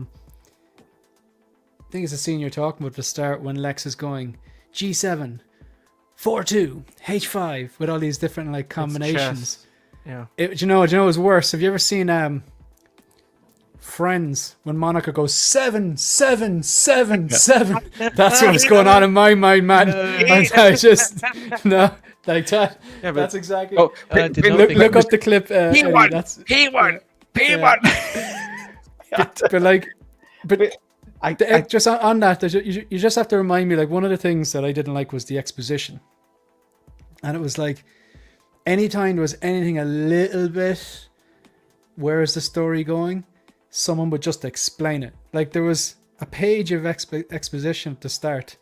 think it's the scene you're talking about at the start when Lex is going G7, 4-2, H5 with all these different like combinations. Yeah. You know it was worse. Have you ever seen Friends when Monica goes 7, 7, 7, 7? That's what's going on in my mind, man. I just no. Like that. Yeah, but, that's exactly. Oh, look up the clip. He won. He won. He won. But I just on that, you just have to remind me. Like one of the things that I didn't like was the exposition, and it was like, anytime there was anything a little bit, where is the story going? Someone would just explain it. Like there was a page of exposition to start,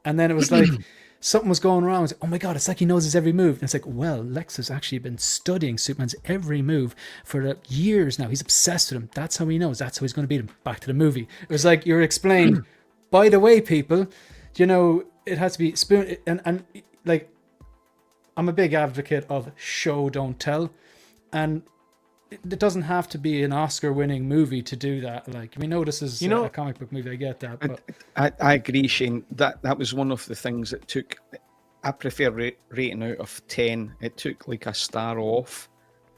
and then it was like. Something was going wrong. I was like, oh my God, it's like he knows his every move. And it's like, well, Lex has actually been studying Superman's every move for years now. He's obsessed with him. That's how he knows. That's how he's going to beat him. Back to the movie. It was like you're explained, by the way, people, you know, it has to be spoon. And like, I'm a big advocate of show, don't tell. And it doesn't have to be an Oscar-winning movie to do that. Like, we know this is a comic book movie. I get that. But I agree, Shane. That was one of the things that took. I prefer rating out of 10. It took like a star off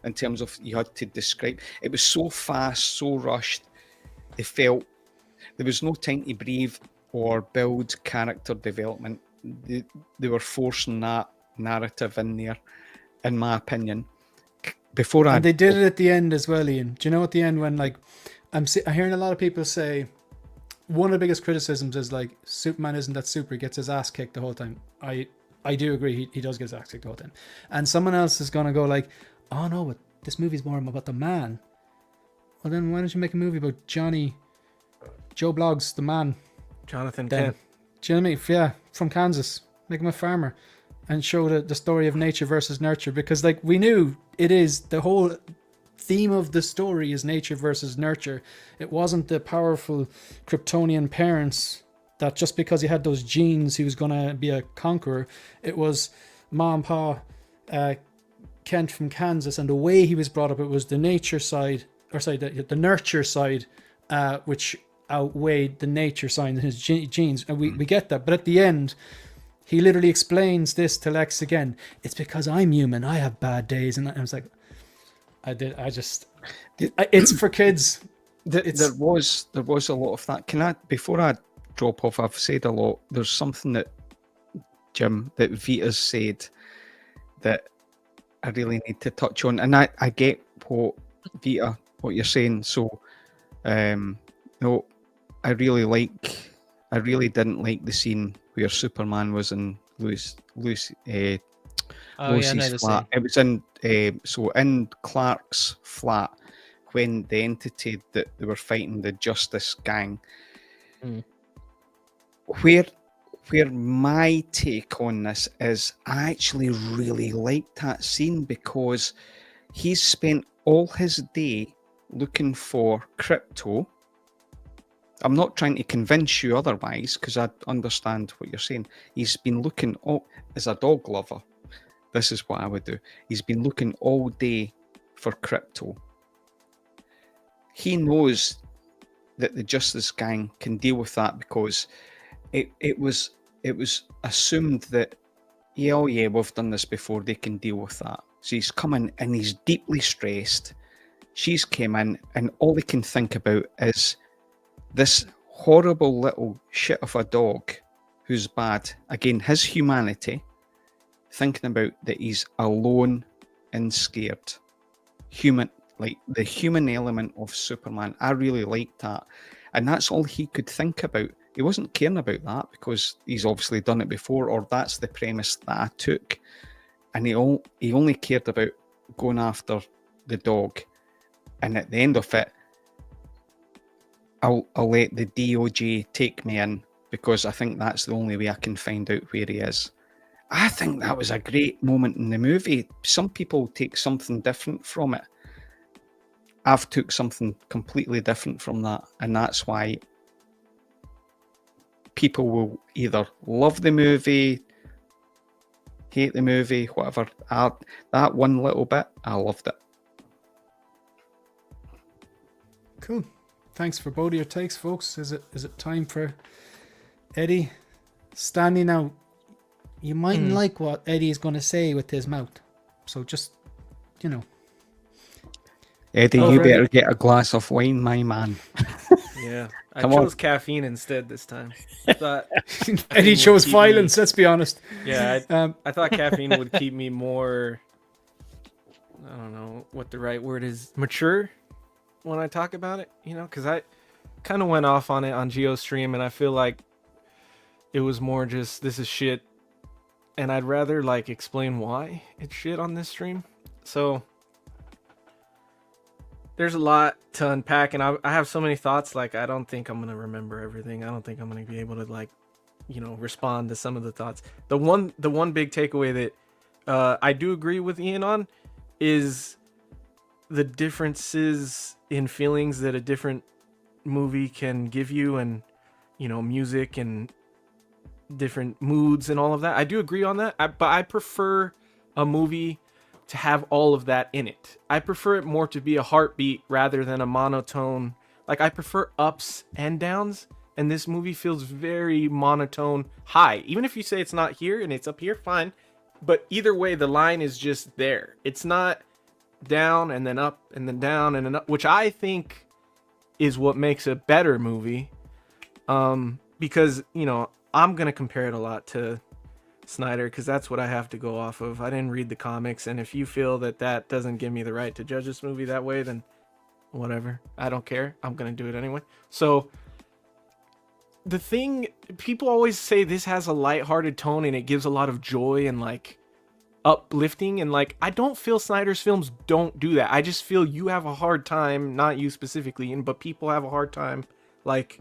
in terms of you had to describe. It was so fast, so rushed. It felt there was no time to breathe or build character development. They were forcing that narrative in there, in my opinion. And they did it at the end as well, Ian. Do you know at the end when like I'm hearing a lot of people say one of the biggest criticisms is like Superman isn't that super, he gets his ass kicked the whole time. I do agree, he does get his ass kicked the whole time. And someone else is gonna go like, oh no, but this movie's more about the man. Well then why don't you make a movie about Joe Bloggs, the man? Jonathan Kent. Do you know what I mean? Yeah, from Kansas. Make him a farmer. And show the story of nature versus nurture, because like we knew it is the whole theme of the story is nature versus nurture. It wasn't the powerful Kryptonian parents that just because he had those genes he was gonna be a conqueror. It was Mom, Pa, Kent from Kansas, and the way he was brought up. It was the nature side, or sorry, the nurture side, which outweighed the nature side in his genes, and we get that. But at the end, he literally explains this to Lex again. It's because I'm human. I have bad days. And I was like, it's for kids. There was a lot of that. Before I drop off, I've said a lot. There's something that, Jim, that Vita's said that I really need to touch on. And I get what you're saying. So, no, I really didn't like the scene where Superman was in Lois's flat. It was in in Clark's flat when the entity that they were fighting, the Justice Gang. Where my take on this is, I actually really liked that scene because he's spent all his day looking for crypto. I'm not trying to convince you otherwise, because I understand what you're saying. He's been looking, as a dog lover, this is what I would do. He's been looking all day for crypto. He knows that the Justice Gang can deal with that because it was assumed that, we've done this before, they can deal with that. So he's come in and he's deeply stressed. She's came in and all he can think about is this horrible little shit of a dog who's bad. Again, his humanity, thinking about that he's alone and scared. Human, like the human element of Superman. I really liked that. And that's all he could think about. He wasn't caring about that because he's obviously done it before, or that's the premise that I took. And he only cared about going after the dog. And at the end of it, I'll let the DOJ take me in because I think that's the only way I can find out where he is. I think that was a great moment in the movie. Some people take something different from it. I've took something completely different from that, and that's why people will either love the movie, hate the movie, whatever. That one little bit, I loved it. Cool. Thanks for both of your takes, folks. Is it time for Eddie? Standing out. You mightn't like what Eddie's going to say with his mouth. So just, Eddie, you better get a glass of wine, my man. Yeah. I Come chose on. caffeine instead this time. I thought Eddie chose violence, let's be honest. Yeah, I thought caffeine would keep me more, I don't know what the right word is, mature when I talk about it, because I kind of went off on it on GeoStream, and I feel like it was more just, this is shit, and I'd rather like explain why it's shit on this stream. So there's a lot to unpack, and I have so many thoughts. Like, I don't think I'm gonna remember everything. I don't think I'm gonna be able to respond to some of the thoughts. The one big takeaway that I do agree with Ian on is the differences in feelings that a different movie can give you, and music and different moods and all of that. I do agree on that, but I prefer a movie to have all of that in it. I prefer it more to be a heartbeat rather than a monotone. Like, I prefer ups and downs, and this movie feels very monotone high. Even if you say it's not here and it's up here, fine. But either way, the line is just there. It's not down and then up and then down and then up, which I think is what makes a better movie. Because, I'm going to compare it a lot to Snyder, because that's what I have to go off of. I didn't read the comics, and if you feel that doesn't give me the right to judge this movie that way, then whatever. I don't care. I'm going to do it anyway. So the thing, people always say this has a lighthearted tone and it gives a lot of joy and like uplifting, and like, I don't feel Snyder's films don't do that. I just feel you have a hard time, not you specifically, but people have a hard time like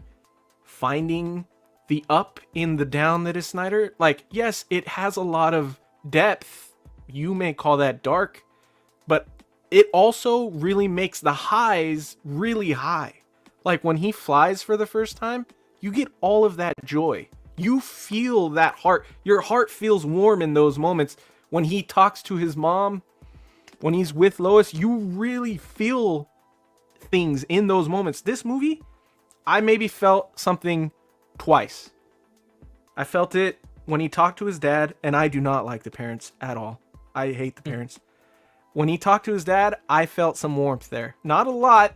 finding the up in the down that is Snyder. Like, yes, it has a lot of depth. You may call that dark, but it also really makes the highs really high. Like, when he flies for the first time, you get all of that joy. You feel that heart. Your heart feels warm in those moments. When he talks to his mom, when he's with Lois, you really feel things in those moments. This movie, I maybe felt something twice. I felt it when he talked to his dad, and I do not like the parents at all. I hate the parents. When he talked to his dad, I felt some warmth there. Not a lot,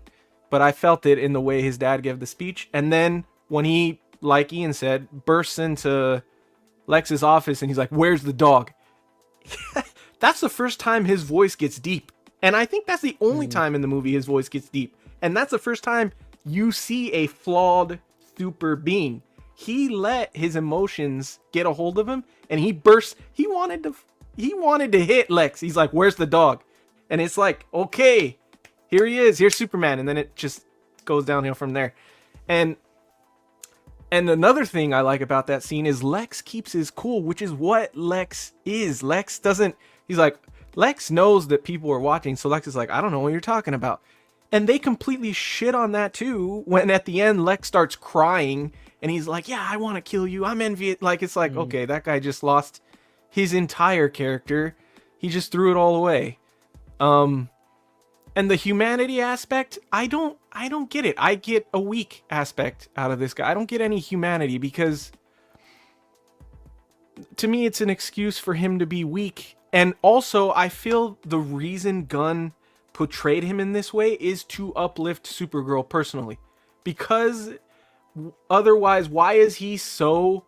but I felt it in the way his dad gave the speech. And then when he, like Ian said, bursts into Lex's office and he's like, "Where's the dog?" That's the first time his voice gets deep. And I think that's the only time in the movie his voice gets deep. And that's the first time you see a flawed super being. He let his emotions get a hold of him, and he burst. He wanted to hit Lex. He's like, "Where's the dog?" And it's like, okay, here he is. Here's Superman. And then it just goes downhill from there. And another thing I like about that scene is Lex keeps his cool, which is what Lex is. Lex knows that people are watching. So Lex is like, "I don't know what you're talking about." And they completely shit on that too, when at the end Lex starts crying and he's like, "Yeah, I want to kill you. I'm envious." Like, it's like, okay, that guy just lost his entire character. He just threw it all away. And the humanity aspect, I don't get it. I get a weak aspect out of this guy. I don't get any humanity, because to me it's an excuse for him to be weak. And also, I feel the reason Gunn portrayed him in this way is to uplift Supergirl personally, because otherwise, why is he so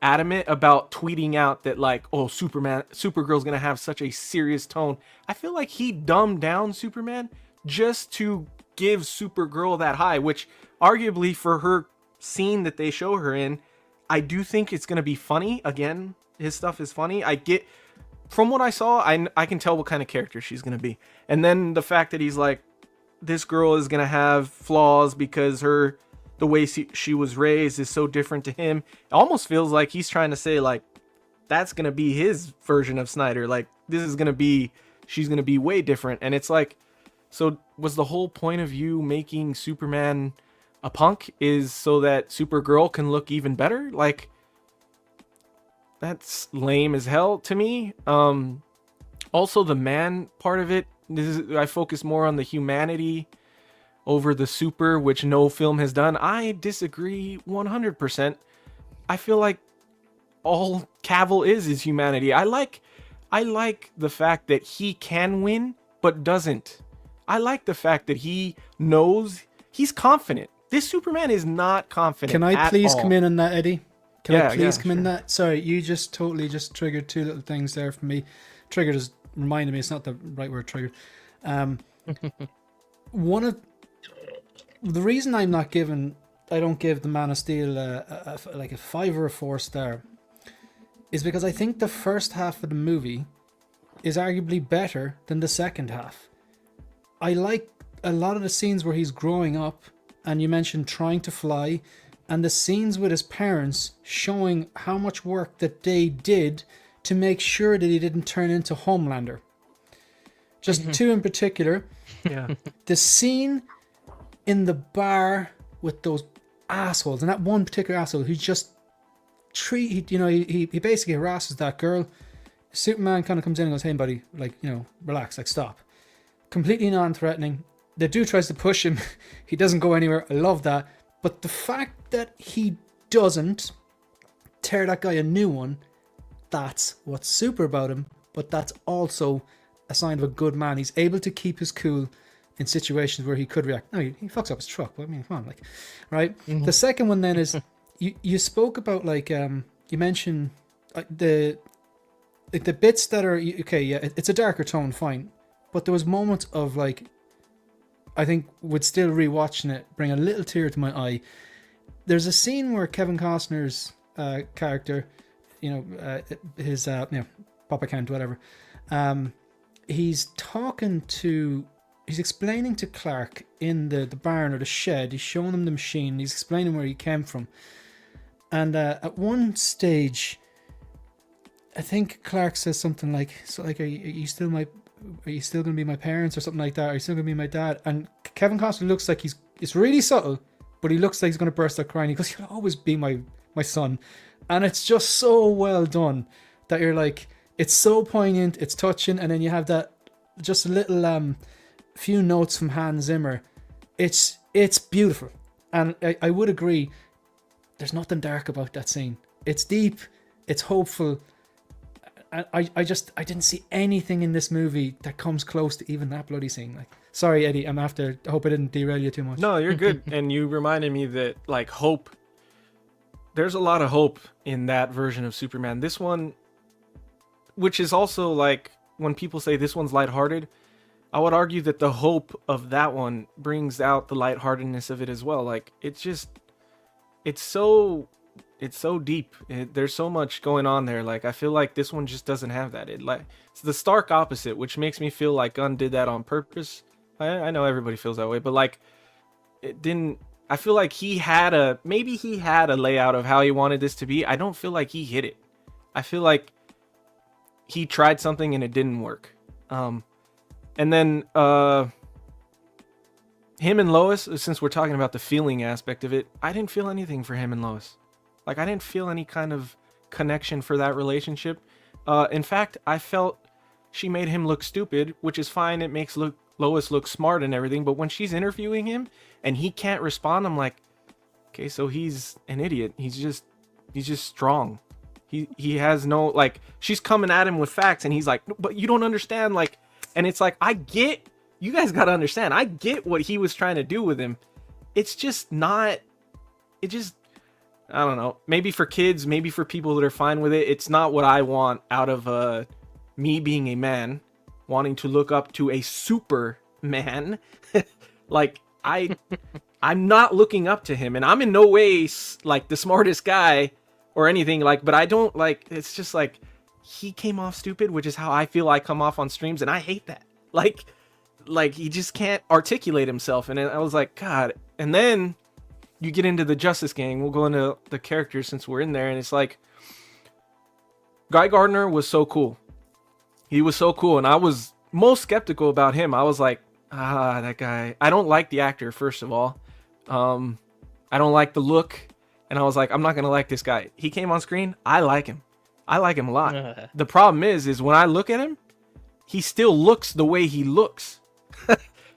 adamant about tweeting out that, like, oh, Supergirl's gonna have such a serious tone? I feel like he dumbed down Superman just to give Supergirl that high, which arguably for her scene that they show her in, I do think it's going to be funny. Again, his stuff is funny. I get, from what I saw, I can tell what kind of character she's going to be. And then the fact that he's like, this girl is going to have flaws because the way she was raised is so different to him. It almost feels like he's trying to say, like, that's going to be his version of Snyder. Like, this is going to be, she's going to be way different. And it's like, so was the whole point of you making Superman a punk is so that Supergirl can look even better? Like, that's lame as hell to me. Also, the man part of it, I focus more on the humanity over the super, which no film has done. I disagree 100%. I feel like all Cavill is humanity. I like the fact that he can win, but doesn't. I like the fact that he knows, he's confident. This Superman is not confident. Can I please all. come in on that, Eddie? Can I please come in sure. that? Sorry, you just totally just triggered two little things there for me. Triggered is reminded me, it's not the right word, triggered. One of the reason I don't give the Man of Steel like a 5 or a 4 star is because I think the first half of the movie is arguably better than the second half. I like a lot of the scenes where he's growing up, and you mentioned trying to fly, and the scenes with his parents showing how much work that they did to make sure that he didn't turn into Homelander. Just two in particular. Yeah. The scene in the bar with those assholes, and that one particular asshole who just he basically harasses that girl. Superman kind of comes in and goes, "Hey buddy, like, relax, like stop." Completely non-threatening. The dude tries to push him. He doesn't go anywhere. I love that. But the fact that he doesn't tear that guy a new one, that's what's super about him. But that's also a sign of a good man. He's able to keep his cool in situations where he could react. No, he fucks up his truck. But I mean, come on, like, right? Mm-hmm. The second one then is you spoke about, like, you mentioned the bits that are okay. Yeah, it's a darker tone, fine. But there was moments of, like, I think would still rewatching it bring a little tear to my eye. There's a scene where Kevin Costner's character, his Papa Kent, whatever, he's explaining to Clark in the barn or the shed. He's showing him the machine. He's explaining where he came from, and at one stage, I think Clark says something like, "So, like, are you still going to be my parents," or something like that? Are you still going to be my dad? And Kevin Costner looks like it's really subtle, but he looks like he's going to burst out crying. He goes, "You'll always be my son." And it's just so well done that you're like, it's so poignant, it's touching, and then you have that just a little few notes from Hans Zimmer. It's beautiful. And I would agree, there's nothing dark about that scene. It's deep, it's hopeful. I didn't see anything in this movie that comes close to even that bloody scene. Like, sorry, Eddie, I hope I didn't derail you too much. No, you're good. And you reminded me that, like, hope, there's a lot of hope in that version of Superman. This one, which is also, like, when people say this one's lighthearted, I would argue that the hope of that one brings out the lightheartedness of it as well. Like, it's so deep. There's so much going on there. Like, I feel like this one just doesn't have that. It's the stark opposite, which makes me feel like Gunn did that on purpose. I know everybody feels that way, but, like, it didn't. I feel like maybe he had a layout of how he wanted this to be. I don't feel like he hit it. I feel like he tried something and it didn't work. And then him and Lois, since we're talking about the feeling aspect of it, I didn't feel anything for him and Lois. Like, I didn't feel any kind of connection for that relationship. In fact, I felt she made him look stupid, which is fine. It makes Lois look smart and everything. But when she's interviewing him and he can't respond, I'm like, okay, so he's an idiot. He's just strong. He has no, like, she's coming at him with facts and he's like, but you don't understand. Like, and it's like, you guys got to understand. I get what he was trying to do with him. It's just not, I don't know, maybe for kids, maybe for people that are fine with it, it's not what I want out of me being a man, wanting to look up to a Superman. Like, I'm not looking up to him, and I'm in no way like the smartest guy or anything, like, but I don't like, it's just like he came off stupid, which is how I feel I come off on streams, and I hate that. Like he just can't articulate himself, and I was like, God. And then you get into the Justice Gang. We'll go into the characters since we're in there, and it's like Guy Gardner was so cool. He was so cool, and I was most skeptical about him. I was like, that guy. I don't like the actor, first of all. I don't like the look, and I was like, I'm not gonna like this guy. He came on screen. I like him. I like him a lot. The problem is when I look at him, he still looks the way he looks.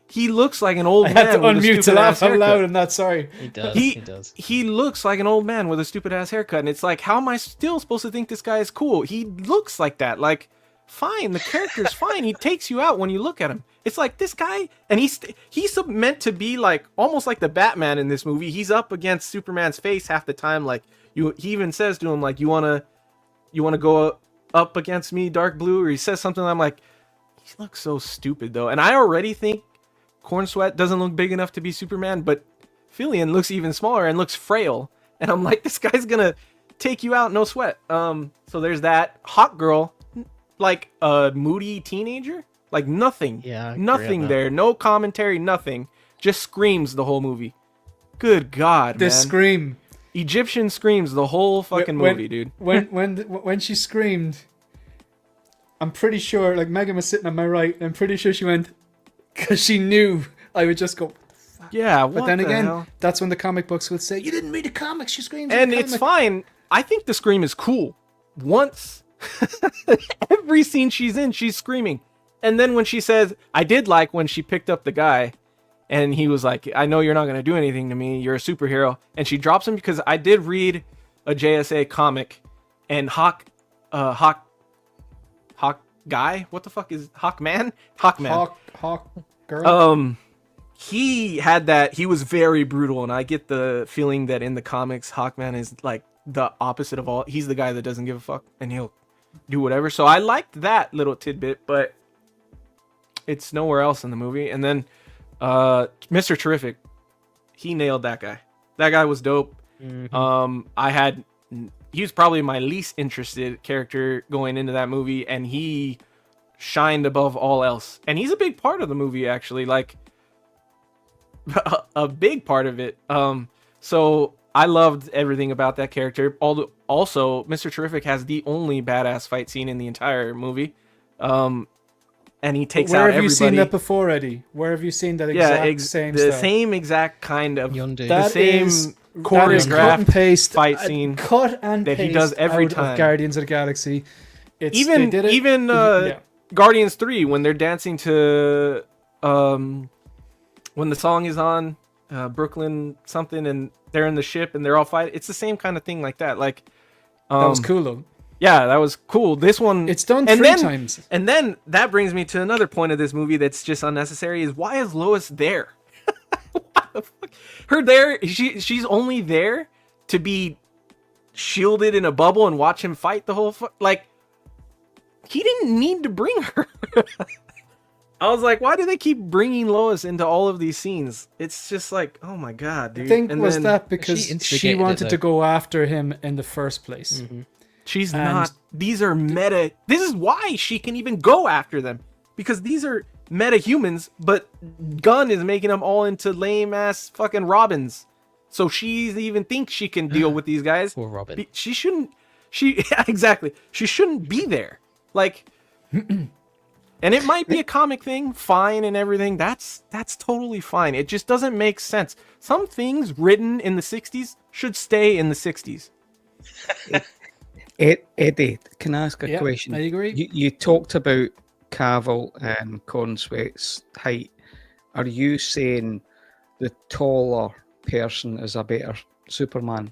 He looks like an old man. I had to with a unmute to stupid laugh ass out haircut. loud and that. Sorry. He does. He does. He looks like an old man with a stupid ass haircut, and it's like, how am I still supposed to think this guy is cool? He looks like that. Like, fine, the character's fine. He takes you out when you look at him. It's like this guy, and he's meant to be like almost like the Batman in this movie. He's up against Superman's face half the time. Like he even says to him, like, you wanna go up against me, Dark Blue, or he says something. I'm like, he looks so stupid though, and I already think Corn Sweat doesn't look big enough to be Superman, but Fillion looks even smaller and looks frail. And I'm like, this guy's gonna take you out, no sweat. So there's that. Hawk Girl, like a moody teenager, like nothing. Yeah, nothing there. No commentary, nothing. Just screams the whole movie. Good God, The man. scream. Egyptian screams the whole fucking movie, dude. When she screamed, I'm pretty sure, like, Megan was sitting on my right, and I'm pretty sure she went, because she knew I would just go, Yeah, but then again, that's when the comic books would say, you didn't read the comics, she screams. And it's fine. I think the scream is cool. Once, every scene she's in, she's screaming. And then when she says, I did like when she picked up the guy, and he was like, I know you're not going to do anything to me. You're a superhero. And she drops him because I did read a JSA comic, and Hawk guy? What the fuck is Hawkman? Hawk girl. He had that. He was very brutal, and I get the feeling that in the comics, Hawkman is like the opposite of all. He's the guy that doesn't give a fuck, and he'll do whatever. So I liked that little tidbit, but it's nowhere else in the movie. And then Mr. Terrific, he nailed that guy. That guy was dope. Mm-hmm. He was probably my least interested character going into that movie, and he shined above all else. And he's a big part of the movie, actually, like a big part of it. So I loved everything about that character. Also, Mr. Terrific has the only badass fight scene in the entire movie. And he takes out everybody. Where have you seen that before, Eddie? Where have you seen that same the stuff? same exact kind of Yondu. the same choreographed cut and paste fight scene cut and that paste he does every out time. of Guardians of the Galaxy. Even Guardians 3, when they're dancing to when the song is on Brooklyn something, and they're in the ship and they're all fighting, it's the same kind of thing like that. Like that was cool though. Yeah, that was cool. This one, it's done three times. And then that brings me to another point of this movie that's just unnecessary: is why is Lois there? Why the fuck? Her there? She's only there to be shielded in a bubble and watch him fight the whole like. He didn't need to bring her. I was like, why do they keep bringing Lois into all of these scenes? It's just like, oh my god, dude. I think that because she wanted to go after him in the first place. Mm-hmm. She's not. These are meta. This is why she can even go after them, because these are meta humans. But Gunn is making them all into lame ass fucking Robins. So she even thinks she can deal with these guys. Poor Robin. She shouldn't. Yeah, exactly. She shouldn't be there. Like, and it might be a comic thing, fine, and everything. That's totally fine. It just doesn't make sense. Some things written in the 60s should stay in the 60s. Eddie, can I ask a question? I agree. You talked about Cavill and Cornsweat's height. Are you saying the taller person is a better Superman?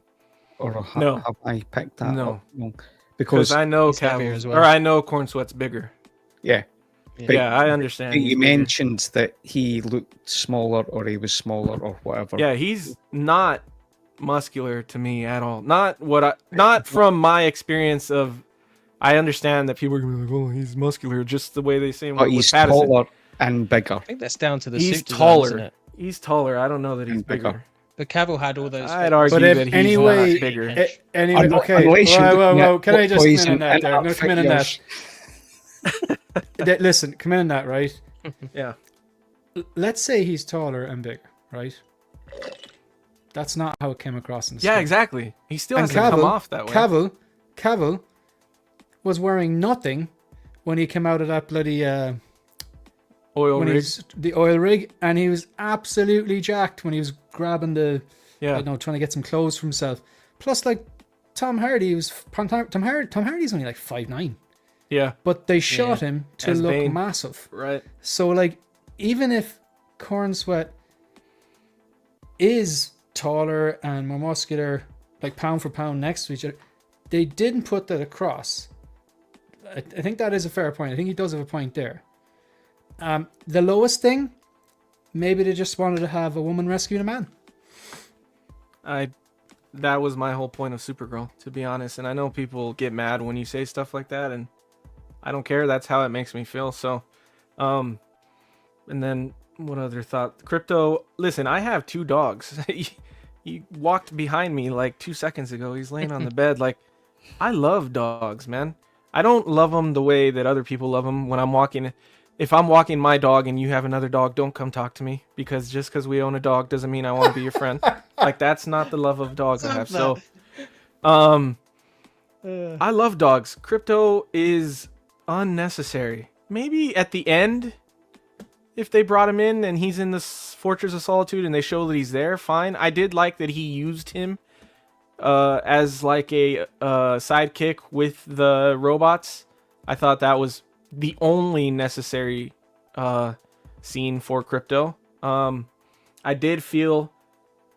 Or have I picked that up? No. Because I know Cavill, as well. Or I know Cornsweat's bigger. Yeah. But, I understand. You mentioned that he looked smaller, or he was smaller, or whatever. Yeah, he's not muscular to me at all. Not from my experience of. I understand that people are gonna be like, "Oh, he's muscular," just the way they say him. But he's taller and bigger. I think that's down to the he's suit design, taller. isn't it? He's taller. I don't know that he's And bigger. bigger. But Cavill had all those. I'd argue But if that he's anyway, not bigger. Anyway, Unless okay. you're Whoa, looking at Can I just come poison in on that and there? I'm going to come in on that. figures. Listen, come in on that, right? Yeah. Let's say he's taller and bigger, right? That's not how it came across in the Yeah, script. exactly. He still And has to come off that way. Cavill was wearing nothing when he came out of that bloody Oil rig. the oil rig, and he was absolutely jacked when he was grabbing the, Yeah. trying to get some clothes for himself. Plus, like Tom Hardy's only like 5'9", Yeah. but they shot him to As look Bane. massive. Right. So, like, even if Corn Sweat is taller and more muscular, like pound for pound next to each other, they didn't put that across. I think that is a fair point. I think he does have a point there. The lowest thing, maybe they just wanted to have a woman rescuing a man. That was my whole point of Supergirl, to be honest. And I know people get mad when you say stuff like that, and I don't care. That's how it makes me feel. So, and then what other thought? Crypto. Listen, I have 2 dogs. He walked behind me like 2 seconds ago. He's laying on the bed. Like, I love dogs, man. I don't love them the way that other people love them. When I'm walking, if I'm walking my dog and you have another dog, don't come talk to me, because just because we own a dog doesn't mean I want to be your friend. Like, that's not the love of dogs I have. So, I love dogs. Crypto is unnecessary. Maybe at the end, if they brought him in and he's in this Fortress of Solitude and they show that he's there, fine. I did like that he used him as like a sidekick with the robots. I thought that was the only necessary scene for Crypto. I did feel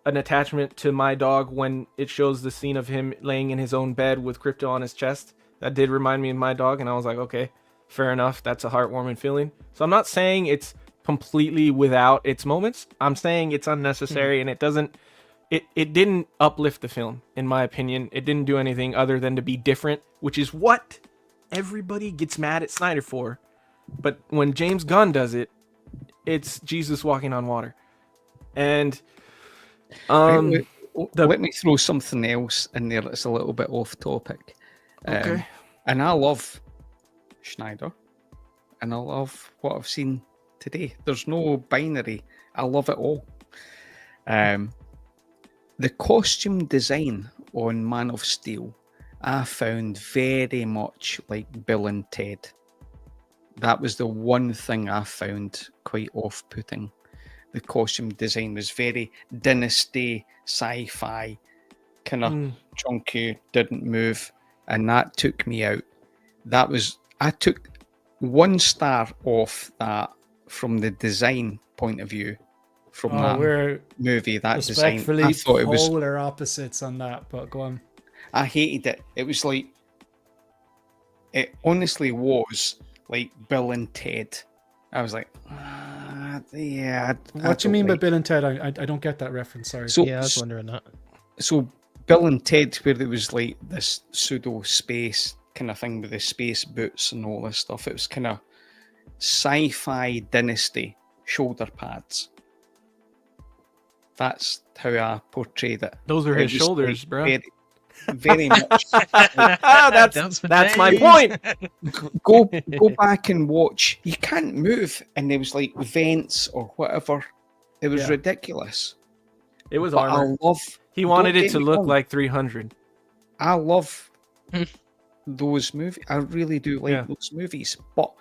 an attachment to my dog when it shows the scene of him laying in his own bed with Crypto on his chest. That did remind me of my dog, and I was like, okay, fair enough. That's a heartwarming feeling. So I'm not saying it's completely without its moments. I'm saying it's unnecessary, and it didn't uplift the film, in my opinion. It didn't do anything other than to be different, which is what everybody gets mad at Snyder for. But when James Gunn does it, it's Jesus walking on water. And let me throw something else in there that's a little bit off topic. Okay. And I love Schneider, and I love what I've seen today. There's no binary. I love it all. The costume design on Man of Steel, I found very much like Bill and Ted. That was the one thing I found quite off-putting. The costume design was very dynasty, sci-fi, kind of chunky, didn't move, and that took me out. I took 1 star off that from the design point of view. From that movie, that design, I thought it was polar opposites on that. But go on. I hated it. It was like, it honestly was like Bill and Ted. I was like, yeah. What do you mean by Bill and Ted? I don't get that reference. Sorry. So, Yeah, I was wondering that. So Bill and Ted, where there was like this pseudo space kind of thing with the space boots and all this stuff. It was kind of sci-fi dynasty shoulder pads. That's how I portrayed it. those are It his was shoulders, like bro. very much. That's my point. Go back and watch. You can't move, and there was like vents or whatever. It was ridiculous. It was But armor. I love. He wanted don't it get to me look wrong, like 300. I love those movies. I really do like Yeah. those movies. But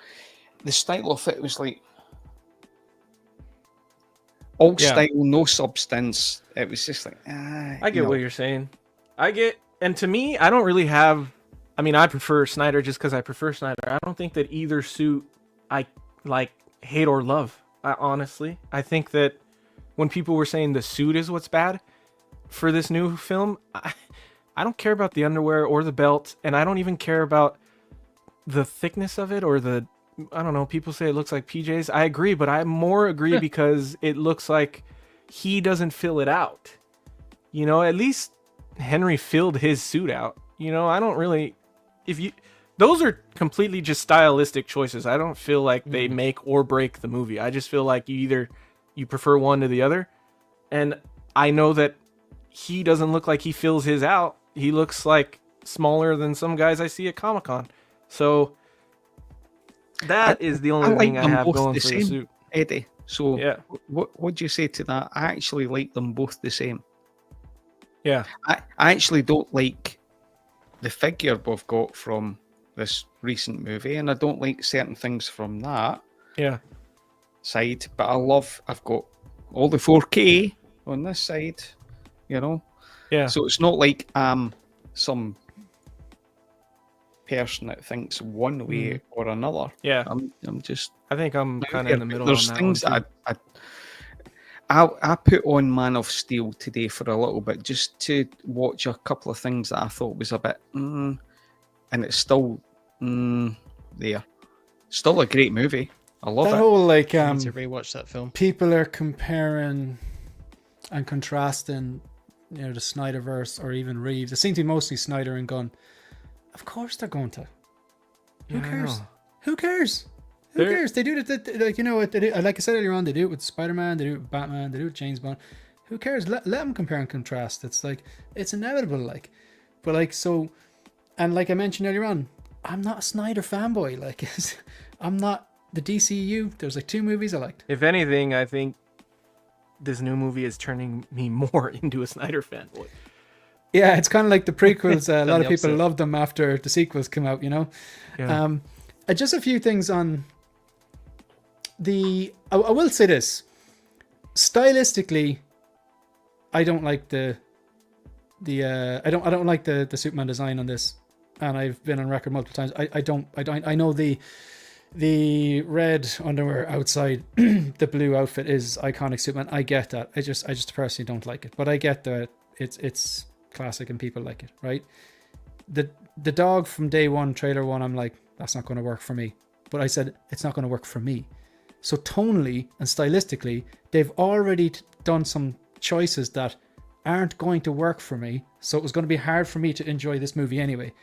the style of it was like all Yeah. style, no substance. It was just like I get what you're saying. And to me, I don't really have. I mean, I prefer Snyder just because I prefer Snyder. I don't think that either suit I like hate or love. Honestly, I think that when people were saying the suit is what's bad for this new film, I don't care about the underwear or the belt, and I don't even care about the thickness of it or the. I don't know. People say it looks like PJs. I agree, but I more agree because it looks like he doesn't fill it out. You know, at least Henry filled his suit out. You know, I don't really. Those are completely just stylistic choices. I don't feel like they make or break the movie. I just feel like you either you prefer one to the other. And I know that he doesn't look like he fills his out. He looks like smaller than some guys I see at Comic-Con. So that is the only thing I have going for the suit. Eddie, so yeah. What do you say to that? I actually like them both the same. Yeah. I actually don't like the figure we've got from this recent movie, and I don't like certain things from that side, but I've got all the 4K on this side, you know? Yeah. So it's not like some person that thinks one way or another. Yeah. I'm just... I think I'm kind of in the middle There's on that things one that I put on Man of Steel today for a little bit just to watch a couple of things that I thought was a bit and it's still there. Still a great movie. I love that it. whole like I need to rewatch that film. people are comparing and contrasting, you know, the Snyderverse or even Reeves. It seems to be mostly Snyder and Gunn. Of course they're going to. Who cares? Who cares? Who cares? They do it, like, you know what? They do, like I said earlier on, they do it with Spider-Man, they do it with Batman, they do it with James Bond. Who cares? Let them compare and contrast. It's like, it's inevitable, like. But like, so, and like I mentioned earlier on, I'm not a Snyder fanboy. Like, I'm not the DCU. There's like 2 movies I liked. If anything, I think this new movie is turning me more into a Snyder fanboy. Yeah, it's kind of like the prequels. A lot of people loved them after the sequels came out, you know? Yeah. Just a few things on I will say this. Stylistically, I don't like the I don't like the Superman design on this. And I've been on record multiple times. I know the red underwear outside the blue outfit is iconic Superman. I get that. I just personally don't like it. But I get that it's classic and people like it, right? The dog from day one, trailer one, I'm like, that's not going to work for me. But I said, it's not going to work for me. So tonally and stylistically, they've already done some choices that aren't going to work for me. So it was going to be hard for me to enjoy this movie anyway.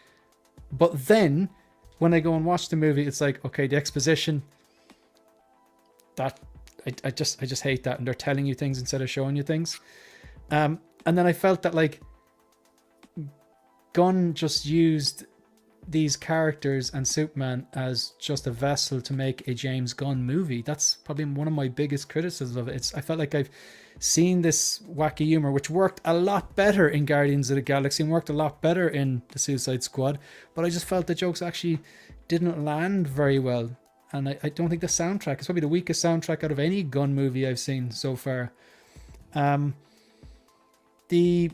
But then when I go and watch the movie, it's like, okay, the exposition, that I just hate that. And they're telling you things instead of showing you things. And then I felt that like Gunn just used these characters and Superman as just a vessel to make a James Gunn movie. That's probably one of my biggest criticisms of it. I felt like I've seen this wacky humor, which worked a lot better in Guardians of the Galaxy and worked a lot better in the Suicide Squad, but I just felt the jokes actually didn't land very well. And I don't think the soundtrack is probably the weakest soundtrack out of any Gunn movie I've seen so far. The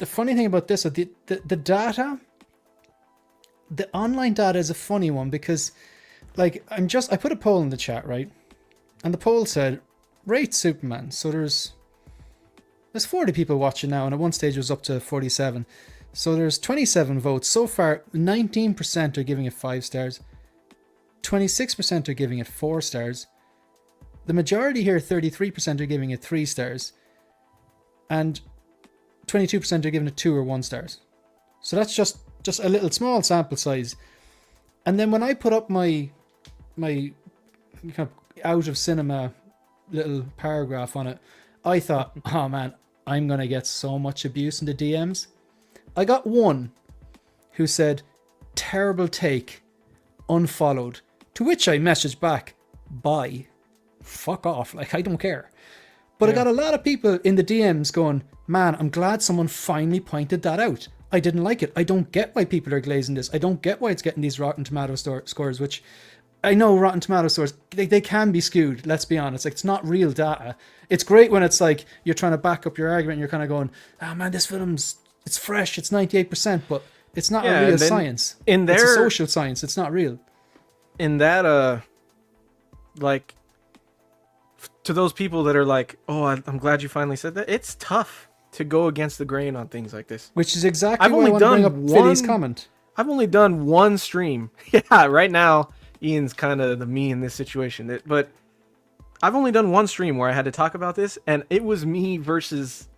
funny thing about this, the data, the online data is a funny one because, like, I put a poll in the chat, right? And the poll said, rate Superman. So there's 40 people watching now, and at one stage it was up to 47. So there's 27 votes. So far, 19% are giving it 5 stars. 26% are giving it 4 stars. The majority here, 33%, are giving it 3 stars. And 22% are giving it 2 or 1 stars. So that's just a little small sample size. And then when I put up my kind of out of cinema little paragraph on it, I thought, oh man, I'm going to get so much abuse in the DMs. I got one who said, terrible take, unfollowed. To which I messaged back, bye, fuck off, like I don't care. But I got a lot of people in the DMs going, man, I'm glad someone finally pointed that out. I didn't like it. I don't get why people are glazing this. I don't get why it's getting these Rotten Tomato scores, which I know Rotten Tomato scores, they can be skewed, let's be honest. Like, it's not real data. It's great when it's like you're trying to back up your argument and you're kind of going, oh man, this it's fresh, it's 98%, but it's not a real science. It's a social science, it's not real. In that, like, to those people that are like, oh, I'm glad you finally said that, it's tough to go against the grain on things like this. Which is exactly what I want to bring up Vinny's comment. I've only done one stream. Yeah, right now, Ian's kind of the me in this situation. But I've only done one stream where I had to talk about this, and it was me versus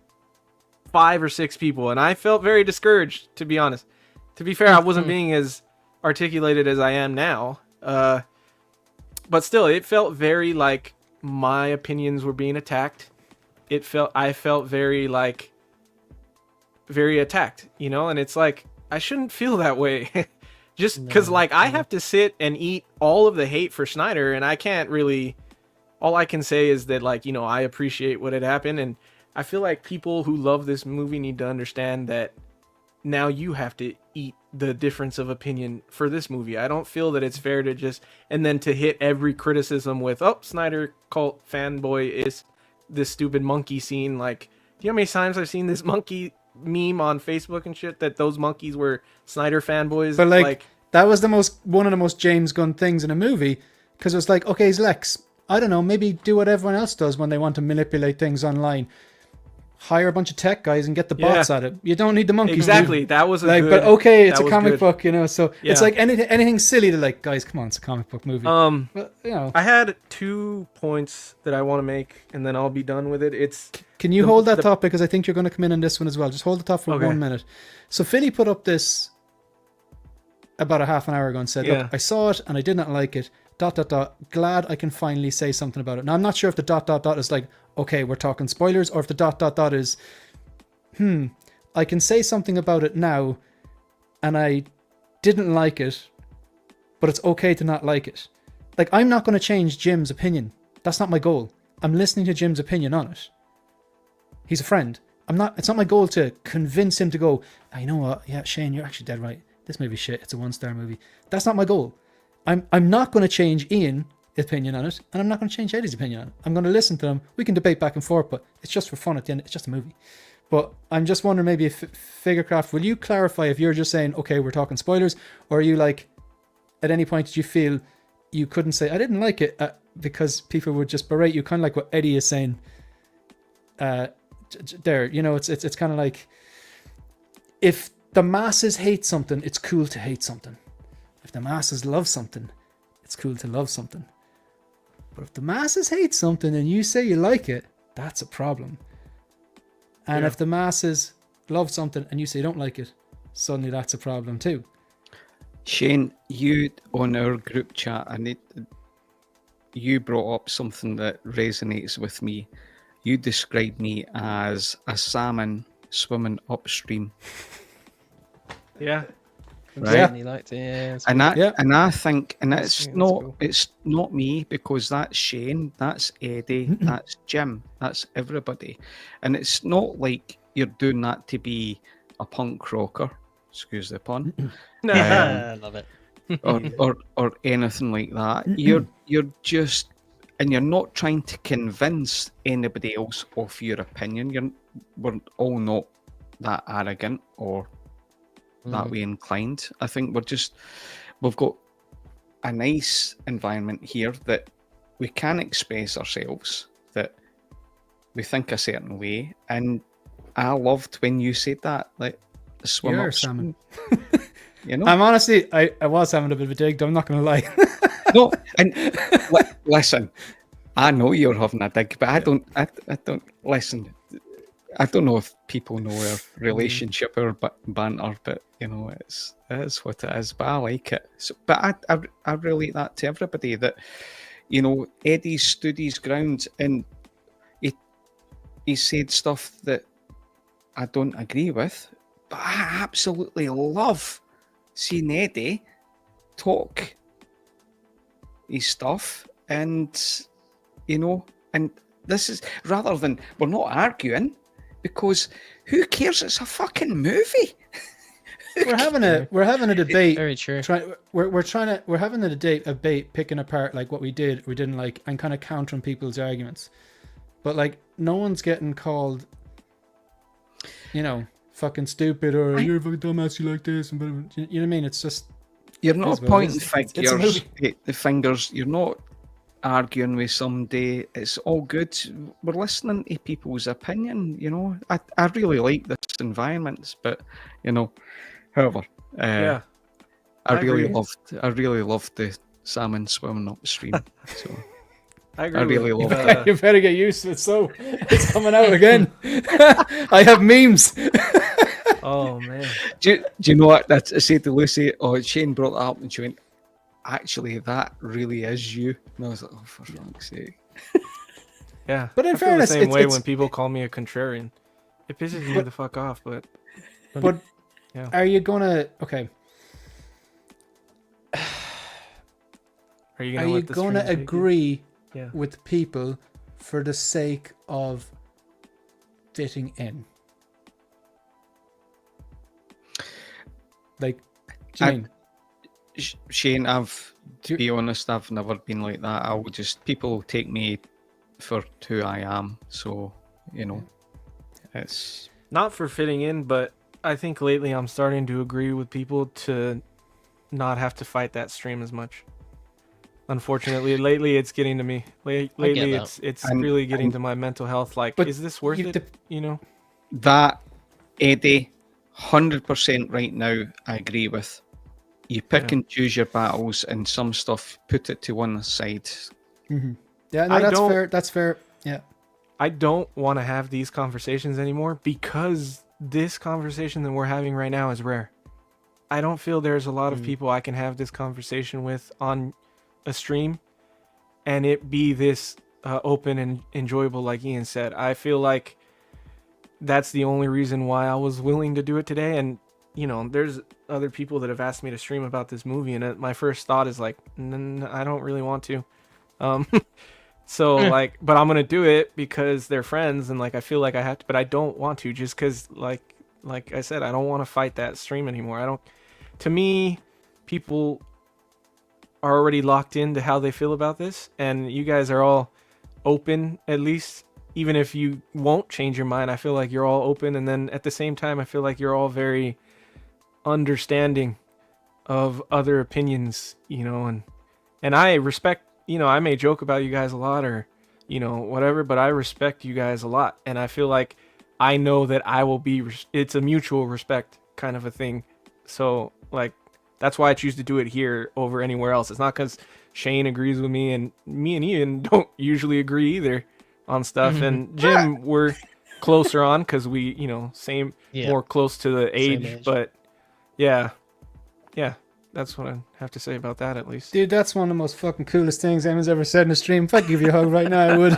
5 or 6 people, and I felt very discouraged, to be honest. To be fair, I wasn't being as articulated as I am now. But still, it felt very like my opinions were being attacked. I felt very like very attacked, you know, and it's like I shouldn't feel that way. Just because like I have to sit and eat all of the hate for Snyder, and I can't really. All I can say is that, like, you know, I appreciate what had happened, and I feel like people who love this movie need to understand that now you have to eat the difference of opinion for this movie. I don't feel that it's fair to just, and then to hit every criticism with, oh, Snyder cult fanboy is this stupid monkey scene. Like, do you know how many times I've seen this monkey meme on Facebook and shit that those monkeys were Snyder fanboys? But like that was one of the most James Gunn things in a movie, because it was like, okay, he's Lex. I don't know, maybe do what everyone else does when they want to manipulate things online. Hire a bunch of tech guys and get the bots at it. You don't need the monkeys. Exactly. That was like, good, but okay, it's a comic good. book, you know. So it's like anything silly to like, guys, come on, it's a comic book movie. But, you know, I had 2 points that I want to make, and then I'll be done with it. Can you hold that thought, because I think you're going to come in on this one as well. Just hold the thought for 1 minute. So Philly put up this about a half an hour ago and said, look, I saw it and I did not like it. ... Glad I can finally say something about it. Now I'm not sure if the ... is like, okay, we're talking spoilers, or if the ... is, I can say something about it now, and I didn't like it, but it's okay to not like it. Like, I'm not going to change Jim's opinion. That's not my goal. I'm listening to Jim's opinion on it. He's a friend. It's not my goal to convince him to go, oh, you know what? Yeah, Shane, you're actually dead right. This movie's shit. It's a 1-star movie. That's not my goal. I'm not going to change Ian's opinion on it, and I'm not going to change Eddie's opinion on it. I'm going to listen to them. We can debate back and forth, but it's just for fun at the end. It's just a movie. But I'm just wondering, maybe if Figurecraft, will you clarify if you're just saying, okay, we're talking spoilers, or are you like, at any point did you feel you couldn't say, I didn't like it, because people would just berate you, kind of like what Eddie is saying there. You know, it's kind of like, if the masses hate something, it's cool to hate something. If the masses love something, it's cool to love something. But if the masses hate something and you say you like it, that's a problem. And if the masses love something and you say you don't like it, suddenly that's a problem too. Shane, you on our group chat, you brought up something that resonates with me. You described me as a salmon swimming upstream. Yeah. Right. Liked it. And I think, and it's not me, because that's Shane, that's Eddie, that's Jim, that's everybody. And it's not like you're doing that to be a punk rocker, excuse the pun. I love it. or anything like that. You're just, and you're not trying to convince anybody else of your opinion. We're all not that arrogant or that way inclined. I think we've got a nice environment here that we can express ourselves, that we think a certain way. And I loved when you said that, like, swim You're up salmon. You know, I'm honestly, I was having a bit of a dig. I'm not going to lie. no, and listen, I know you're having a dig, but I don't listen. I don't know if people know our relationship or banter, but you know, it is what it is. But I like it. So, but I relate that to everybody, that, you know, Eddie stood his ground and he said stuff that I don't agree with, but I absolutely love seeing Eddie talk his stuff, and you know, and this is, rather than, we're not arguing, because who cares? It's a fucking movie. We're having a debate. Very true. We're having a debate, picking apart like what we did, we didn't like, and kind of countering people's arguments. But like, no one's getting called, you know, fucking stupid, or you're a fucking dumbass, you like this, and you know what I mean? It's just, you're not pointing fingers. You're not arguing with somebody. It's all good. We're listening to people's opinion. You know, I really like this environment, but you know, however, I really loved the salmon swimming upstream. So I really love it. You better get used to it. So it's coming out again. I have memes. Oh man. Do you know what? I said to Lucy, Shane brought that up, and she went, actually, that really is you. And I was like, oh, for fuck's sake. Yeah. But in I feel fairness, the same way it's when people call me a contrarian. It pisses me the fuck off, but yeah. Are you gonna okay? Are you Are gonna you let the gonna stream take you? agree Yeah. with people for the sake of fitting in? Like, do you mean? Shane, to be honest, I've never been like that. People take me for who I am. So, it's Not for fitting in, but I think lately I'm starting to agree with people to not have to fight that stream as much. Unfortunately, lately it's getting to me. Lately it's really getting to my mental health. Like, is this worth it? That, Eddie, 100% right now, I agree with. You pick and choose your battles, and some stuff, put it to one side. Mm-hmm. Yeah, no, that's fair. That's fair. Yeah. I don't want to have these conversations anymore because this conversation that we're having right now is rare. I don't feel there's a lot of people I can have this conversation with on a stream and it be this open and enjoyable, like Ian said. I feel like that's the only reason why I was willing to do it today. And, there's other people that have asked me to stream about this movie, and my first thought is like, I don't really want to. So but I'm gonna do it because they're friends, and like I feel like I have to, but I don't want to, just because like I said, I don't want to fight that stream anymore. To me, people are already locked into how they feel about this, and you guys are all open, at least, even if you won't change your mind. I feel like you're all open, and then at the same time, I feel like you're all very understanding of other opinions, and I respect, I may joke about you guys a lot or, whatever, but I respect you guys a lot. And I feel like I know that I will be, it's a mutual respect kind of a thing. So like, that's why I choose to do it here over anywhere else. It's not because Shane agrees with me, and me and Ian don't usually agree either on stuff. And Jim, we're closer on because we, more close to the age. But yeah, that's what I have to say about that, at least. Dude, that's one of the most fucking coolest things anyone's ever said in a stream. If I could give you a hug right now, I would.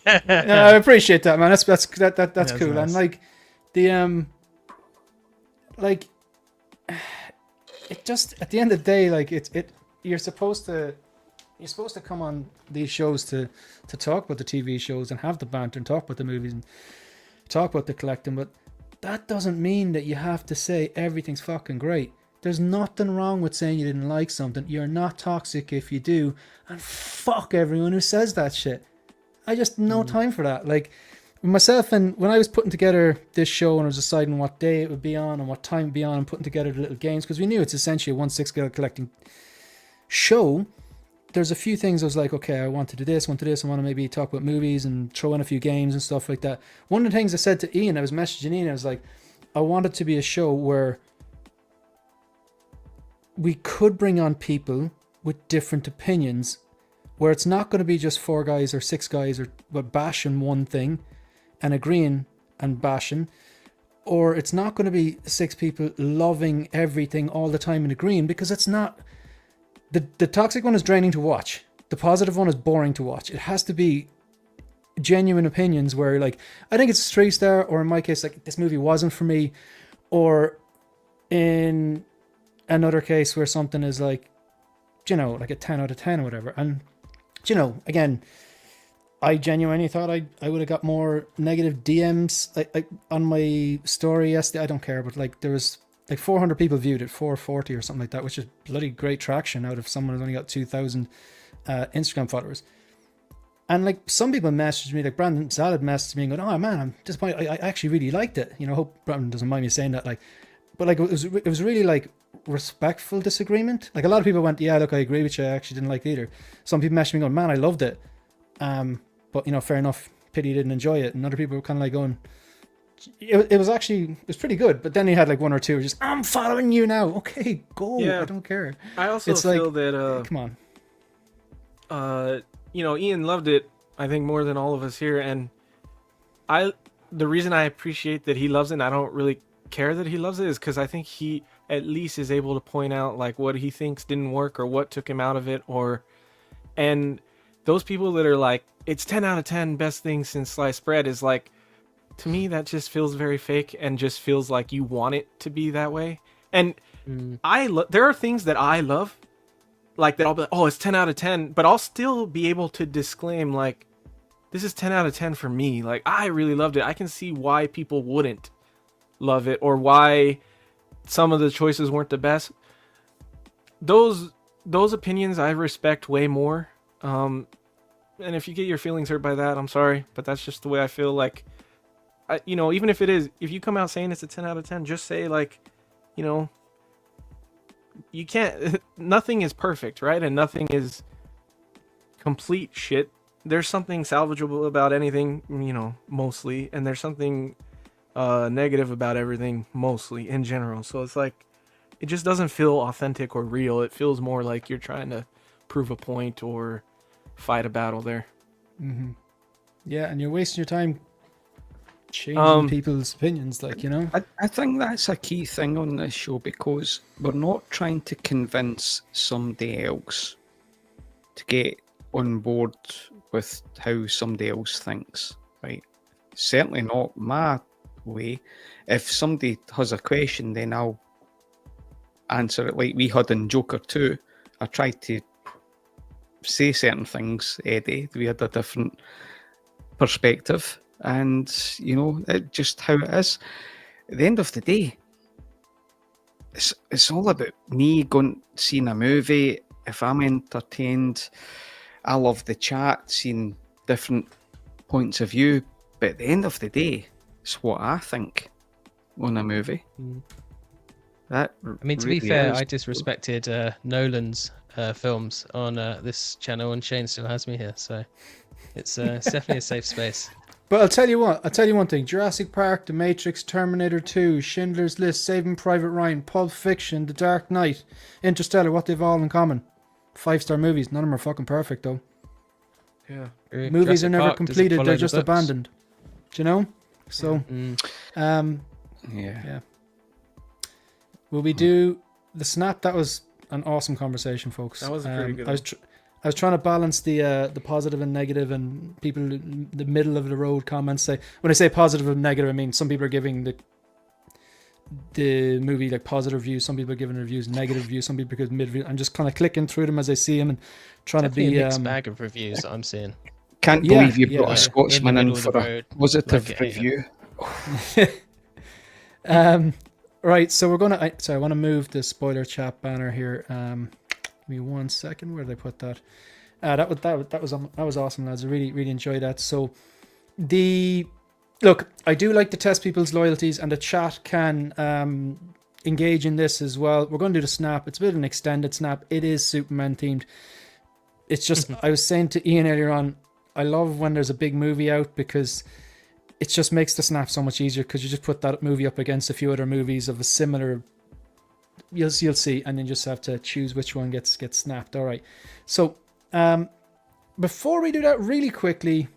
Yeah, I appreciate that, man. That's cool. Nice. And like the it just, at the end of the day, like you're supposed to come on these shows to talk about the TV shows and have the banter and talk about the movies and talk about the collecting, but that doesn't mean that you have to say everything's fucking great. There's nothing wrong with saying you didn't like something. You're not toxic if you do, and fuck everyone who says that shit. I just no time for that. Like myself, and when I was putting together this show and I was deciding what day it would be on and what time it would be on and putting together the little games, because we knew it's essentially a 1/6 scale collecting show, there's a few things I was like, okay, I want to do this, I want to maybe talk about movies and throw in a few games and stuff like that. One of the things I said to Ian, I was messaging Ian, I was like, I want it to be a show where we could bring on people with different opinions, where it's not going to be just 4 guys or 6 guys or bashing one thing and agreeing and bashing, or it's not going to be 6 people loving everything all the time and agreeing, because it's not. The toxic one is draining to watch. The positive one is boring to watch. It has to be genuine opinions where, like, I think it's a 3-star, or in my case, like, this movie wasn't for me, or in another case where something is like, like a 10 out of 10 or whatever. And, again, I genuinely thought I would have got more negative DMs like on my story yesterday. I don't care, but like there was like 400 people viewed it, 440 or something like that, which is bloody great traction out of someone who's only got 2,000 Instagram followers. And like some people messaged me, like Brandon Salad messaged me and going, "Oh man, I'm disappointed. I actually really liked it." I hope Brandon doesn't mind me saying that. Like, but like it was really like respectful disagreement. Like a lot of people went, "Yeah, look, I agree with you. I actually didn't like it either." Some people messaged me going, "Man, I loved it." But fair enough. Pity you didn't enjoy it. And other people were kind of like going, it was pretty good. But then he had like 1 or 2 just, "I'm following you now." Okay, go. Yeah. I don't care. I also feel that come on. Ian loved it, I think, more than all of us here, and the reason I appreciate that he loves it and I don't really care that he loves it is because I think he at least is able to point out like what he thinks didn't work or what took him out of it, and those people that are like, it's 10 out of 10 best thing since sliced bread is like, to me, that just feels very fake and just feels like you want it to be that way. And there are things that I love, like that I'll be like, oh, it's 10 out of 10, but I'll still be able to disclaim like, this is 10 out of 10 for me. Like, I really loved it. I can see why people wouldn't love it or why some of the choices weren't the best. Those opinions I respect way more. And if you get your feelings hurt by that, I'm sorry, but that's just the way I feel. Like, even if you come out saying it's a 10 out of 10, just say like, you can't, nothing is perfect, right? And nothing is complete shit. There's something salvageable about anything, mostly. And there's something negative about everything, mostly, in general. So it's like, it just doesn't feel authentic or real. It feels more like you're trying to prove a point or fight a battle there. Mm-hmm. Yeah, and you're wasting your time changing people's opinions, like, I think that's a key thing on this show, because we're not trying to convince somebody else to get on board with how somebody else thinks, right? Certainly not my way. If somebody has a question, then I'll answer it like we had in Joker 2. I tried to say certain things, Eddie. We had a different perspective, and it just how it is. At the end of the day, it's all about me seeing a movie. If I'm entertained, I love the chat, seeing different points of view. But at the end of the day, it's what I think on a movie. That to be fair, I disrespected Nolan's films on this channel, and Shane still has me here, so it's definitely a safe space. But I'll tell you one thing: Jurassic Park, The Matrix, Terminator 2, Schindler's List, Saving Private Ryan, Pulp Fiction, The Dark Knight, Interstellar, what they've all in common. 5-star movies. None of them are fucking perfect, though. Yeah. Movies Jurassic are never Park, completed, they're just abandoned. Do you know? So, yeah. Will we do the snap? That was an awesome conversation, folks. That was a pretty good one. I was trying to balance the positive and negative, and people the middle of the road comments say. When I say positive and negative, I mean some people are giving the movie like positive reviews, some people are giving reviews negative reviews, some people are giving mid reviews. I'm just kind of clicking through them as I see them and trying Definitely to be a mixed bag of reviews that I'm seeing. Can't believe you brought a Scotsman in for a positive like review. Right, so we're gonna. I want to move the spoiler chat banner here. Give me 1 second. Where did I put that? That was awesome, lads. I really enjoyed that. So, look, I do like to test people's loyalties, and the chat can engage in this as well. We're going to do the snap. It's a bit of an extended snap. It is Superman themed. It's just I was saying to Ian earlier on, I love when there's a big movie out, because it just makes the snap so much easier, because you just put that movie up against a few other movies of a similar. You'll see, and then just have to choose which one gets snapped. All right. So, before we do that, really quickly,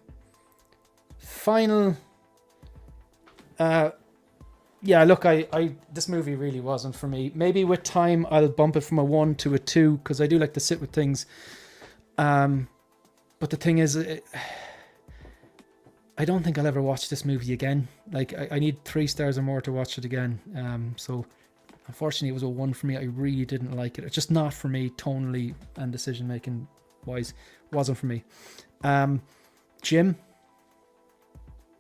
final. Look, I this movie really wasn't for me. Maybe with time I'll bump it from a 1 to a 2, because I do like to sit with things. But the thing is, I don't think I'll ever watch this movie again. Like, I need 3 stars or more to watch it again. So unfortunately it was a 1 for me. I really didn't like it. It's just not for me tonally and decision making wise. Wasn't for me. Jim,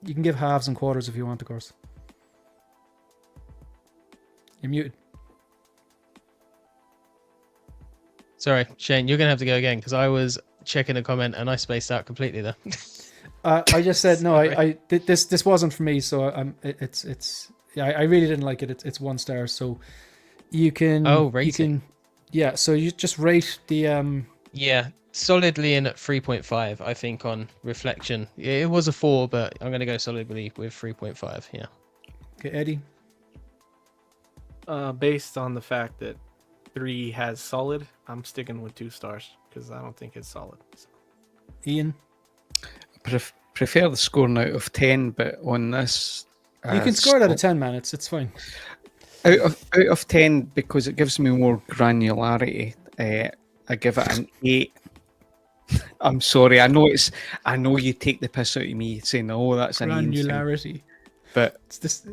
you can give halves and quarters if you want, of course. You're muted. Sorry, Shane, you're gonna have to go again, because I was checking a comment and I spaced out completely there. I just said no. This wasn't for me. So I really didn't like it. It's 1 star. So you can. Oh, rating. Yeah. So you just rate the. Yeah, solidly in at 3.5. I think on reflection, it was a 4, but I'm gonna go solidly with 3.5. Yeah. Okay, Eddie. Based on the fact that 3 has solid, I'm sticking with 2 stars, because I don't think it's solid. So. Ian. Prefer the scoring out of 10, but on this, you can score it out of 10, man. It's fine. Out of 10, because it gives me more granularity. I give it an 8. I'm sorry. I know you take the piss out of me saying, "Oh, that's an Ian thing," Granularity. but It's this.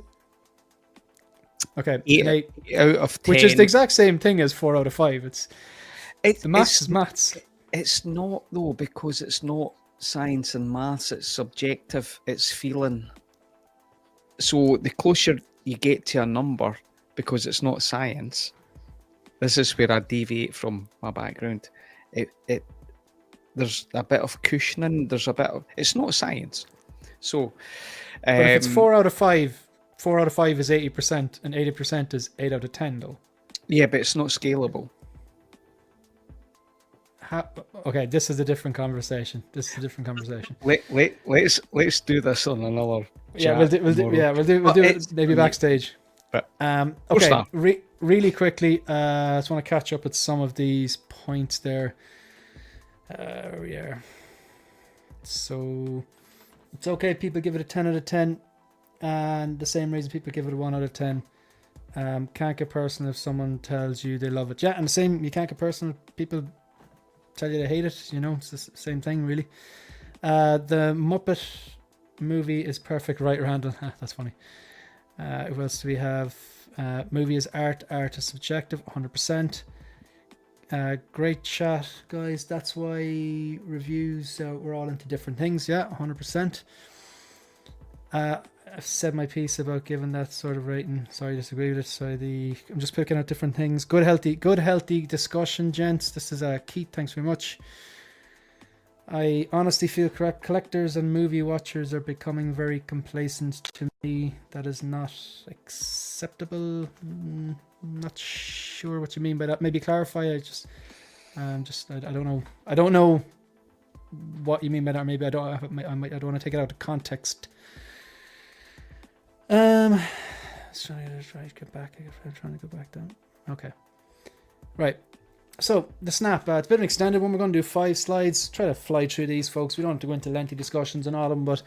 Okay, 8 out of 10, which is the exact same thing as 4 out of 5. It's the maths it's is maths. It's not though, because it's not science and maths. It's subjective. It's feeling. So the closer you get to a number, because it's not science. This is where I deviate from my background. There's a bit of cushioning. There's a bit of. It's not science. So, But if it's 4 out of 5, 4 out of 5 is 80%, and 80% is 8 out of 10, though. yeah, but it's not scalable. Okay, this is a different conversation. Let's do this on another. Yeah, chat we'll do tomorrow. it maybe backstage. But Okay, really quickly, I just want to catch up with some of these points there. Yeah. So it's okay if people give it a 10 out of 10, and the same reason people give it a 1 out of 10. Can't get personal if someone tells you they love it. Yeah, and the same, you can't get personal if people tell you they hate it. You know, it's the same thing, really. The Muppet movie is perfect, right, Randall? That's funny. Who else do we have? Movie is art. Art is subjective, 100%. Great chat, guys. That's why reviews, we're all into different things. Yeah, 100%. I've said my piece about giving that sort of rating. Sorry, I disagree with it. Sorry, I'm just picking out different things. Good healthy discussion, gents. This is Keith. Thanks very much. I honestly feel correct. Collectors and movie watchers are becoming very complacent. To me, that is not acceptable. Not sure what you mean by that. Maybe clarify. I don't know. I don't know what you mean by that. Or maybe I don't want to take it out of context. Trying to get back. I'm trying to go back down. Okay. Right. So the snap, it's a bit of an extended one. We're going to do 5 slides. Try to fly through these, folks. We don't have to go into lengthy discussions on all of them, but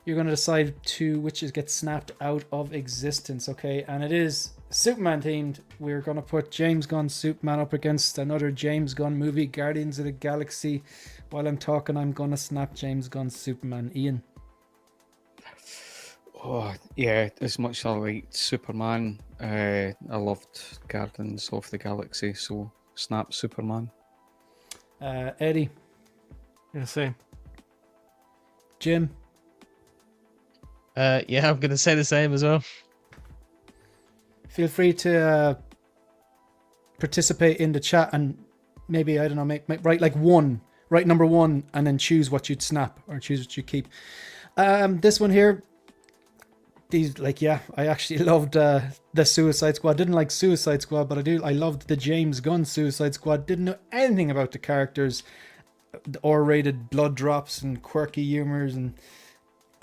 you're going to decide which gets snapped out of existence, okay? And it is Superman themed. We're going to put James Gunn's Superman up against another James Gunn movie, Guardians of the Galaxy. While I'm talking, I'm going to snap James Gunn's Superman. Ian? Oh, yeah, as much as I liked Superman, I loved Guardians of the Galaxy, so snap Superman. Eddie? Yeah, same. Jim? Yeah, I'm going to say the same as well. Feel free to participate in the chat and maybe, I don't know, make write write number 1 and then choose what you'd snap or choose what you keep. This one here, I actually loved the Suicide Squad. Didn't like Suicide Squad, but I loved the James Gunn Suicide Squad. Didn't know anything about the characters, the R-rated blood drops and quirky humors, and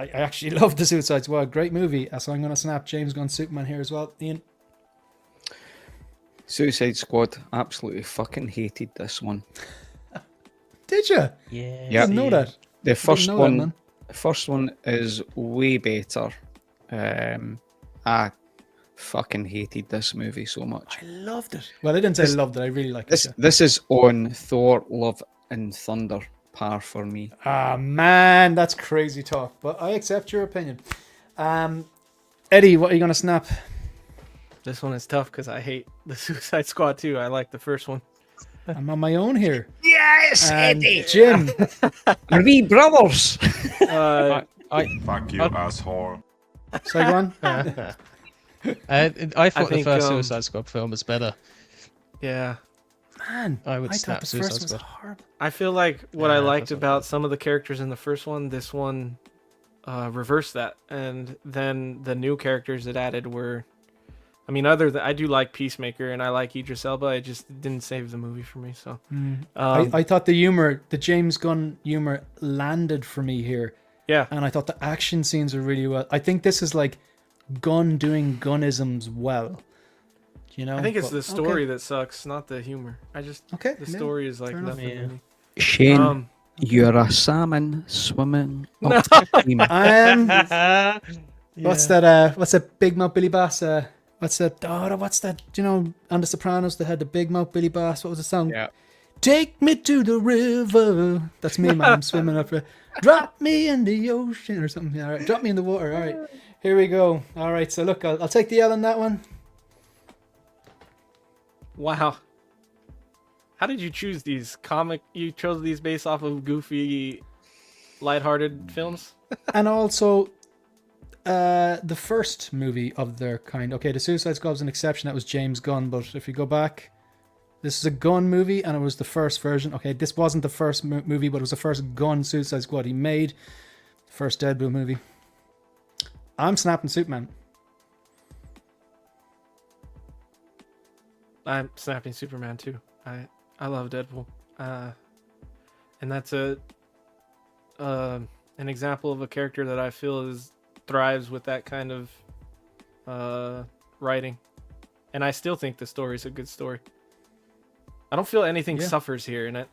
I actually loved the Suicide Squad. Great movie. So I'm going to snap James Gunn Superman here as well. Ian? Suicide Squad, absolutely fucking hated this one. Did you? Yeah. I didn't know that. The first one, man. the first one is way better. I fucking hated this movie so much. I loved it. Well, I didn't say I loved it. I really liked it. This is on Thor: Love and Thunder par for me. Ah, man, that's crazy talk. But I accept your opinion. Eddie, what are you going to snap? This one is tough because I hate the Suicide Squad too. I like the first one. I'm on my own here. Yes, And Eddie. Jim. We brothers. Fuck you, asshole. So go on. I thought the think, first Suicide Squad film was better. Yeah. Man, I would thought snap the Suicide first was Squad. horrible. I feel like what Yeah, I liked that's what about some of the characters in the first one, this one reversed that. And then the new characters it added were, I mean, I do like Peacemaker and I like Idris Elba. It just didn't save the movie for me. So I thought the James Gunn humor landed for me here. yeah, And I thought the action scenes were really well. I think this is like Gunn doing Gunnisms well. You know? I think it's But- the story okay. that sucks, not the humor. The Yeah, story is like fair enough. nothing. Yeah. Really. Shane, you're a salmon swimming upstream. What's that? What's that Big Mouth Billy Bass? What's that? Oh, what's that? You know, on The Sopranos, they had the Big Mouth Billy Bass. What was the song? Yeah. Take me to the river. That's me, man. I'm swimming up. Drop me in the ocean or something. All right, drop me in the water. All right, here we go. All right, so look, I'll take the L on that one. Wow. How did you choose these comic? You chose these based off of goofy, lighthearted films? And also, the first movie of their kind. Okay, the Suicide Squad was an exception. That was James Gunn. But if you go back, this is a Gunn movie, and it was the first version. Okay, this wasn't the first movie, but it was the first Gunn Suicide Squad he made. First Deadpool movie. I'm snapping Superman. I'm snapping Superman too. I love Deadpool. And that's an example of a character that I feel thrives with that kind of writing. And I still think the story's a good story. I don't feel anything suffers here, and I'm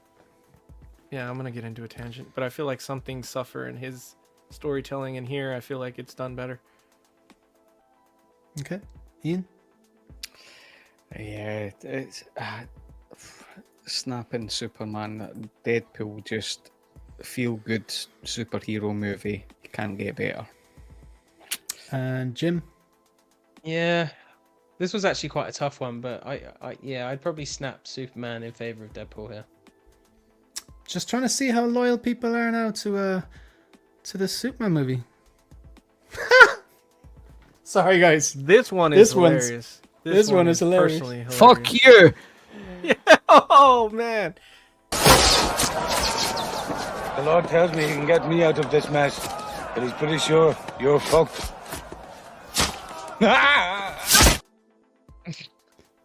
gonna get into a tangent, but I feel like some things suffer in his storytelling, and here I feel like it's done better. Okay, Ian. Yeah, it's snapping Superman. Deadpool, just feel good superhero movie. Can't get better. And Jim. Yeah, this was actually quite a tough one, but I'd probably snap Superman in favor of Deadpool here. Just trying to see how loyal people are now to the Superman movie. Sorry, guys. This one is hilarious. This one is hilarious. Hilarious. Fuck you! Yeah. Oh man. The Lord tells me he can get me out of this mess, but he's pretty sure you're fucked.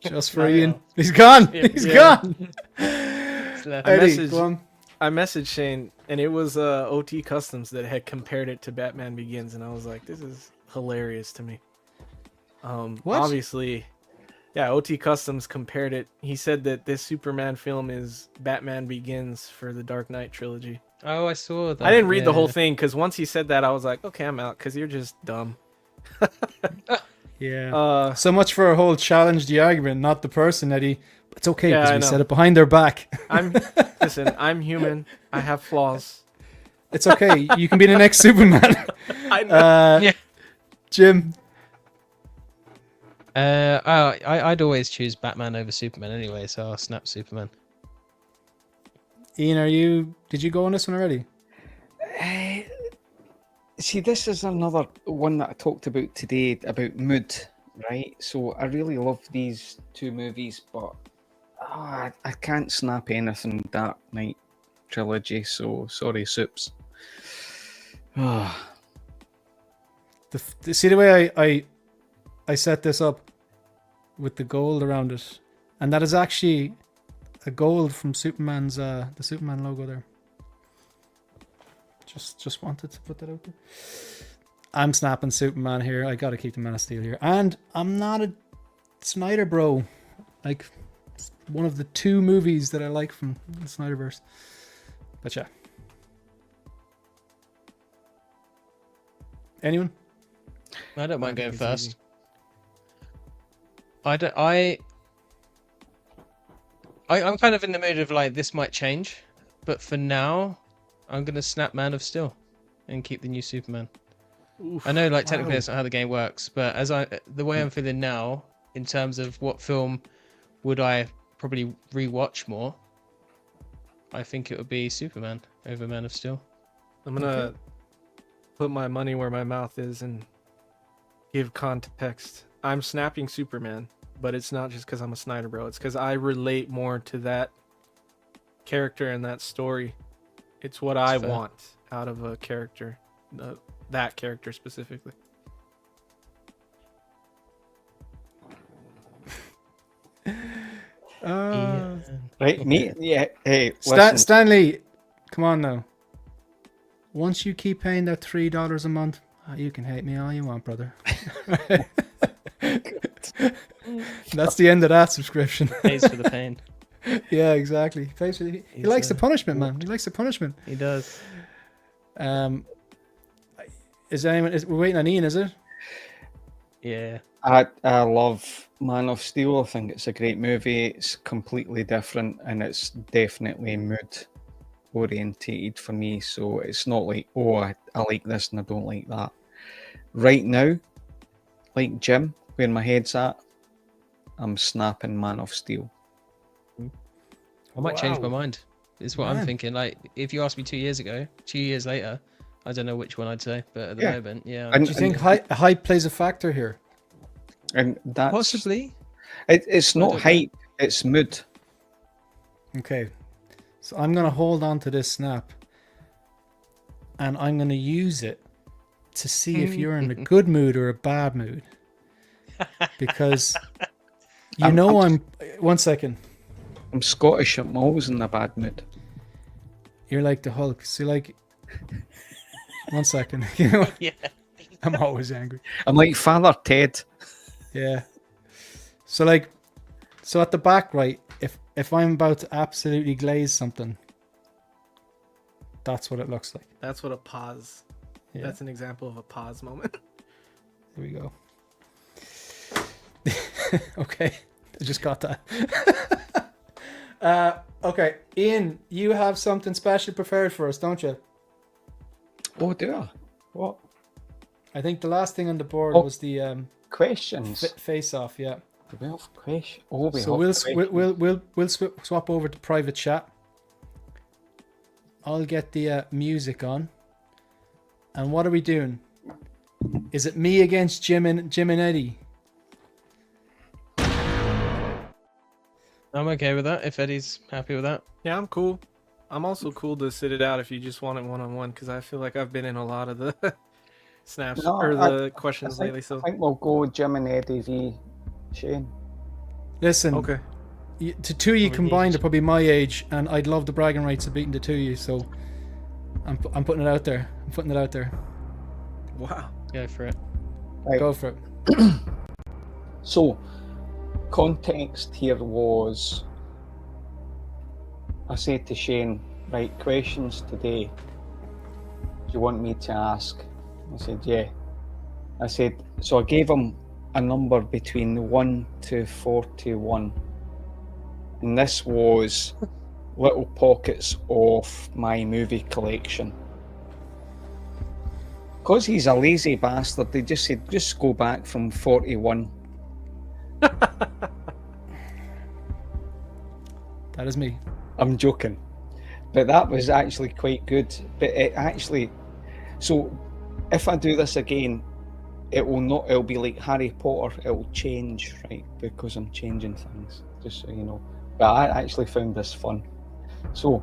Just for Ian. He's gone. He's gone. Eddie, go on. I messaged Shane, and it was OT Customs that had compared it to Batman Begins, and I was like, this is hilarious to me. What? Obviously, yeah, OT Customs compared it. He said that this Superman film is Batman Begins for the Dark Knight trilogy. Oh, I saw that. I didn't read the whole thing, because once he said that, I was like, okay, I'm out, because you're just dumb. Yeah. So much for a whole challenge the argument, not the person, Eddie. But it's okay, because we know. said it behind their back. Listen, I'm human. I have flaws. It's okay. You can be the next Superman. I know. Yeah. Jim. I'd always choose Batman over Superman anyway, so I'll snap Superman. Ian, did you go on this one already? See, this is another one that I talked about today about mood, right? So I really love these two movies, but I can't snap anything Dark Knight trilogy, so sorry, Soups. See the way I set this up with the gold around it, and that is actually a gold from Superman's the Superman logo there. Just wanted to put that out there. I'm snapping Superman here. I gotta keep the Man of Steel here, and I'm not a Snyder bro. Like, it's one of the two movies that I like from the Snyderverse. But yeah. Anyone? I don't mind going first. Easy. I'm kind of in the mood of like, this might change, but for now, I'm gonna snap Man of Steel and keep the new Superman. Oof, I know, like, technically that's not how the game works, but the way I'm feeling now, in terms of what film would I probably rewatch more, I think it would be Superman over Man of Steel. I'm gonna put my money where my mouth is and give context. I'm snapping Superman, but it's not just because I'm a Snyder bro. It's because I relate more to that character and that story. It's what I want out of a character, that character specifically. Right, me? Yeah. Hey, listen. Stanley, come on now. Once you keep paying that $3 a month, you can hate me all you want, brother. That's the end of that subscription. Pays for the pain. Yeah, exactly. He likes the punishment, man. He likes the punishment. He does. We're waiting on Ian, is it? Yeah. I love Man of Steel. I think it's a great movie. It's completely different and it's definitely mood orientated for me. So it's not like, oh, I like this and I don't like that. Right now, like Jim, where my head's at, I'm snapping Man of Steel. I might change my Wow. mind. Is what I'm Man. thinking. Like, if you asked me 2 years ago, 2 years later, I don't know which one I'd say. But at the Yeah. moment, yeah. And, Do you think hype plays a factor here? and that's Possibly. it's I not don't know. hype, it's mood. Okay. So I'm going to hold on to this snap and I'm going to use it to see if you're in a good mood or a bad mood. Because you know I'm 1 second. I'm Scottish. I'm always in a bad mood. You're like the Hulk. So like 1 second. You know, Yeah. I'm always angry. I'm like Father Ted. Yeah. So like, so at the back right, if I'm about to absolutely glaze something, that's what it looks like. That's what a pause. Yeah. That's an example of a pause moment. Here we go. Okay, I just got that. Okay, Ian, you have something special prepared for us, don't you? Oh, do I? What? I think the last thing on the board Oh. was the Questions? face-off. Yeah. We have questions. Oh, we So have we'll questions. we'll swap over to private chat. I'll get the music on. And what are we doing? Is it me against Jim and Eddie? I'm okay with that. If Eddie's happy with that. Yeah, I'm cool. I'm also cool to sit it out if you just want it one-on-one, because I feel like I've been in a lot of the snaps No, or I- the questions lately. I So think we'll go Jim and Eddie v Shane. Listen, okay, to two of you Over combined the are probably my age, and I'd love the bragging rights of beating the two of you. So I'm putting it out there. I'm putting it out there. wow. Go for it. Right. Go for it. So, context here was I said to Shane, right, questions today. Do you want me to ask? I said, yeah. I said, so I gave him a number between 1 to 41. And this was little pockets of my movie collection. Because he's a lazy bastard, they just said, just go back from 41. That is me. I'm joking, but that was actually quite good. But it actually, so if I do this again, it'll be like Harry Potter. It'll change, right? Because I'm changing things, just so you know. But I actually found this fun. So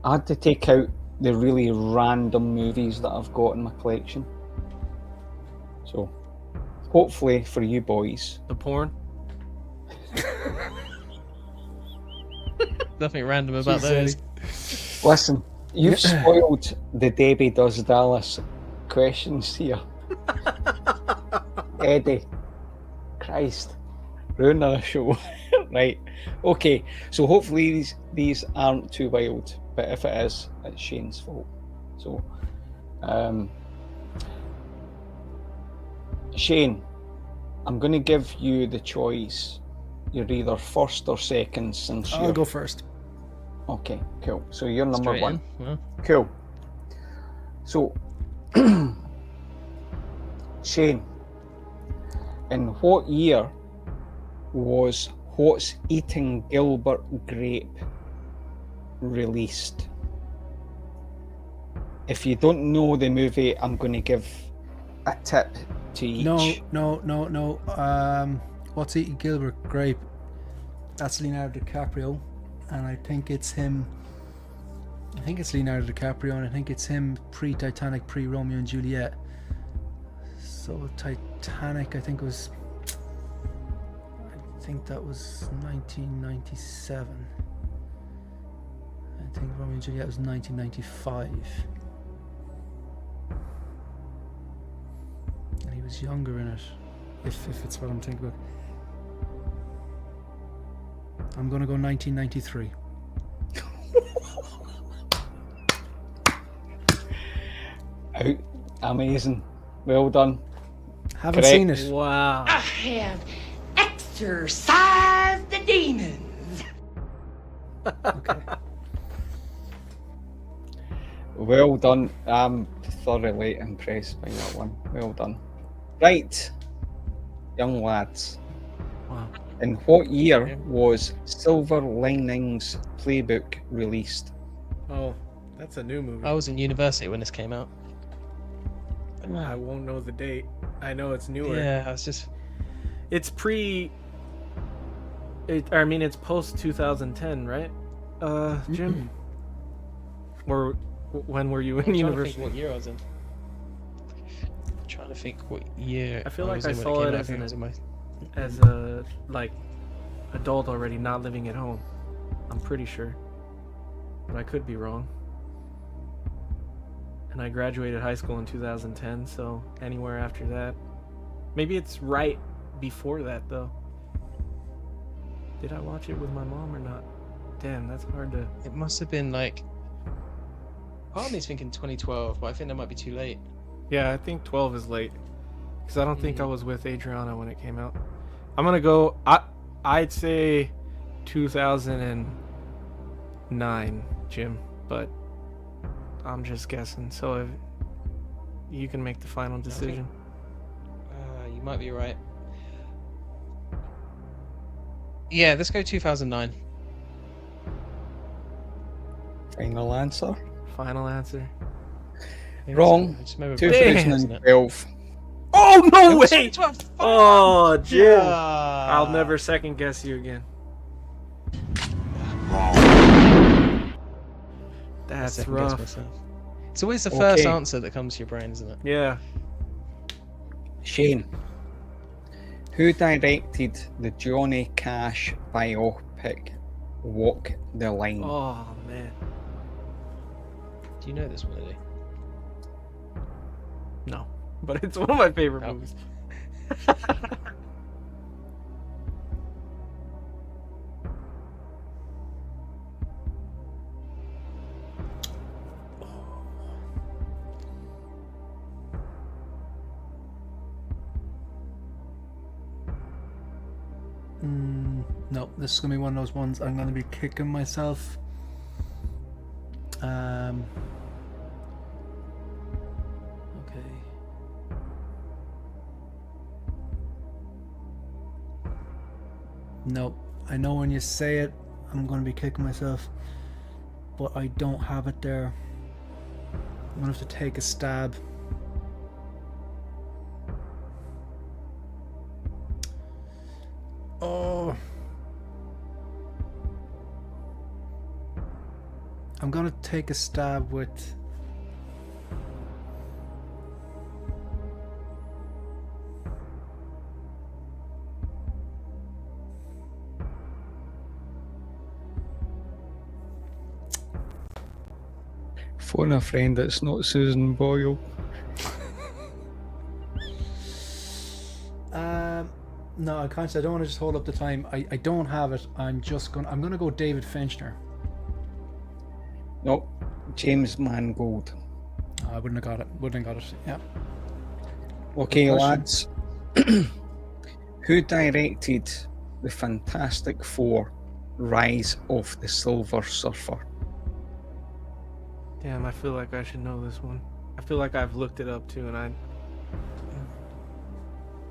I had to take out the really random movies that I've got in my collection. So hopefully for you boys, The porn. Nothing random about those. listen, you've spoiled the Debbie Does Dallas questions here. Eddie, Christ, ruin our show. Right, okay, so hopefully these aren't too wild, but if it is, it's Shane's fault. So, Shane, I'm going to give you the choice. You're either first or second since I'll you're... go first. Okay, cool. So you're number Straight one. in. Well, Cool. So, Shane, in what year was What's Eating Gilbert Grape released? If you don't know the movie, I'm going to give a tip to each. No. What's Eating Gilbert Grape? That's Leonardo DiCaprio, and I think it's him. I think it's Leonardo DiCaprio, and I think it's him pre-Titanic, pre-Romeo and Juliet. So Titanic, I think that was 1997. I think Romeo and Juliet was 1995. And he was younger in it, if it's what I'm thinking about. I'm going to go 1993. Amazing. Well done. Haven't Correct. seen it. Wow. I have exorcised the demons. Okay. Well done. I'm thoroughly impressed by that one. Well done. Right, young lads. Wow. In what year was Silver Linings Playbook released? Oh, that's a new movie. I was in university when this came out. I won't know the date. I know it's newer. Yeah, I was just. It's it's post 2010, right? Jim? Or when were you in I'm trying to think university? what year I was in. Trying to think what year. I feel like was I in when saw came it out. I as think an- it was in my- As a like adult already, not living at home. I'm pretty sure, but I could be wrong. And I graduated high school in 2010, so anywhere after that. Maybe it's right before that though. Did I watch it with my mom or not? Damn, that's hard to. It must have been like. Part of me's thinking 2012, but I think that might be too late. Yeah, I think 12 is late. Because I don't think I was with Adriana when it came out. I'm gonna go. I'd say 2009, Jim. But I'm just guessing. So if you can make the final decision. You might be right. Yeah, let's go 2009. Final answer? Final answer. Wrong. Just maybe 2012. Oh no way! 2012. Oh, Jim. Yeah. I'll never second guess you again. That's Second guess rough. myself. It's always the first Okay. answer that comes to your brain, isn't it? Yeah. Shane. Who directed the Johnny Cash biopic Walk the Line? Oh man. Do you know this one, Eddie? No. But it's one of my favorite Oh. movies. No, this is gonna be one of those ones I'm gonna be kicking myself. Okay. No, I know when you say it, I'm gonna be kicking myself, but I don't have it there. I'm gonna have to take a stab. Oh. I'm gonna take a stab with Phone a friend that's not Susan Boyle. no, I can't. I don't want to just hold up the time. I don't have it. I'm gonna go David Fincher. Nope. James Mangold. I wouldn't have got it. Wouldn't have got it. Yeah. Okay, Good lads. Who directed the Fantastic Four Rise of the Silver Surfer? Damn, I feel like I should know this one. I feel like I've looked it up too, and I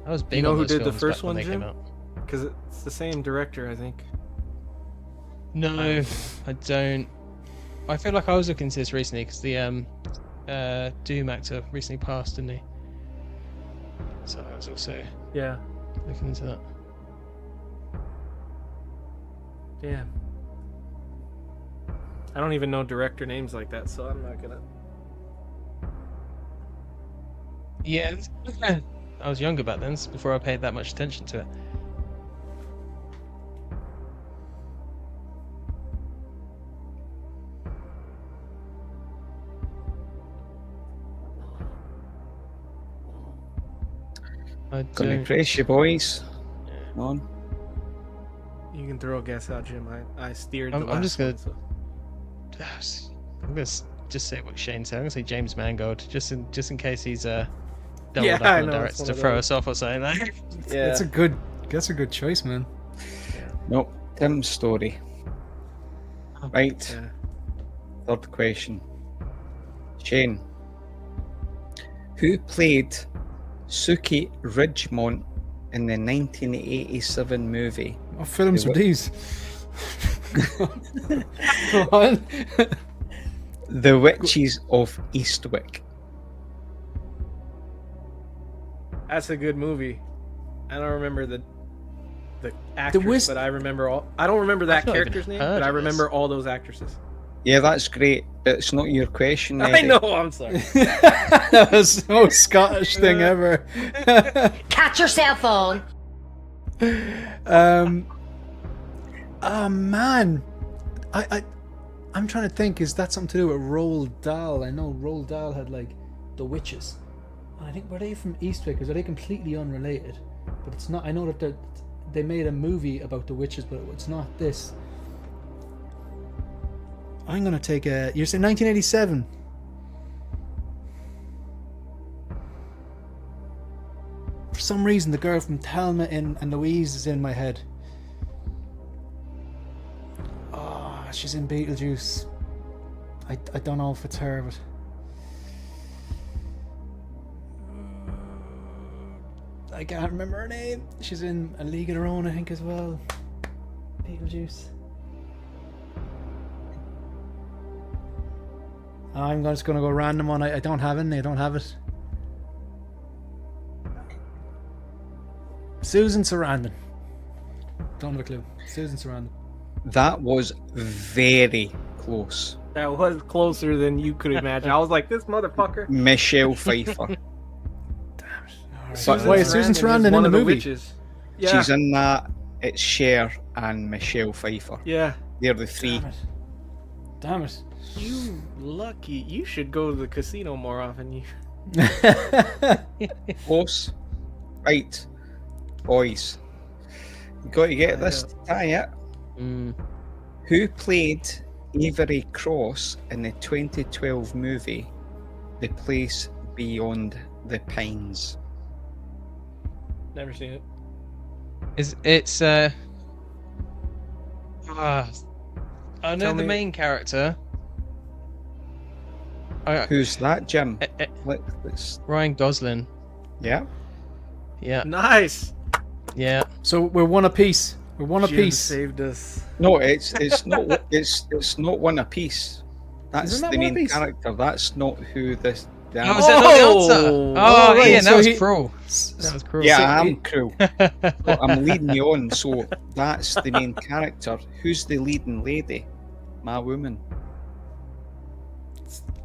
was big know on who those did the films first back when one, they came Jim? out. because it's the same director, I think. No, I don't. I feel like I was looking into this recently because the Doom actor recently passed, didn't he? So I was also Yeah. looking into that. Damn. I don't even know director names like that, so I'm not gonna. Yeah, I was younger back then, so before I paid that much attention to it. I Gonna don't. press you, boys. On. You can throw a guess out, Jim. I steered. I'm the last just gonna- one, so. I'm gonna just say what Shane said. I'm gonna say James Mangold, just in case he's doubled Yeah, up I on know, the it's director one to of throw those. us off or something. Like. Yeah. That's a good choice, man. No, Tim's story. Right. Yeah. Third question. Shane. Who played Suki Ridgemont in the 1987 movie? What films The are these? Go on. The Witches of Eastwick? That's a good movie. I don't remember the actress, Wiz- but I remember all. I don't remember that not even character's name, heard but I of this. remember all those actresses. Yeah, that's great, but it's not your question. I Eddie. know. I'm sorry. That was the most Scottish thing ever. Catch your cell phone. Oh man, I'm trying to think. Is that something to do with Roald Dahl? I know Roald Dahl had like the witches, and I think were they from Eastwick? Or are they completely unrelated? But it's not. I know that they made a movie about the witches, but it's not this. I'm gonna take a. You're saying 1987. For some reason, the girl from Thelma and Louise is in my head. Oh, she's in Beetlejuice. I don't know if it's her, but I can't remember her name. She's in A League of Her Own, I think, as well. Beetlejuice. I'm just gonna go random on. I don't have any. I don't have it. Susan Sarandon. Don't have a clue. Susan Sarandon. That was very close. That was closer than you could imagine. I was like, this motherfucker. Michelle Pfeiffer. Why is Susan Sarandon in one the of movie? witches. Yeah. She's in that. It's Cher and Michelle Pfeiffer. Yeah. They're the three. Damn it. You lucky. You should go to the casino more often. You. Close. Right. Boys. You got to get this to tie it. Who played Avery Cross in the 2012 movie The Place Beyond the Pines? Never seen it. It's I know Tell the me- main character. Who's that, Jim? Eh, Let's, Ryan Gosling. yeah. Yeah, Nice. yeah. So we're one apiece. We're one Jim apiece. saved us. No, it's not it's not one apiece. That's Isn't that the One main Piece? character. That's not who this. The Oh, is that not the answer? Oh, Oh, right, Ian, so that was he- cruel. That was cruel. Yeah, I'm cool. But I'm leading you on, so that's the main character. Who's the leading lady? My woman.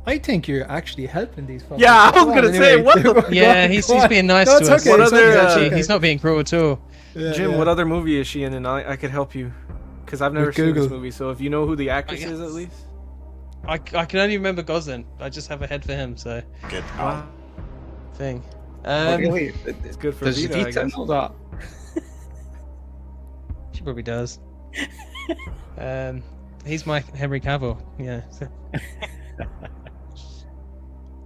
I think you're actually helping these folks. Yeah, I was Go on, gonna say, what the- Go on, Yeah, go he's on. being nice No, to it's us. okay, What it's other, okay, it's uh, okay. He's not being cruel at all. Yeah, Jim, yeah. what other movie is she in? And I could help you. Because I've never With seen this Google. movie. So if you know who the actress guess- is, at least. I can only remember Gosling. I just have a head for him, so Get out. thing. Really? It's good for Does Vita, I Vita guess. know that? She probably does. He's my Henry Cavill. Yeah.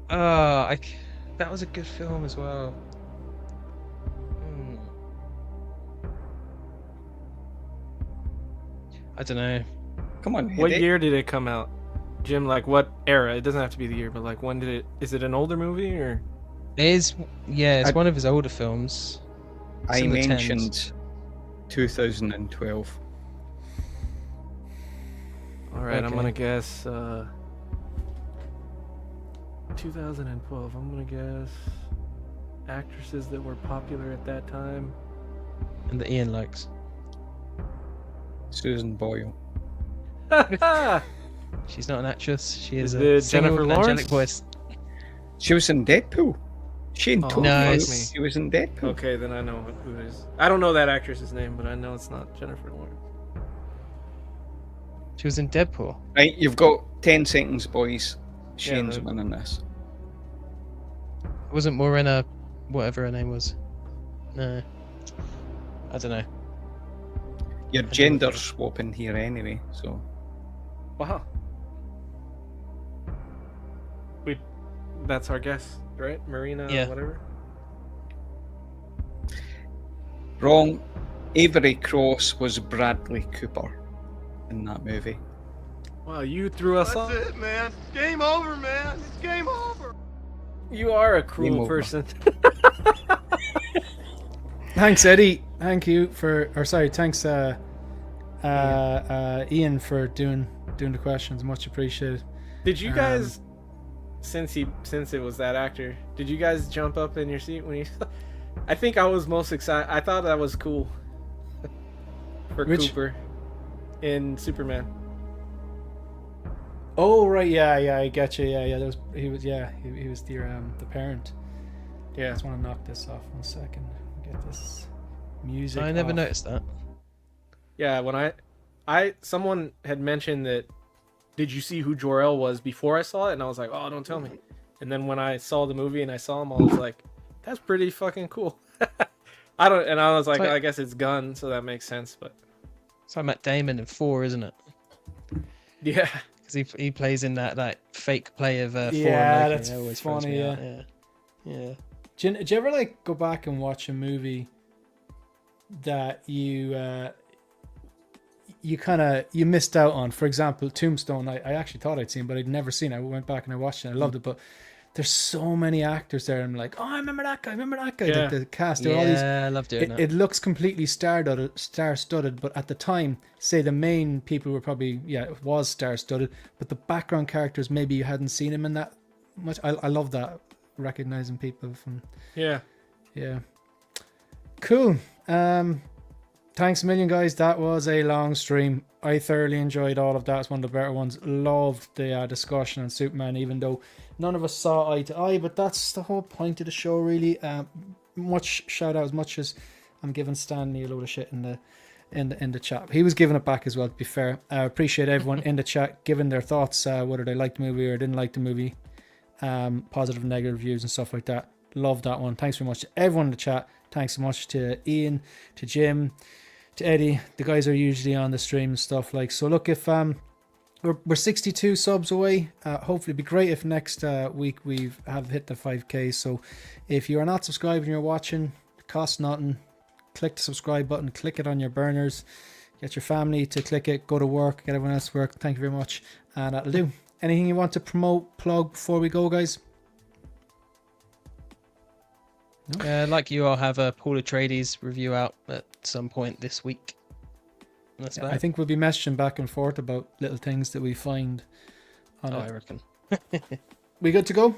That was a good film as well. I don't know. Come on, What Eddie. year did it come out? Jim, like what era? It doesn't have to be the year, but like when did it? Is it an older movie or? It is, yeah, it's I- one of his older films. I in the 10s. mentioned 2012. All right, I'm Okay. gonna guess 2012. I'm gonna guess actresses that were popular at that time. And that Ian likes. Susan Boyle. She's not an actress. She is Is a it singer Jennifer with an angelic Lawrence? voice. She was in Deadpool. Shane Oh, told nice. me she was in Deadpool. Okay, then I know who it is. I don't know that actress's name, but I know it's not Jennifer Lawrence. She was in Deadpool. Right, you've got 10 seconds, boys. Shane's no. winning this. Wasn't Morena, whatever her name was. No. I don't know. You're gender swapping here anyway, so. Wow. That's our guess, right? Marina, Yeah. whatever. Wrong. Avery Cross was Bradley Cooper in that movie. Wow, you threw us off. That's it, man. Game over, man. It's game over. You are a Game cruel over. person. Thanks, Eddie. Thank you for, or sorry, thanks, Ian for doing the questions. Much appreciated. Did you guys, since it was that actor, did you guys jump up in your seat when you? I think I was most excited. I thought that was cool. For Which? Cooper, in Superman. Oh right, yeah, I get you. Yeah. He was the parent. I Yeah. just want to knock this off 1 second. Get this music. I never off. noticed that. Yeah, when someone had mentioned that, did you see who Jor-El was before I saw it? And I was like, oh, don't tell me. And then when I saw the movie and I saw him, I was like, that's pretty fucking cool. I was like, Like- I guess it's Gunn, so that makes sense. But It's like Matt Damon in 4, isn't it? yeah, Because he plays in that fake play of 4 Yeah, American. that's It always throws funny, me yeah. out, yeah. Do you ever like go back and watch a movie that you missed out on? For example, Tombstone. I actually thought I'd seen, but I'd never seen it. I went back and I watched it. I loved it, but there's so many actors there. I'm like, oh, I remember that guy. Yeah. The cast. All these. Yeah, I love doing that. It looks completely star-studded, but at the time, say the main people were probably, it was star-studded, but the background characters, maybe you hadn't seen them in that much. I love that, recognizing people from, yeah. Cool. Thanks a million, guys. That was a long stream. I thoroughly enjoyed all of that. It's one of the better ones. Loved the discussion on Superman, even though none of us saw eye to eye, but that's the whole point of the show, really. Much shout out, as much as I'm giving Stanley a load of shit in the chat. He was giving it back as well, to be fair. I appreciate everyone in the chat giving their thoughts, whether they liked the movie or didn't like the movie, positive and negative reviews and stuff like that. Love that one. Thanks very much to everyone in the chat. Thanks so much to Ian, to Jim, to Eddie. The guys are usually on the stream and stuff like. So look, if we're 62 subs away. Hopefully it'd be great if next week we have hit the 5k. So if you are not subscribed and you're watching, it costs nothing. Click the subscribe button, click it on your burners, get your family to click it, go to work, get everyone else to work. Thank you very much, and that'll do. Anything you want to promote, plug before we go, guys? Like you, I'll have a Paul Atreides review out at some point this week. That's about I it. think we'll be messaging back and forth about little things that we find on I it. reckon. We good to go?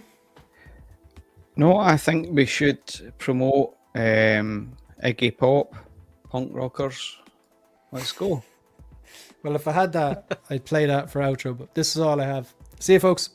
No, I think we should promote Iggy Pop, punk rockers. Let's go. Well, if I had that, I'd play that for outro, but this is all I have. See you, folks.